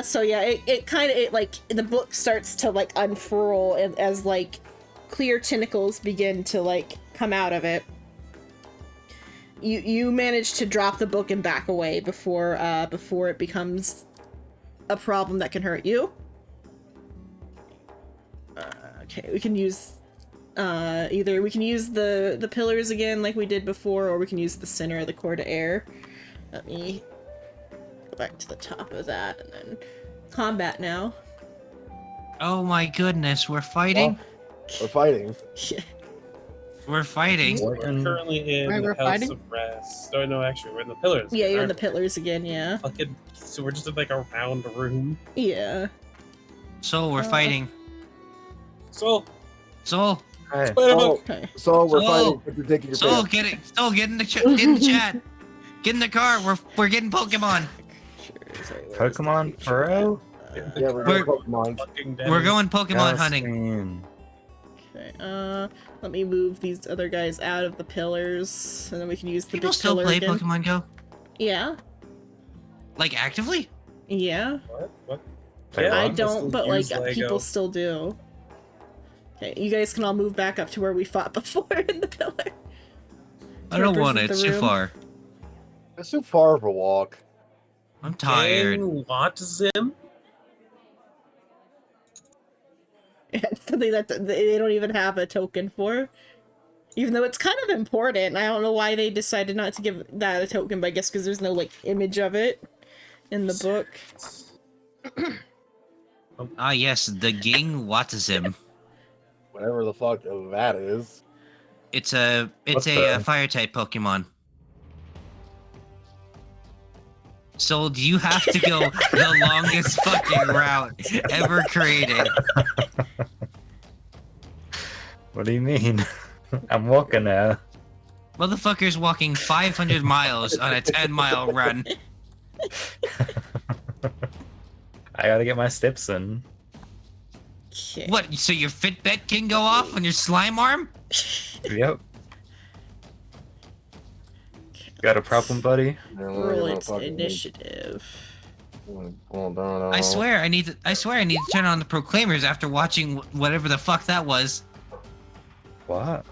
So yeah, it kind of like the book starts to like unfurl as like clear tentacles begin to like come out of it. You manage to drop the book and back away before it becomes a problem that can hurt you. Okay, we can use either we can use the pillars again like we did before, or we can use the center of the core to air. Let me go back to the top of that and then combat now. Oh my goodness, we're fighting? We're fighting. We're fighting. We're currently in We're the House fighting? of Rest. Oh no, actually, we're in the pillars. Yeah, you're in the aren't pillars again, yeah. we? Fucking. So we're just in like a round room. Yeah. So we're fighting. So, Soul, Hey. spider book. Okay. So we're So- fighting, but you're taking your Soul, pants. get it. Soul, get in the chat. Get in the car. We're getting Pokemon. Sure, sorry, where is Pokemon the- Pro? Yeah, we're going Pokemon. Fucking We're going Pokemon hunting. Hunting. Okay, let me move these other guys out of the pillars, and then we can use the People big still pillar play again. Pokemon Go? Yeah, Like actively? yeah. What? Yeah, I people don't, still but like use Lego. people still do. Okay, you guys can all move back up to where we fought before in the pillar. I don't want it. represent It's the too room. far. It's too far of a walk. I'm tired. Lotzim? It's something that they don't even have a token for. Even though it's kind of important. I don't know why they decided not to give that a token, but I guess because there's no like image of it in the book. Ah, yes, the Ging Watazim. Whatever the fuck that is. It's a What the- fire type Pokemon. So do you have to go the longest fucking route ever created? What do you mean? I'm walking now. Motherfucker's walking 500 miles on a 10-mile run. I gotta get my steps in. Okay. What? So your Fitbit can go off on your slime arm? Yep. Got a problem, buddy? Roll its initiative. I swear I need to turn on the proclaimers after watching whatever the fuck that was. What?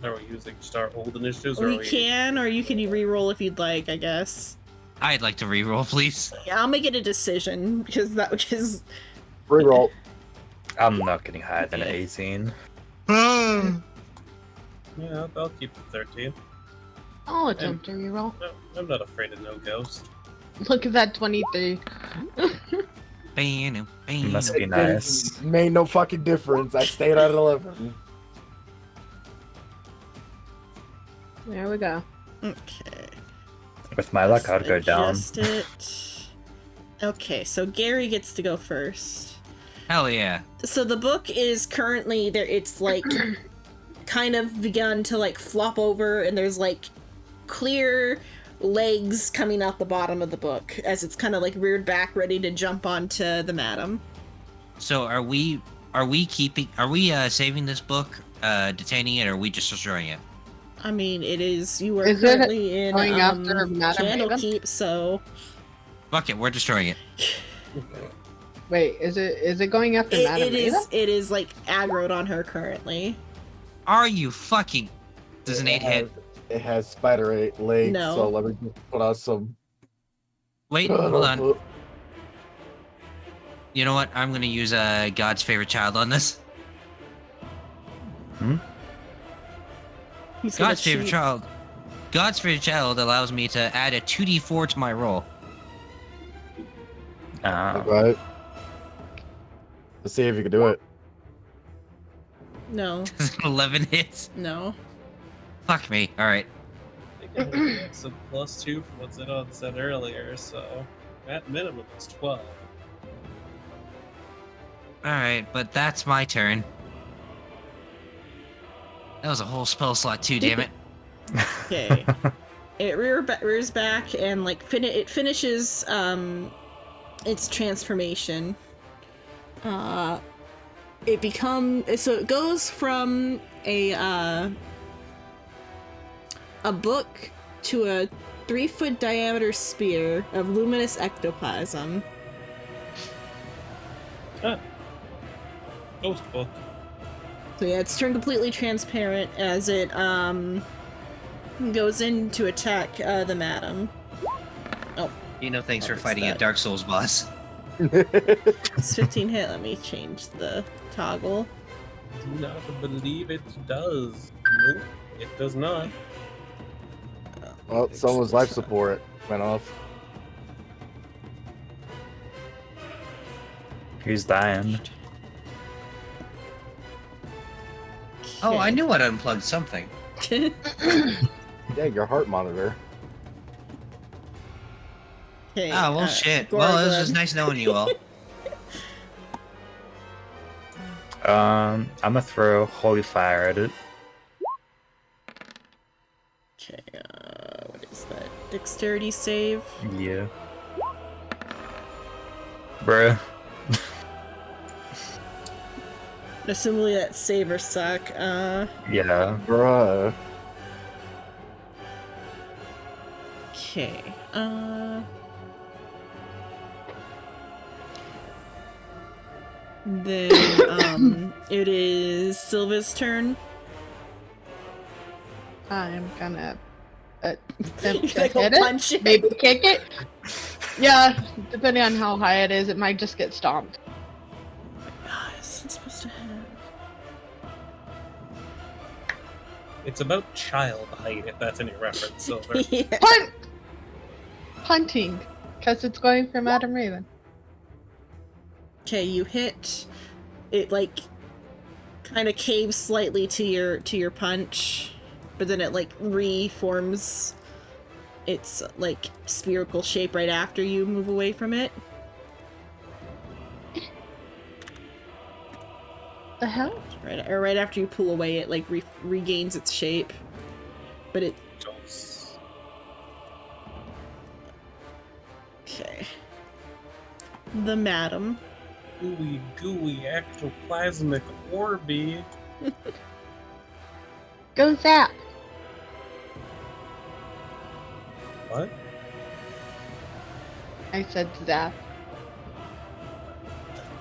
Are we using just our old initiatives? Or Or you are we... can, or you can re-roll if you'd like, I guess. I'd like to reroll, please. Yeah, I'll make it a decision, because that which is... Reroll. I'm not getting higher than 18. Yeah, I'll keep the 13. I'll attempt to reroll. No, I'm not afraid of no ghost. Look at that 23. Must be nice. Made no fucking difference. I stayed at 11. There we go. Okay. With my luck, I'd go down. Adjust it. Okay, so Gary gets to go first. Hell yeah. So the book is currently there. It's like kind of begun to like flop over, and there's like clear legs coming out the bottom of the book as it's kind of like reared back, ready to jump onto the madam. So are we saving this book, detaining it, or are we just destroying it? I mean, it is. You are Is it currently in going after Madam Raven? Candlekeep, so Fuck it, we're destroying it. Wait, is it going after Madam it Raven? is. It is like aggroed on her currently. Are you fucking... Does an 8 hit? It has spider 8 legs, No. so let me just put out some. Wait, hold on. You know what? I'm gonna use God's favorite child on this. He's gonna God's favorite shoot. child. God's favorite child allows me to add a 2d4 to my roll. Right. Let's see if you can do it. No, 11 hits. no. Fuck me. All right. I think it's a +2 from what Zidon said earlier, so at minimum it's 12. All right, but that's my turn. That was a whole spell slot too. Damn it. Okay. It rears back and like it finishes its transformation. It goes from a book to a 3-foot diameter spear of luminous ectoplasm. Ghost book. So yeah, it's turned completely transparent as it goes in to attack the madam. Oh, Thanks for What is fighting a that? Dark Souls boss. it's 15 hit. Let me change the toggle. Do not believe it does. Nope, it does not. Well, someone's life support went off. Who's dying? Oh, I knew I'd unplugged something. Yeah, your heart monitor. Okay, Oh, well, shit. Well, it was just Gorgon. nice knowing you all. I'm gonna throw Holy Fire at it. Okay, what is that? Dexterity save? Yeah. Bruh. Assumably that save or suck. Yeah. Bruh. Okay. Then, it is Sylva's turn. I'm gonna attempt You're to gonna go hit it. punch it? Maybe kick it. Yeah, depending on how high it is, it might just get stomped. Ah, is it supposed to have? It's about child height, if that's any reference, Silver. Yeah. Punt! Punting, because it's going for Madam Raven. Okay, you hit. It like kind of caves slightly to your punch, but then it like reforms its like spherical shape right after you move away from it. The hell? Right after you pull away, it like regains its shape, but it. Just- Okay. The madam. gooey ectoplasmic orby. Go zap! What? I said zap.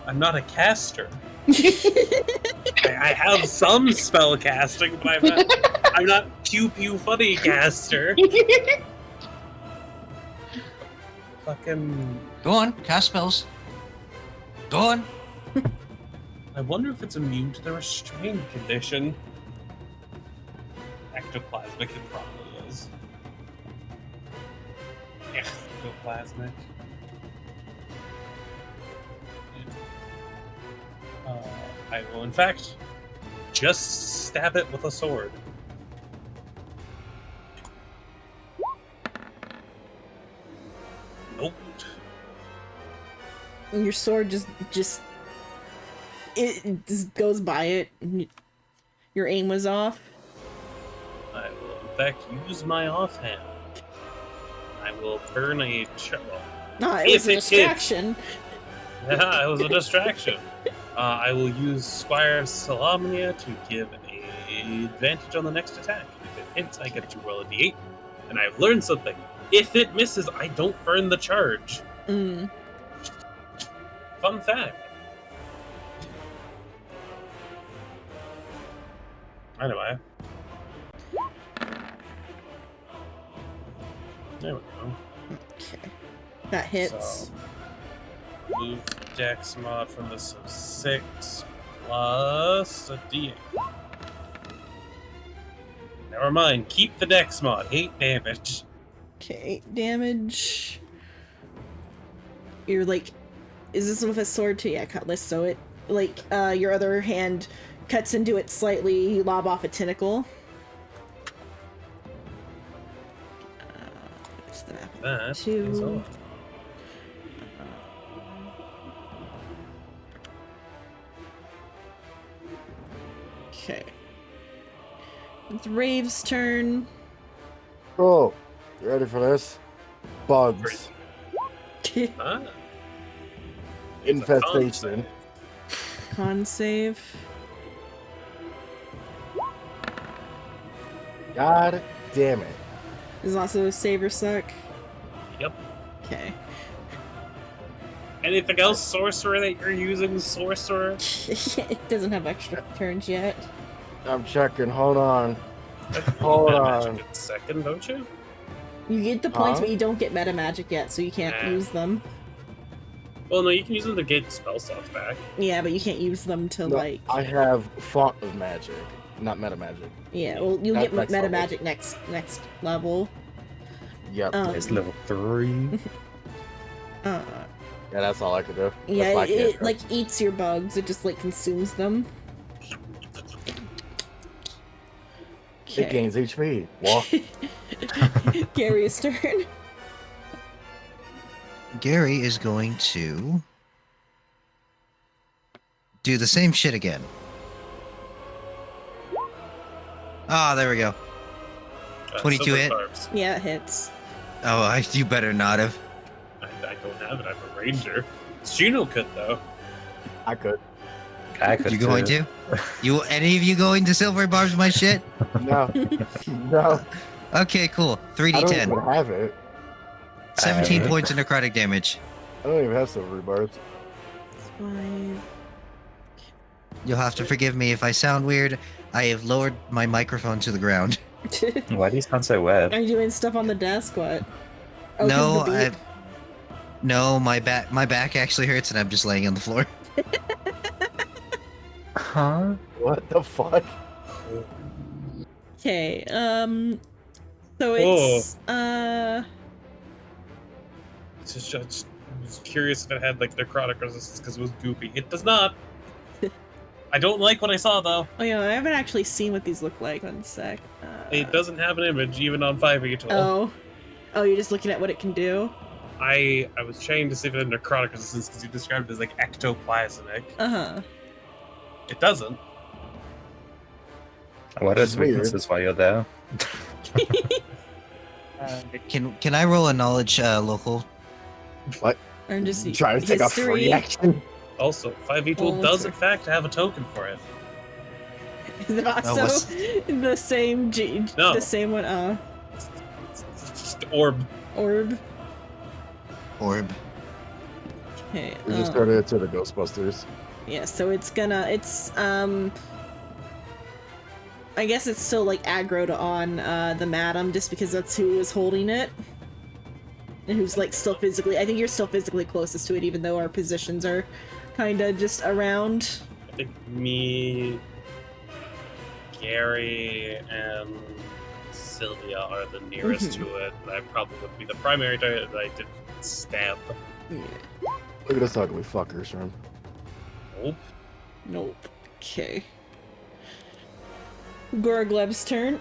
I'm not a caster. I have some spell casting, but I'm not pew pew funny caster. Fucking. Go on, cast spells. Go on. I wonder if it's immune to the restrained condition. Ectoplasmic it probably is. Ectoplasmic. I will, in fact, just stab it with a sword. Nope. And your sword just it just goes by it. Your aim was off. I will, in fact, use my offhand. I will burn a Nah, it was a distraction. Yeah, it was a distraction. I will use Squire Salamnia to give an advantage on the next attack. If it hits, I get to roll a d8. And I've learned something. If it misses, I don't burn the charge. Mm. Fun fact. Anyway. There we go. Okay. That hits. So, move Dex mod from the 6 plus a d8. Never mind. Keep the Dex mod. 8 damage. Okay, 8 damage. You're like, is this with a sword too? Yeah, cutlass. So it, like, your other hand cuts into it slightly. You lob off a tentacle. What's the map? That Two. is all. Okay. It's Rave's turn. Oh, you ready for this? Bugs. Ah, Infestation. Con save. God damn it. Is also a save or suck. Yep. Okay. Anything else, sorcerer, that you're using, sorcerer? It doesn't have extra turns yet. I'm checking. Hold on. Hold Meta on. magic in second, don't you? You get the points, Huh? but you don't get meta magic yet, so you can't Nah. use them. Well, no, you can use them to get spell slots back. Yeah, but you can't use them to No, like. I have font of magic, not meta magic. Yeah, well, you'll That's get next meta level. magic next level. Yep. It's level 3. Uh, Yeah, that's all I could do. That's yeah, my it character. like eats your bugs. It just like consumes them. It gains HP. Well, Gary's turn. Gary is going to do the same shit again. Ah, there we go. 22 silver hit? Barbs. Yeah, it hits. Oh, you better not have. I don't have it. I'm a ranger. Juno could, though. I could. I could You going too. to? You any of you going to silver barbs my shit? No. No. Okay, cool. I don't 3d10. even have it. 17 I- points of necrotic damage. I don't even have silver barbs. 5. You'll have to forgive me if I sound weird. I have lowered my microphone to the ground. Why do you sound so wet? Are you doing stuff on the desk? What? Oh, 'cause No, the beep. No, my back actually hurts and I'm just laying on the floor. Huh? What the fuck? Okay, so it's, Just was curious if it had, like, necrotic resistance because it was goopy. It does not. I don't like what I saw, though. oh yeah, I haven't actually seen what these look like. One sec. It doesn't have an image, even on 5e tool. Oh, you're just looking at what it can do? I was trying to see if it had necrotic resistance because you described it as, like, ectoplasmic. Uh-huh. It doesn't. What That's is weird. weaknesses while you're there? Can I roll a knowledge local? What? Or just Trying to take a free history. action? Also, 5e tool Oh, does, sorry. in fact, have a token for it. Is it also what's- the same No. the same one? It's just orb. orb. Orb. Okay. We just started it to the Ghostbusters. Yeah, so it's I guess it's still like aggroed on the madam just because that's who is holding it. And who's like still physically, I think you're still physically closest to it even though our positions are kinda just around. I think me, Gary, and Sylvia are the nearest to it. I probably would be the primary target that I did stab. Yeah. Look at this ugly fucker, Sherm. Nope. Nope. Okay. Gorgleb's turn.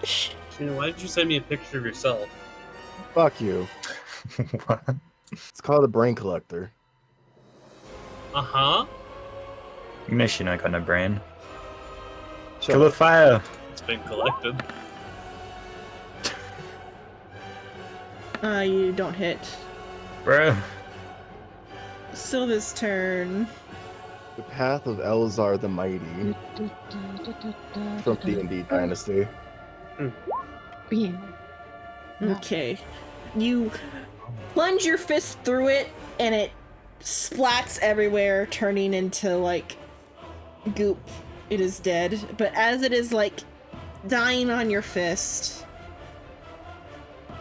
Gina, why did you send me a picture of yourself? Fuck you. What? It's called a brain collector. Uh-huh. You know she not got no brain. Shut Kill a up. fire! It's been collected. You don't hit. Bro. Sylva's turn. The Path of Elzar the Mighty from D&D Dynasty. Okay. You plunge your fist through it, and it splats everywhere, turning into, like, goop. It is dead. But as it is, like, dying on your fist,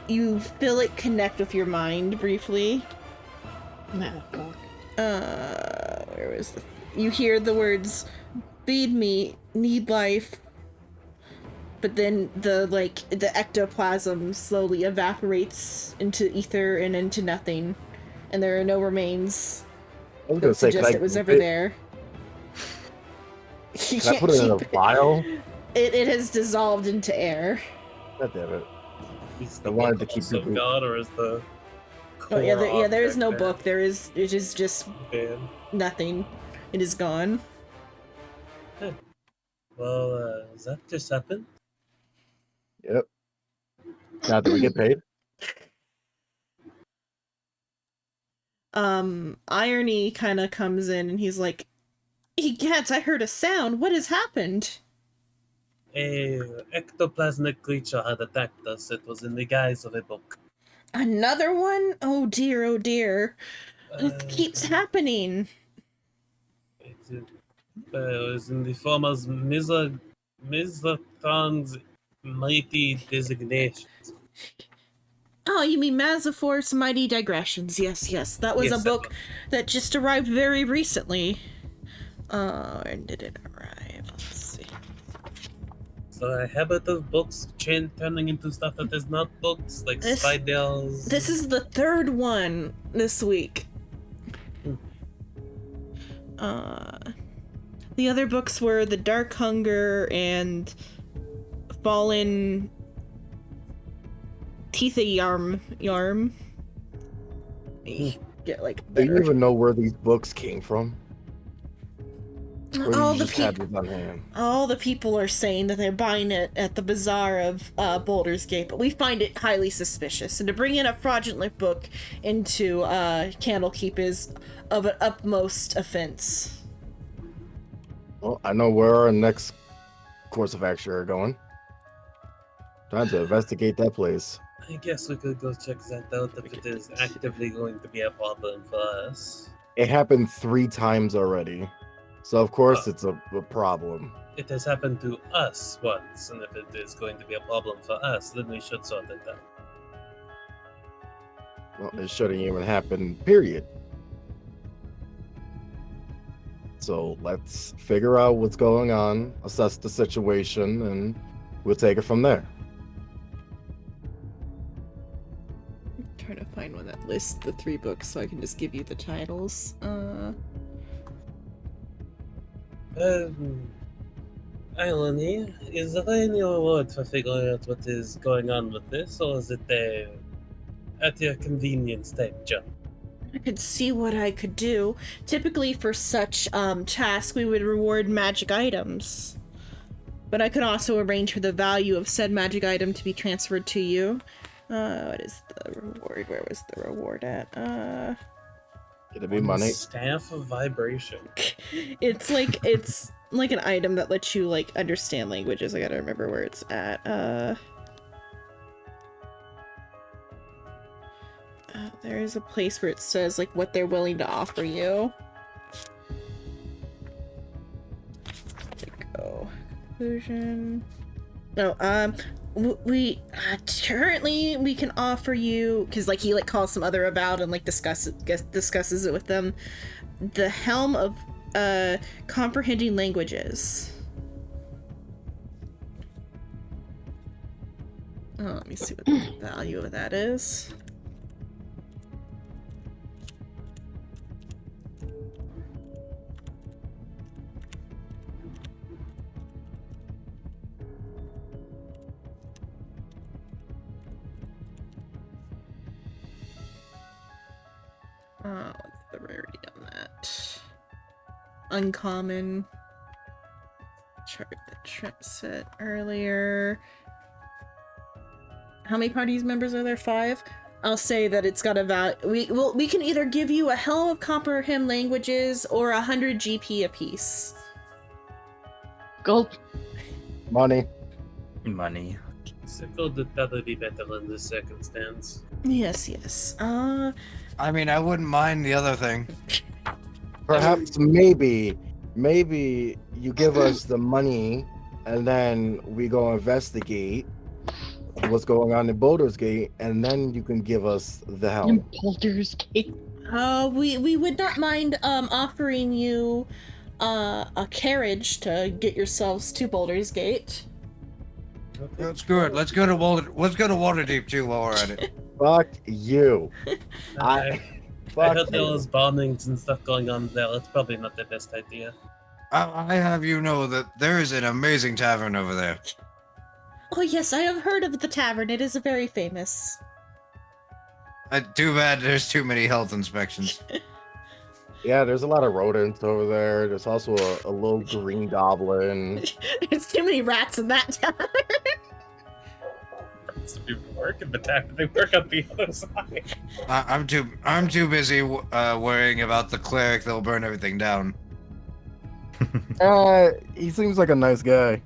you feel it connect with your mind briefly. Where was the... You hear the words, feed me, need life. But then the ectoplasm slowly evaporates into ether and into nothing. And there are no remains I was that gonna say, suggest it was ever there. You Can I can't put it in a keep it. vial? It has dissolved into air. God damn it. Is I wanted to keep also people- God, or is the Oh yeah, core there is no object book. It is just banned? nothing. It is gone. Well, does that just happen? Yep. Now that we get paid. Irony kind of comes in and he's like, Egads, I heard a sound. What has happened? A ectoplasmic creature had attacked us. It was in the guise of a book. Another one? Oh dear, oh dear. Uh, It keeps happening. It was in the form of Mizatron's mighty designations. Oh, you mean Mazafor's Mighty Digressions. Yes. That was Yes, a book that just arrived very recently. When did it arrive? Let's see. So a habit of books turning into stuff that is not books, like This- spiders. This is the third one this week. The other books were The Dark Hunger and Fallen Teeth-a-Yarm. Get like Do you better. even know where these books came from? Or All you the just had people. these on hand? All the people are saying that they're buying it at the bazaar of Boulder's Gate, but we find it highly suspicious. And to bring in a fraudulent book into Candlekeep is of an utmost offense. Well, I know where our next course of action are going. Time to investigate that place. I guess we could go check that out if it is actively going to be a problem for us. It happened 3 times already. So of course it's a problem. It has happened to us once, and if it is going to be a problem for us, then we should sort it out. Well, it shouldn't even happen, period. So let's figure out what's going on, assess the situation, and we'll take it from there. I'm trying to find one that lists the 3 books so I can just give you the titles. Irony, is there any reward for figuring out what is going on with this, or is it a at your convenience type job? I could see what I could do. Typically for such tasks, we would reward magic items. But I could also arrange for the value of said magic item to be transferred to you. What is the reward? Where was the reward at? It'll be money. Staff of vibration. It's like an item that lets you like understand languages. I gotta remember where it's at. there is a place where it says like what they're willing to offer you. Go. Conclusion. No, we currently we can offer you, because like he like calls some other about and like discusses it with them, the helm of comprehending languages. Oh, let me see what the value of that is. Oh, what's the rarity on that? Uncommon. Chart the trip set earlier. How many parties members are there? 5? I'll say that it's got a value. We can either give you a helm of comprehend languages or 100 GP apiece. Gulp. Money. Money. So gold would probably be better in this circumstance. Yes. I mean, I wouldn't mind the other thing. Perhaps maybe you give us the money and then we go investigate what's going on in Baldur's Gate, and then you can give us the In helm. Baldur's Gate. We would not mind offering you a carriage to get yourselves to Baldur's Gate. That's good. Let's go to Waterdeep too while we're at it. Fuck you. I Fuck heard there you. was bombings and stuff going on there. It's probably not the best idea. I have you know that there is an amazing tavern over there. Oh yes, I have heard of the tavern. It is very famous. Too bad there's too many health inspections. Yeah, there's a lot of rodents over there. There's also a little green goblin. There's too many rats in that tavern. Rats don't even work in the tavern. They work on the other side. I'm too busy worrying about the cleric that'll burn everything down. He seems like a nice guy.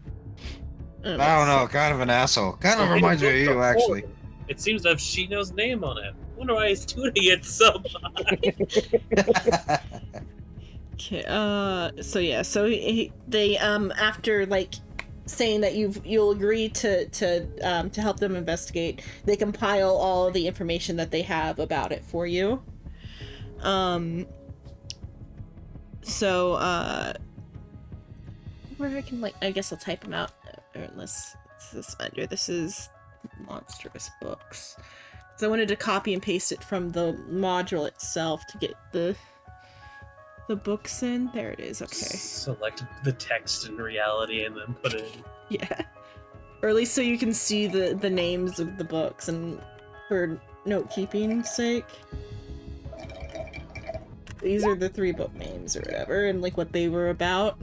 I don't know, kind of an asshole. Kind of reminds me of you, actually. It seems to have Shino's name on it. I wonder why he's tuning it so much. Okay. So they after like saying that you'll agree to help them investigate, they compile all the information that they have about it for you. Where I can like, I guess I'll type them out, or unless this under this is monstrous books. So I wanted to copy and paste it from the module itself to get the books in. There it is. Okay. Select the text in reality and then put it in. Yeah. Or at least so you can see the names of the books and for note keeping's sake. These are the 3 book names or whatever, and like what they were about.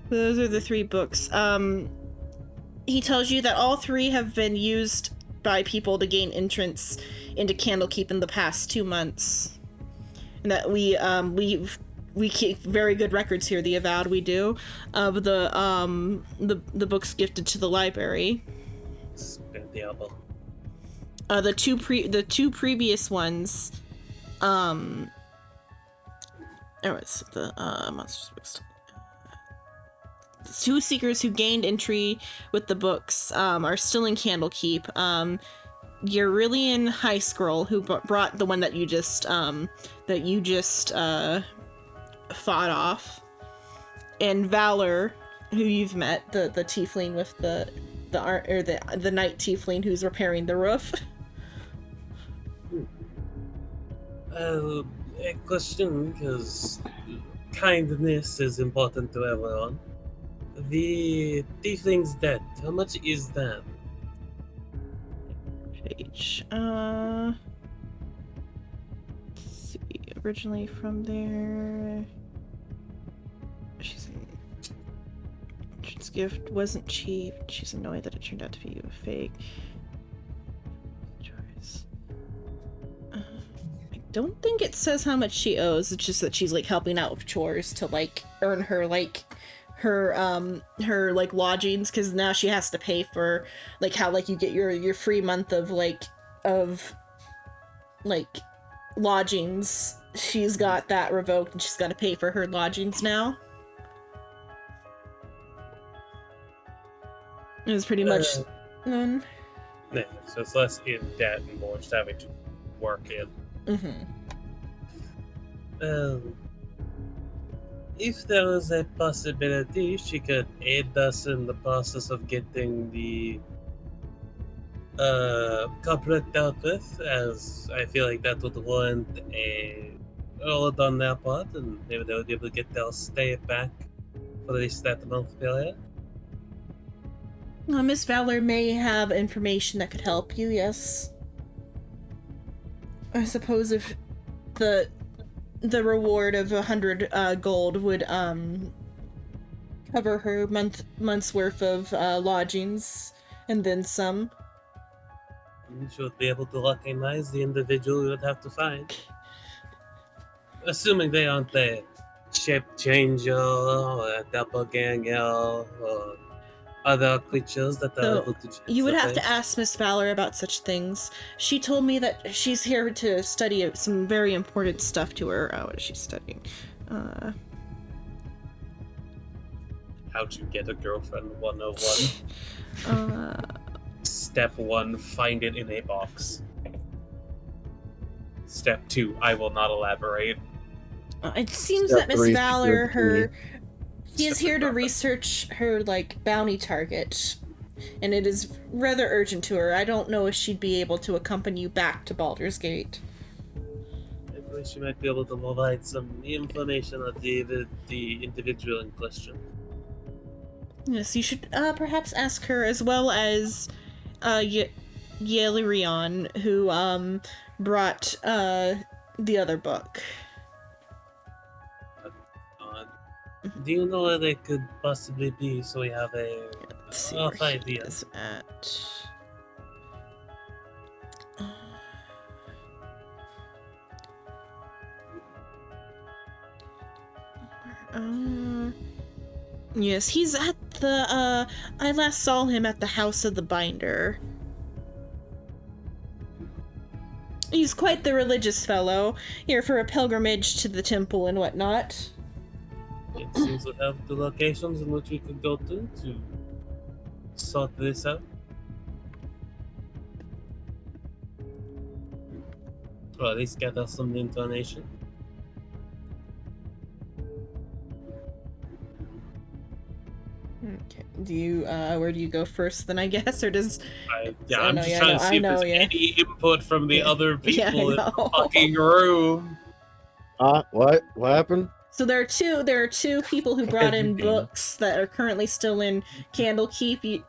Those are the 3 books. He tells you that all 3 have been used by people to gain entrance into Candlekeep in the past 2 months, and that we keep very good records here. The Avowed, we do, of the books gifted to the library. Spin the elbow. The two previous ones, there was the monsters books. The 2 seekers who gained entry with the books are still in Candlekeep. Eurylian High Scroll, who brought the one that you just fought off, and Valor, who you've met, the tiefling with the night tiefling who's repairing the roof. A question, because kindness is important to everyone. The tiefling's debt, how much is that? Page. Let's see. Originally from there. She's gift wasn't cheap. She's annoyed that it turned out to be a fake. Choice. don't think it says how much she owes. It's just that she's like helping out with chores to like earn her like lodgings, because now she has to pay for like how like you get your free month of like lodgings. She's got that revoked and she's got to pay for her lodgings now. It was pretty much Yeah, so it's less in debt and more just having to work in. If there was a possibility, she could aid us in the process of getting the corporate dealt with, as I feel like that would warrant a roll on their part, and maybe they would be able to get their stay back for at least that month period. Miss Valor may have information that could help you, yes. I suppose if the reward of 100 gold would cover her month's worth of lodgings and then some. She would be able to recognize the individual we would have to find. Assuming they aren't a shape changer or a doppelganger or other creatures that are able to change. You would their have to face. ask Miss Valor about such things. She told me that she's here to study some very important stuff to her. What is she studying? How to get a girlfriend 101. Step 1, find it in a box. Step 2, I will not elaborate. It seems Step that Miss 3, Valor, she is Step here to 3, research her, like, bounty target. And it is rather urgent to her. I don't know if she'd be able to accompany you back to Baldur's Gate. I believe she might be able to provide some information on the individual in question. Yes, you should perhaps ask her, as well as Yelirion, who brought the other book. Do you know where they could possibly be, so we have a Let's see rough where he idea? is at. Yes, he's at the, I last saw him at the House of the Binder. He's quite the religious fellow, here for a pilgrimage to the temple and whatnot. It seems to have the locations in which we could go to sort this out. Or at least gather some information. Okay. Do you, where do you go first then, I guess, or does... I'm know, just yeah, trying to I see if know, there's yeah. any input from the other Yeah, I people in the know. fucking room. What? What happened? So there are two people who brought in Everything. books that are currently still in Candlekeep.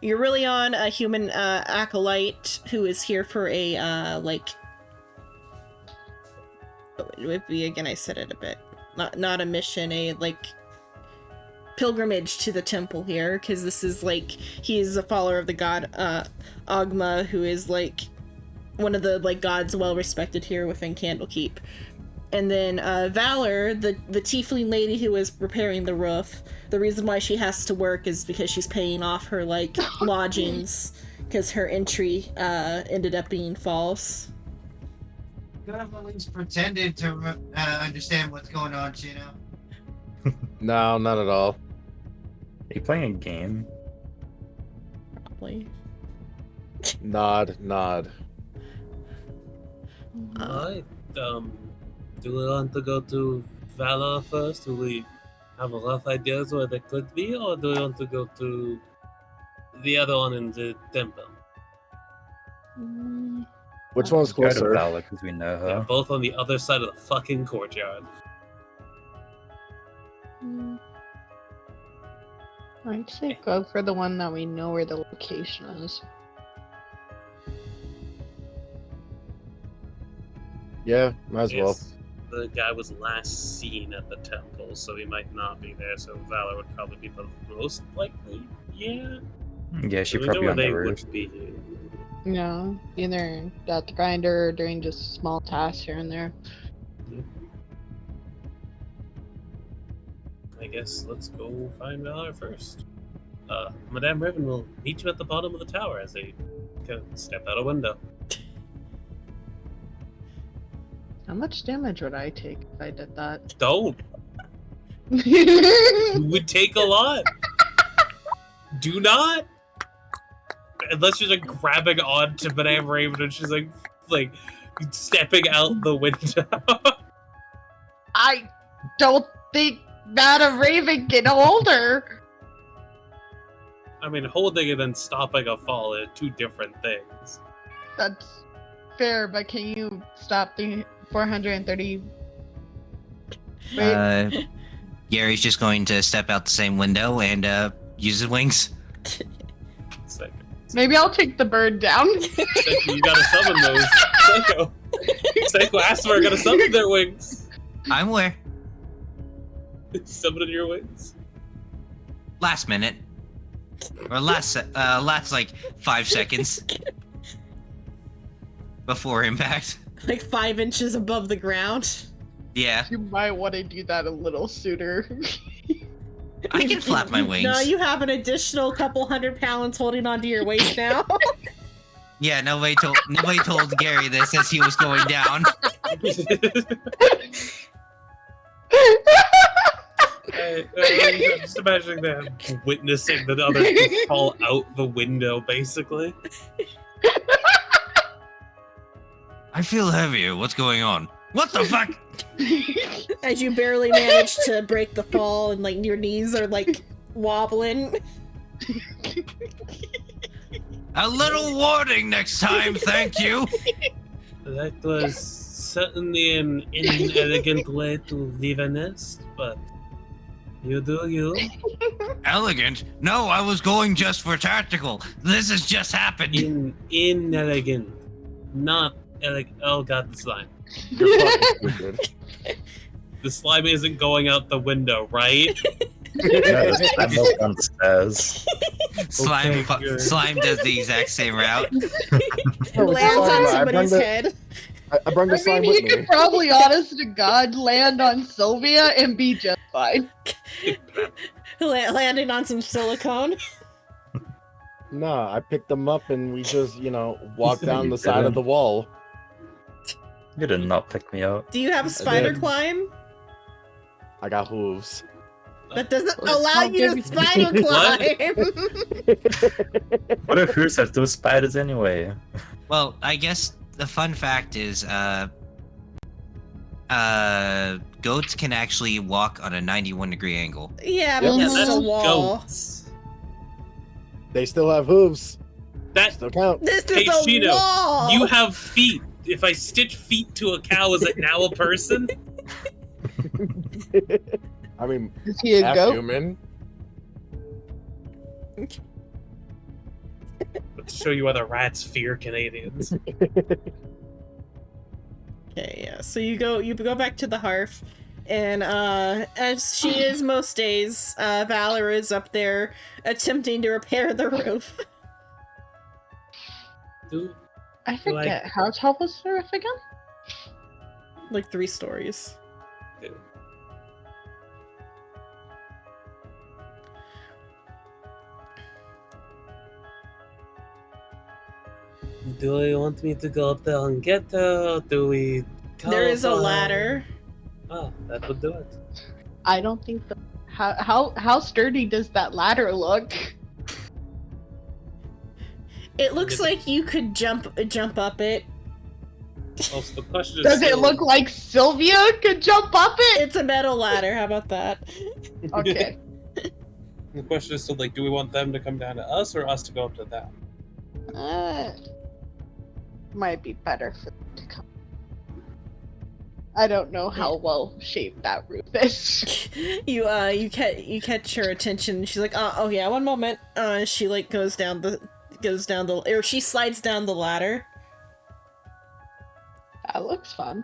Eurilion, a human acolyte who is here for a like. It would be again. I said it a bit. Not a mission. A like pilgrimage to the temple here, because this is like he is a follower of the god Ogma, who is like one of the like gods well respected here within Candlekeep. And then Valor, the tiefling lady who is repairing the roof, the reason why she has to work is because she's paying off her, like, lodgings, because her entry ended up being false. You have at least pretended to understand what's going on, Chino. No, not at all. Are you playing a game? Probably. Nod. Alright, do we want to go to Valor first? Do we have a rough idea of where they could be, or do we want to go to the other one in the temple? Which one's Go to closer? Valor because we know They're her. both on the other side of the fucking courtyard. I'd say go for the one that we know where the location is. Yeah, might as well. Yes, the guy was last seen at the temple, so he might not be there, so Valor would probably be the most likely. Yeah. Yeah, she's We know probably where on the they roof. would be. You know, either at the grinder or doing just small tasks here and there. I guess let's go find Valor first. Madame Riven will meet you at the bottom of the tower as they step out a window. How much damage would I take if I did that? Don't. You would take a lot. Do not. Unless you're like grabbing onto Madame Raven and she's like stepping out the window. I don't think Madame Raven can hold her. I mean, holding it and stopping a fall are two different things. That's fair, but can you stop the 430? Wait. Gary's just going to step out the same window and use his wings. Psycho. Maybe I'll take the bird down. Psycho, you gotta summon those. Psycho. Psycho asked for I gotta summon their wings. I'm aware. Summoning your wings. Last minute. Or last like 5 seconds. Before impact. Like 5 inches above the ground. Yeah. You might want to do that a little sooner. I can flap my wings. No, you have an additional couple 100 pounds holding onto your waist now. Yeah, nobody told Gary this as he was going down. I'm just imagining them witnessing the other people fall out the window, basically. I feel heavier. What's going on? What the fuck? As you barely manage to break the fall and like your knees are like wobbling. A little warning next time, thank you. That was certainly an inelegant way to leave a nest, but you do you. Elegant? No, I was going just for tactical. This has just happened. Inelegant. Not elegant. Oh god, the slime. You're fucking stupid. The slime isn't going out the window, right? Yeah, I'm up on the stairs. Slime, Okay, good. slime does the exact same route. And lands on somebody's head. I brought the I slime mean, with he me. could probably, honest to God, land on Sylvia and be just fine. Landing on some silicone. Nah, I picked them up and we just, walked down the side of the wall. You did not pick me up. Do you have a spider did. climb? I got hooves. That doesn't Well, allow it's you not to good. spider climb. What if yours have those spiders anyway? Well, I guess the fun fact is, goats can actually walk on a 91-degree angle. Yeah, Yep. but Yeah, this is that's a wall. goats. They still have hooves. That Still count. This is Hey, a Shino, wall. you have feet. If I stitch feet to a cow, is it now a person? I mean, Is he a half goat? human. Let's show you why the rats fear Canadians. Okay, yeah. So you go back to the hearth, and as she is most days, Valor is up there attempting to repair the roof. Dude, I forget. How tall was the roof again? Like 3 stories. do you want me to go up there and get her? Or do we? There is a call for her? ladder. Oh, that would do it. I don't think the how sturdy does that ladder look? It looks like you could jump up it. Also, the question is Does it still- look like Sylvia could jump up it? It's a metal ladder. How about that? Okay. The question is still like, do we want them to come down to us or us to go up to them? Might be better for them to come. I don't know how well shaped that roof is. You catch her attention. She's like, oh yeah, one moment. She like goes down the or she slides down the ladder. That looks fun.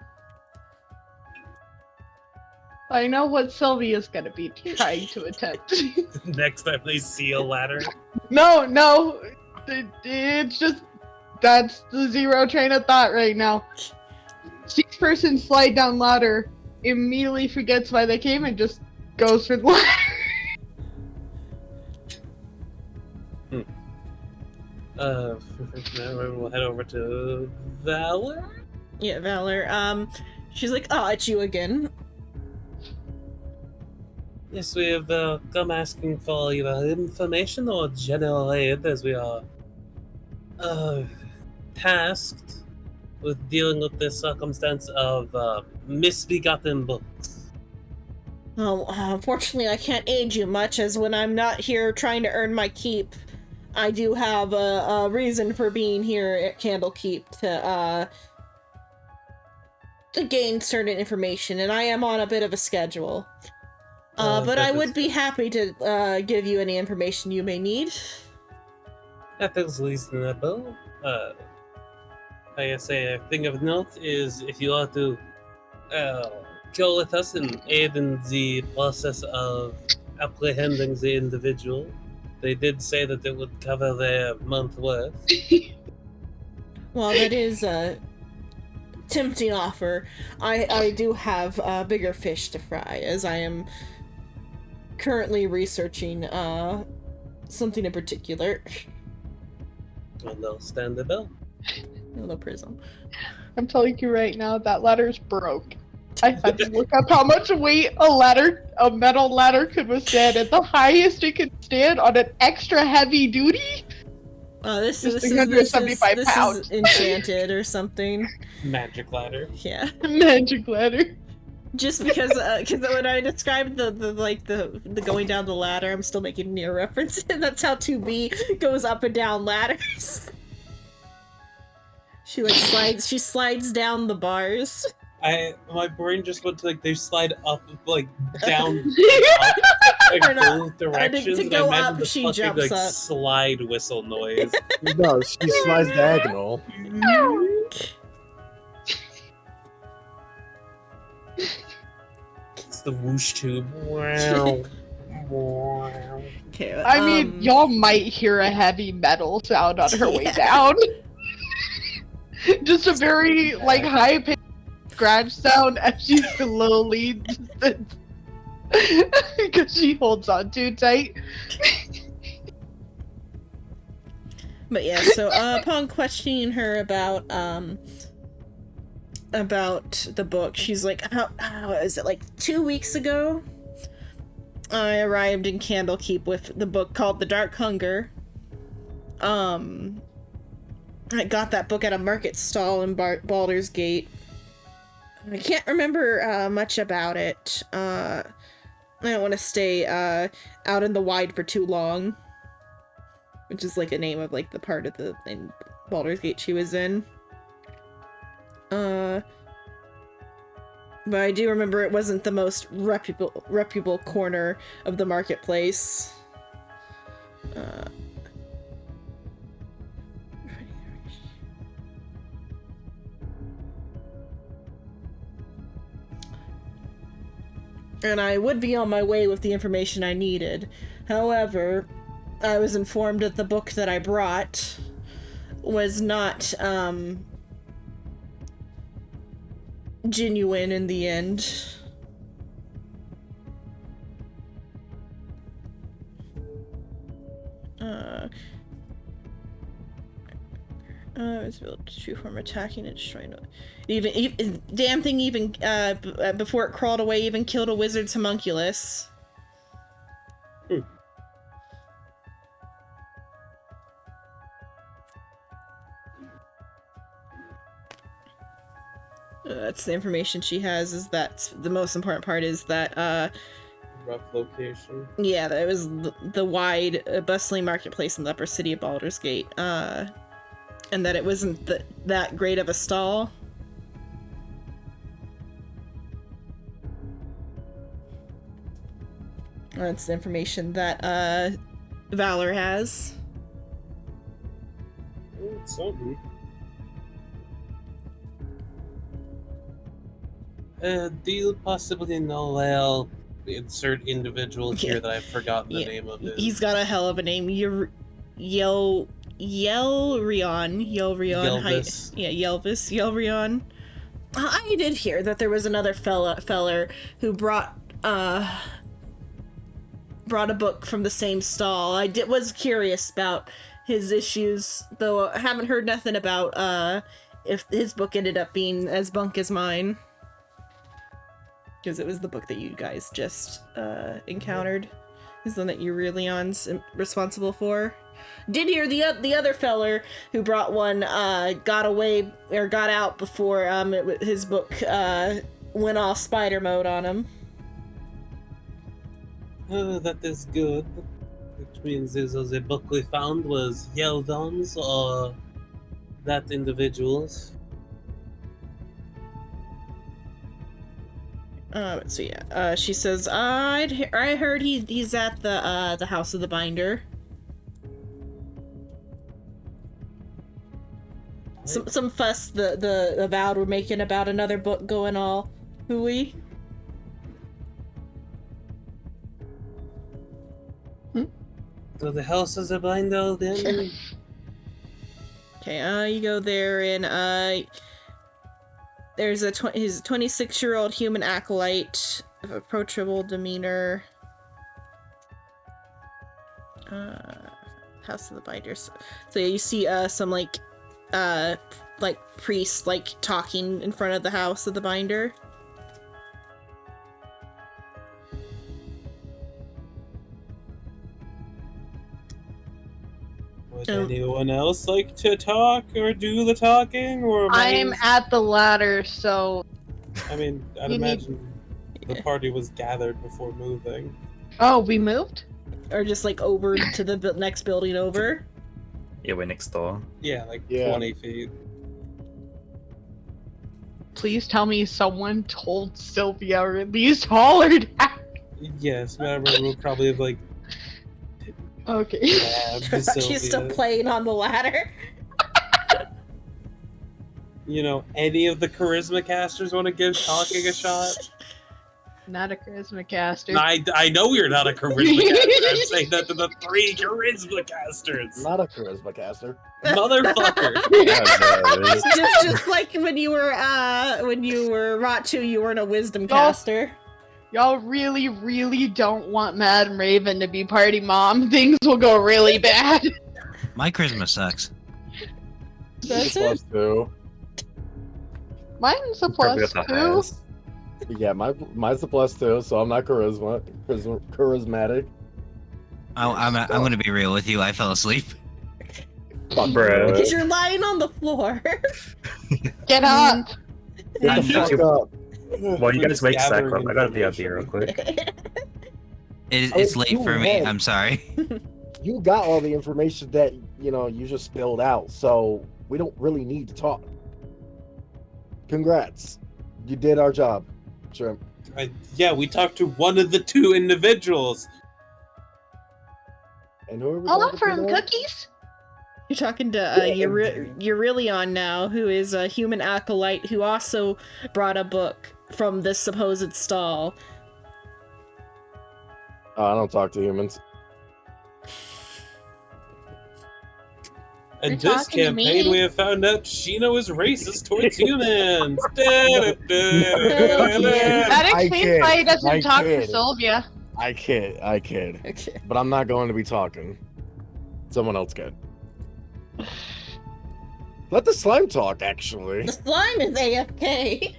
I know what Sylvia's gonna be trying to attempt. Next time they see a ladder. No, it's just That's the zero train of thought right now. Sees person slide down ladder, immediately forgets why they came and just goes for the ladder. We'll head over to Valor. Yeah, Valor. She's like, oh, it's you again. Yes, we have come asking for either information or general aid, as we are tasked with dealing with the circumstance of misbegotten books. Well, unfortunately, I can't aid you much, as when I'm not here trying to earn my keep, I do have a reason for being here at Candlekeep to gain certain information, and I am on a bit of a schedule. But I would be happy to give you any information you may need. That is reasonable. Like I say, a thing of note is if you are to go with us and aid in the process of apprehending the individual, they did say that it would cover their month worth. Well, that is a tempting offer. I do have bigger fish to fry, as I am currently researching something in particular. And they'll stand the bill. Hello, Prism. I'm telling you right now, that ladder's broke. I had to look up how much weight a metal ladder could withstand, and the highest it could stand on an extra heavy duty. This is pounds. enchanted or something. Magic ladder. Yeah. Magic ladder. Just because when I described the going down the ladder, I'm still making near references. That's how 2B goes up and down ladders. She slides down the bars. My brain just went to they slide up down both directions. To go up, the she fucking, jumps up. Slide whistle noise. No, she slides diagonal. It's the whoosh tube. Wow. Okay, I mean, y'all might hear a heavy metal sound on her way down. Just a very high pitched scratch sound as she slowly descends. Because she holds on too tight. But yeah, so upon questioning her about the book, she's like, how is it 2 weeks ago? I arrived in Candlekeep with the book called The Dark Hunger. I got that book at a market stall in Baldur's Gate. I can't remember much about it. I don't want to stay out in the wide for too long, which is a name of the part of in Baldur's Gate she was in. But I do remember it wasn't the most reputable corner of the marketplace. And I would be on my way with the information I needed. However, I was informed that the book that I brought was not genuine in the end. I was built to from attacking and destroying it. Even damn thing even before it crawled away even killed a wizard's homunculus. That's the information she has. Is that the most important part? Is that rough location. Yeah, that it was the wide, bustling marketplace in the upper city of Baldur's Gate. And that it wasn't that great of a stall. That's the information that Valor has. Oh, it's something. Do you possibly know, well, insert individual here that I've forgotten the name of it? He's got a hell of a name. Yelrion. Yelvis. Yelrion. I did hear that there was another feller who brought a book from the same stall. Was curious about his issues, though I haven't heard nothing about if his book ended up being as bunk as mine. Because it was the book that you guys just encountered. Is the one that Eurylion's responsible for. Did hear the other feller who brought one got out before his book went all spider mode on him. Oh, that is good. Which means the book we found was Yeldon's or that individual's. So yeah, she says, I heard he's at the House of the Binder. Some fuss the Avowed were making about another book going all hooey. So the House of the Binder then? Okay, you go there and there's his 26-year-old human acolyte of approachable demeanor. House of the Binders. So yeah, you see some like priests like talking in front of the House of the Binder. Would anyone else like to talk or do the talking? Or I'm at the ladder, so... I mean, I'd imagine the party was gathered before moving. Oh, we moved? Or just like over to the next building over? Yeah, we're next door. Yeah, 20 feet. Please tell me someone told Sylvia or at least hollered at. Yes, but we'll probably have Okay. She's still playing on the ladder. You know, any of the charisma casters want to give talking a shot? Not a charisma caster. I know you're not a charisma caster. I'm saying that to the 3 charisma casters. Not a charisma caster. Motherfucker. just like when you were Ratu, you weren't a wisdom caster. Y'all really, really don't want Madam Raven to be party mom. Things will go really bad. My charisma sucks. That's Plus 2. Mine's a Probably plus got the 2. highest. Yeah, mine's a plus 2, so I'm not charismatic. I'm gonna be real with you. I fell asleep. Fuck, Bro. Because you're lying on the floor. Get up! Get the fuck up. While you guys wake Zach up, I gotta be out here real quick. It's late for me. I'm sorry. You got all the information that, you just spilled out, so we don't really need to talk. Congrats. You did our job. Shrimp. Yeah, we talked to one of the 2 individuals. And who are we I'll talking offer to him now? cookies. You're talking to Euryllion now, who is a human acolyte who also brought a book from this supposed stall. I don't talk to humans. In You're this talking to campaign, me? we have found out Shino is racist towards humans. That I explains kid. why he doesn't I talk to kid. Sylvia. I kid. Okay. But I'm not going to be talking. Someone else can. Let the slime talk, actually. The slime is AFK.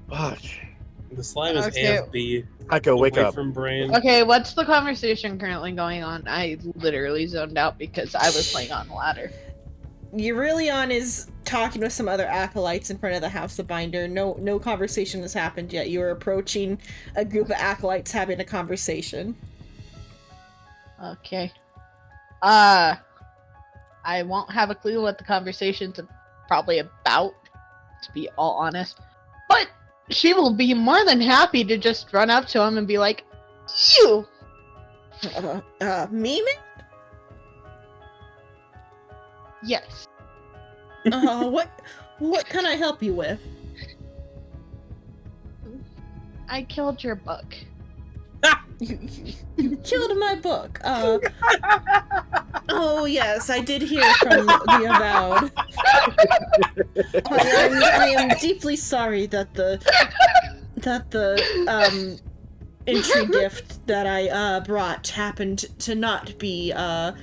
Fuck. The slime is Okay. AFB. I could wake away up. from brain. Okay, what's the conversation currently going on? I literally zoned out because I was playing on the ladder. Euryllion is talking with some other acolytes in front of the House of Binder. No conversation has happened yet. You're approaching a group of acolytes having a conversation. Okay. I won't have a clue what the conversation's probably about, to be all honest. But she will be more than happy to just run up to him and be like, "You!" Me, man? Yes. What can I help you with? I killed your book. You killed my book. Oh yes, I did hear from the Avowed. I am deeply sorry that the entry gift that I brought happened to not be a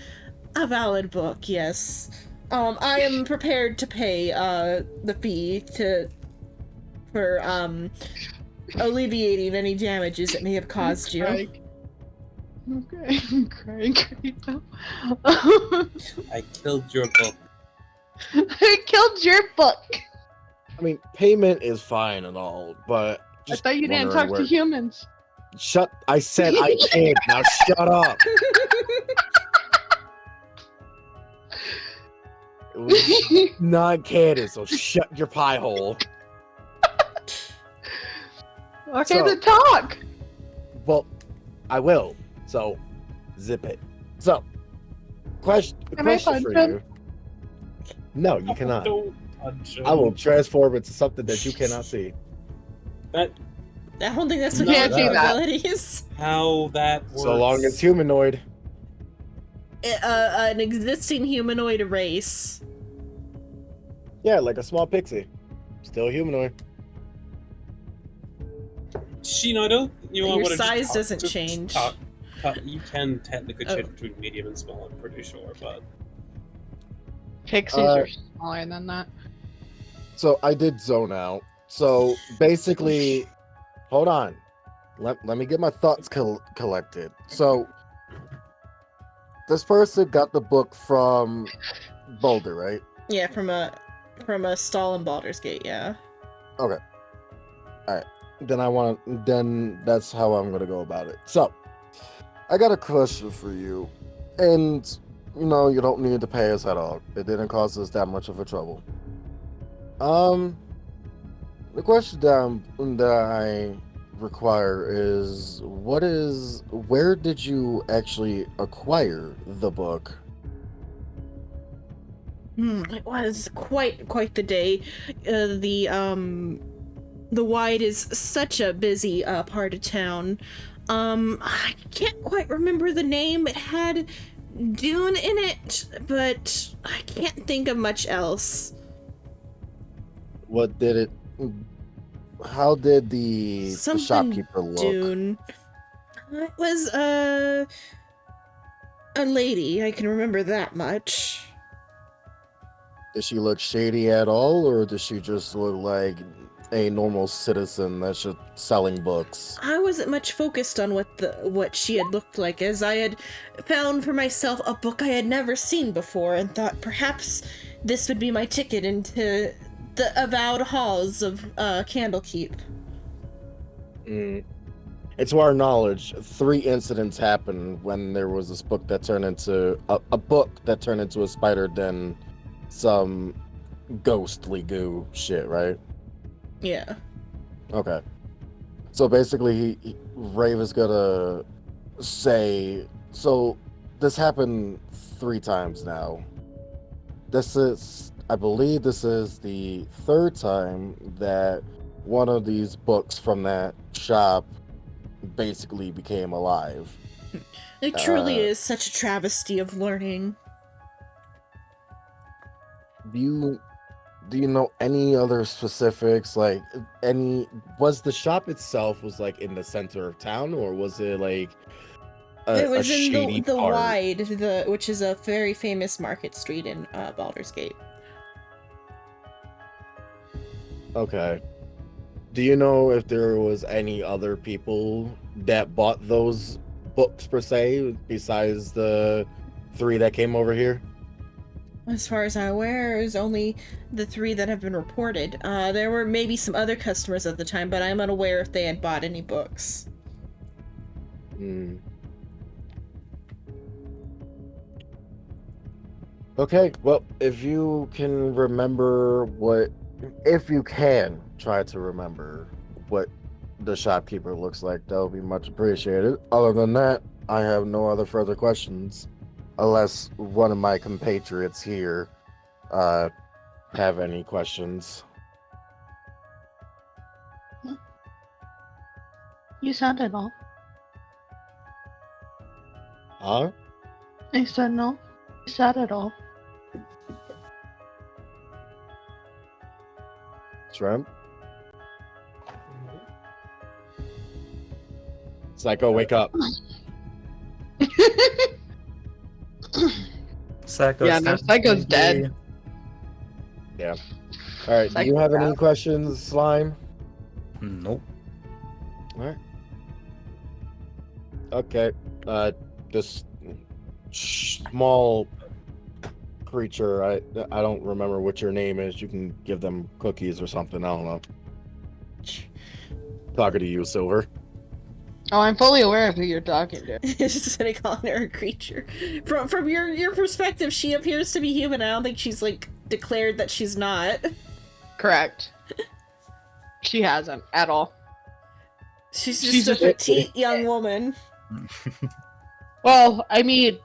valid book. Yes, I am prepared to pay the fee for alleviating any damages it may have caused you. Okay, I'm crying right now. I killed your book. I killed your book. I mean, payment is fine and all, but I just thought you didn't wondering talk to humans. Shut. I said I did. Now shut up. It was non-canon, so shut your pie hole. Okay, So- then talk. Well, I will. So, zip it. So, question Can I for punch you. No, you cannot. Don't punch him. I will transform into something that you cannot see. That I don't think that's No, within can't your do that. abilities. how that works. So long as humanoid. An existing humanoid race. Yeah, like a small pixie. Still humanoid. Shino, I don't. You Your want to size just doesn't just change. talk. You can technically Oh. change between medium and small. I'm pretty sure, but Pixies are smaller than that. So I did zone out. So basically, hold on. Let me get my thoughts collected. So this person got the book from Boulder, right? Yeah, from a stall in Baldur's Gate. Yeah. Okay. All right. Then that's how I'm gonna go about it. So I got a question for you, and you don't need to pay us at all. It didn't cause us that much of a trouble. The question that I require is where did you actually acquire the book? It was quite the day. The Wide is such a busy part of town. I can't quite remember the name. It had Dune in it, but I can't think of much else. What did it? How did the Something shopkeeper look? Dune. It was a lady. I can remember that much. Did she look shady at all, or did she just look like a normal citizen that's just selling books? I wasn't much focused on what she had looked like, as I had found for myself a book I had never seen before, and thought perhaps this would be my ticket into the avowed halls of Candlekeep. And to our knowledge, 3 incidents happened when there was this book that turned into a book that turned into a spider den, some ghostly goo shit, right? Yeah. Okay. So basically, Rave is gonna say, so this happened 3 times now. I believe this is the 3rd time that one of these books from that shop basically became alive. It truly is such a travesty of learning. Do you know any other specifics? Like was the shop itself like in the center of town, or was it like It was a in shady the part? Wide, which is a very famous market street in Baldur's Gate. Okay. Do you know if there was any other people that bought those books per se, besides the 3 that came over here? As far as I'm aware, it was only the 3 that have been reported. There were maybe some other customers at the time, but I'm unaware if they had bought any books. Okay, well, if you can remember if you can try to remember what the shopkeeper looks like, that would be much appreciated. Other than that, I have no other further questions, unless one of my compatriots here have any questions. You said it all. Huh? I said no. sad at all. Shrimp. Psycho, wake up. Psycho. Yeah, no, Psycho's dead. Yeah. All right. Do you have any questions, Slime? Nope. All right. Okay. This small creature. I don't remember what your name is. You can give them cookies or something. I don't know. Talking to you, Silver. Oh, I'm fully aware of who you're talking to. It's just gonna call her a creature. From your perspective, she appears to be human. I don't think she's like declared that she's not. Correct. She hasn't at all. She's just a petite young woman. Well, I mean,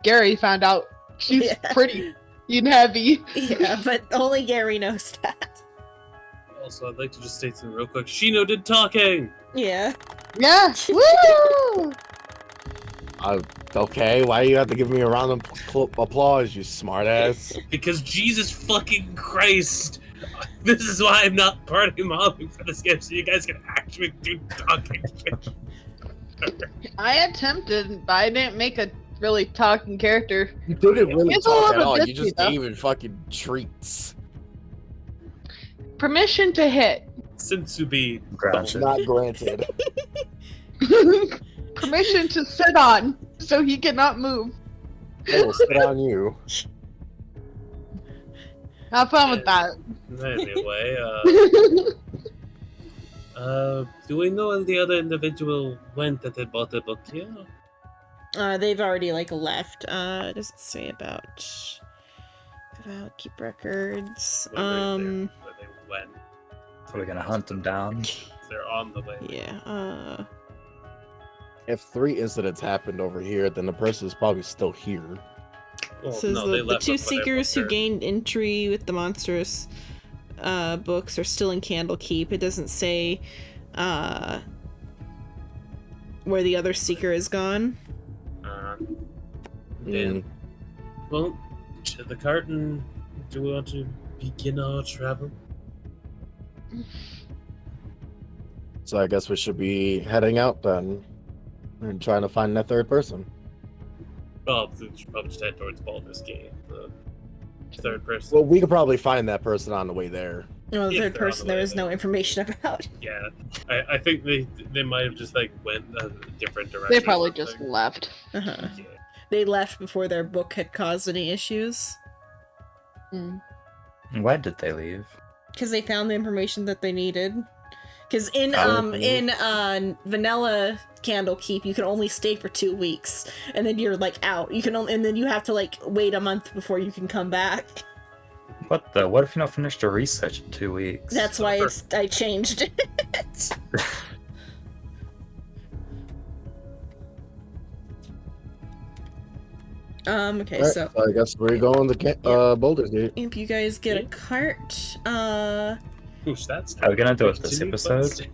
Gary found out she's pretty and heavy. Yeah, but only Gary knows that. Also, I'd like to just state something real quick. Shino did talking! Yeah. Yeah. Woo! Okay, why do you have to give me a round of applause, you smartass? Because Jesus fucking Christ! This is why I'm not party mobbing for this game, so you guys can actually do talking shit. I attempted, but I didn't make a really talking character. You didn't really It's a talk little at all. bit You just bitchy, gave it fucking treats. Permission to hit. Sensubi. Gotcha. Not granted. Permission to sit on, so he cannot move. I will sit on you. Have fun with that. Anyway, do we know where the other individual went that had bought the book here? They've already like left. It doesn't say about keep records. Where they went. So we're gonna hunt them down. They're on the way. Yeah. If 3 incidents happened over here, then the person is probably still here. Well, Says no, they the left two with whatever seekers who they're- gained entry with the monstrous books are still in Candlekeep. It doesn't say where the other seeker is gone. Then, well, to the cart, and do we want to begin our travel? So I guess we should be heading out then. And trying to find that third person. Oh, we should probably just head towards Baldur's Gate, the third person. Well, we could probably find that person on the way there. No, the If third they're on person the there way, is no information about. Yeah, I think they might have just like went a different direction. They or probably just something. left. Uh-huh. Yeah. They left before their book had caused any issues. Why did they leave? Because they found the information that they needed. Because in Probably. Vanilla Candlekeep, you can only stay for 2 weeks, and then you're like out. You can only, and then you have to like wait a month before you can come back. What the? What if you not finished your research in 2 weeks? That's why I changed it. Okay, Right, so I guess we're going to Baldur's Gate. if you guys get a cart, Oosh, that's Are we gonna do it this continue, episode?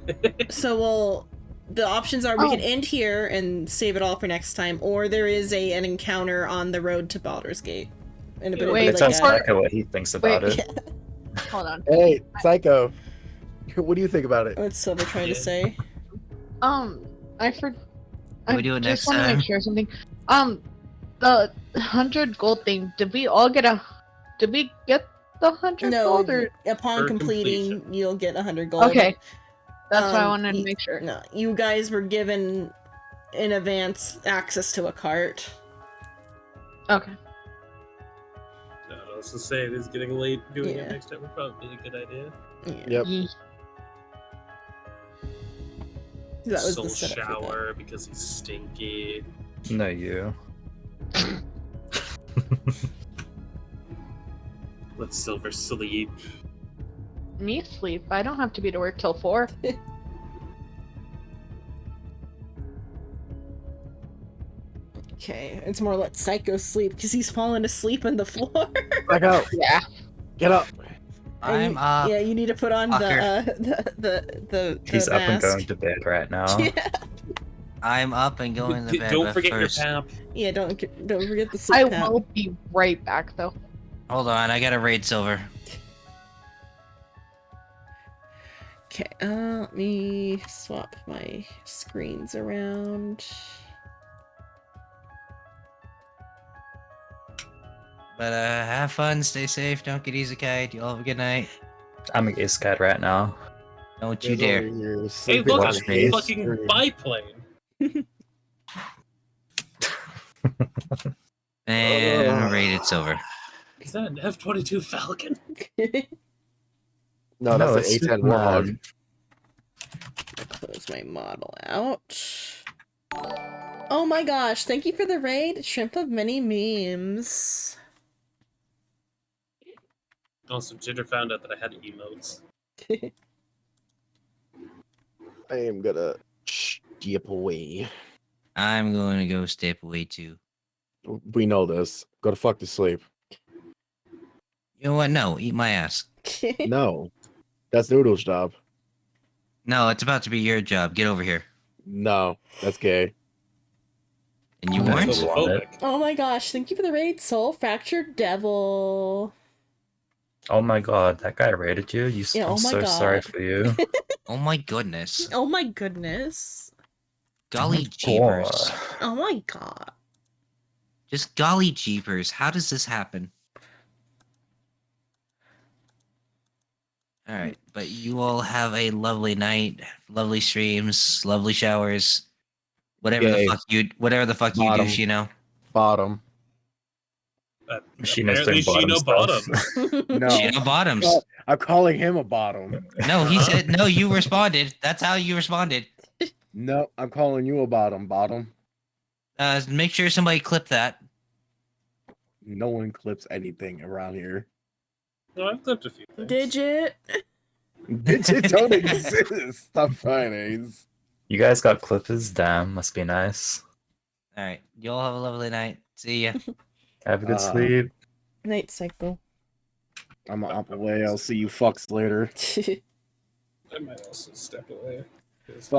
so the options are we can end here and save it all for next time, or there is an encounter on the road to Baldur's Gate. And it'll Wait, be Let's like ask a- Psycho what he thinks about Wait. it. Hold on. Hey, Psycho. What do you think about it? What's Silver trying to say? I forgot. Can we do it next just want to time? make sure something. The 100 gold thing. Did we get the 100 No, gold or? upon For completing, completion. you'll get 100 gold. Okay. That's why I wanted to y- make sure. No, you guys were given in advance access to a cart. Okay. No, let's just say it is getting late. Doing Yeah. it next time would probably be a good idea. Yeah, Yep. that was Soul the setup for that. shower because he's stinky. No, you. Let Silver sleep. Me sleep. I don't have to be to work till 4. Okay, it's more let Psycho sleep because he's fallen asleep on the floor. Psycho, Yeah. get up. I'm up. Yeah, you need to put on Fucker. the He's up and mask. going to bed right now. Yeah. I'm up and going to bed. Don't but forget first, your pap. Yeah, don't forget the I soup pap. will be right back though. Hold on, I gotta raid silver. Okay, let me swap my screens around. But have fun, stay safe, don't get isekai. You all have a good night. I'm a ace cat right now. Don't you Guys over dare. here Hey, sleeping look, on watch a me. fucking screen. biplane. And rated silver. Is that an F-22 Falcon? No, that's an it's just A10 Warhog. mad. Close my model out. Oh my gosh, thank you for the raid, Shrimp of Many Memes. Also, Jitter found out that I had emotes. I am gonna step away. I'm going to go step away too. We know this. Go to fuck to sleep. You know what? No, eat my ass. No, that's Noodle's job. No, it's about to be your job. Get over here. No, that's gay. And you That's weren't? a lot. Oh my gosh, thank you for the raid, Soul Fractured Devil. Oh my god, that guy raided you? Yeah, I'm oh my so sorry God. for you. Oh my goodness. Oh my goodness. Golly God. jeepers. Oh my god. Just golly jeepers. How does this happen? Alright, but you all have a lovely night, lovely streams, lovely showers. Whatever Yay. whatever the fuck you Bottom. do, Shino. Bottom. Shino's Apparently, doing Shino bottom stuff. bottoms. No, Shino bottoms. I'm calling him a bottom. No, he said no, you responded. That's how you responded. No, I'm calling you a bottom. Bottom. Make sure somebody clip that. No one clips anything around here. No, I've clipped a few things. Digit. Digit don't exist. Stop fighting. You guys got clippers? Damn, must be nice. Alright, you all have a lovely night. See ya. Have a good sleep. Night cycle. I'm up away. I'll see you fucks later. I might also step away. 'cause- Fuck.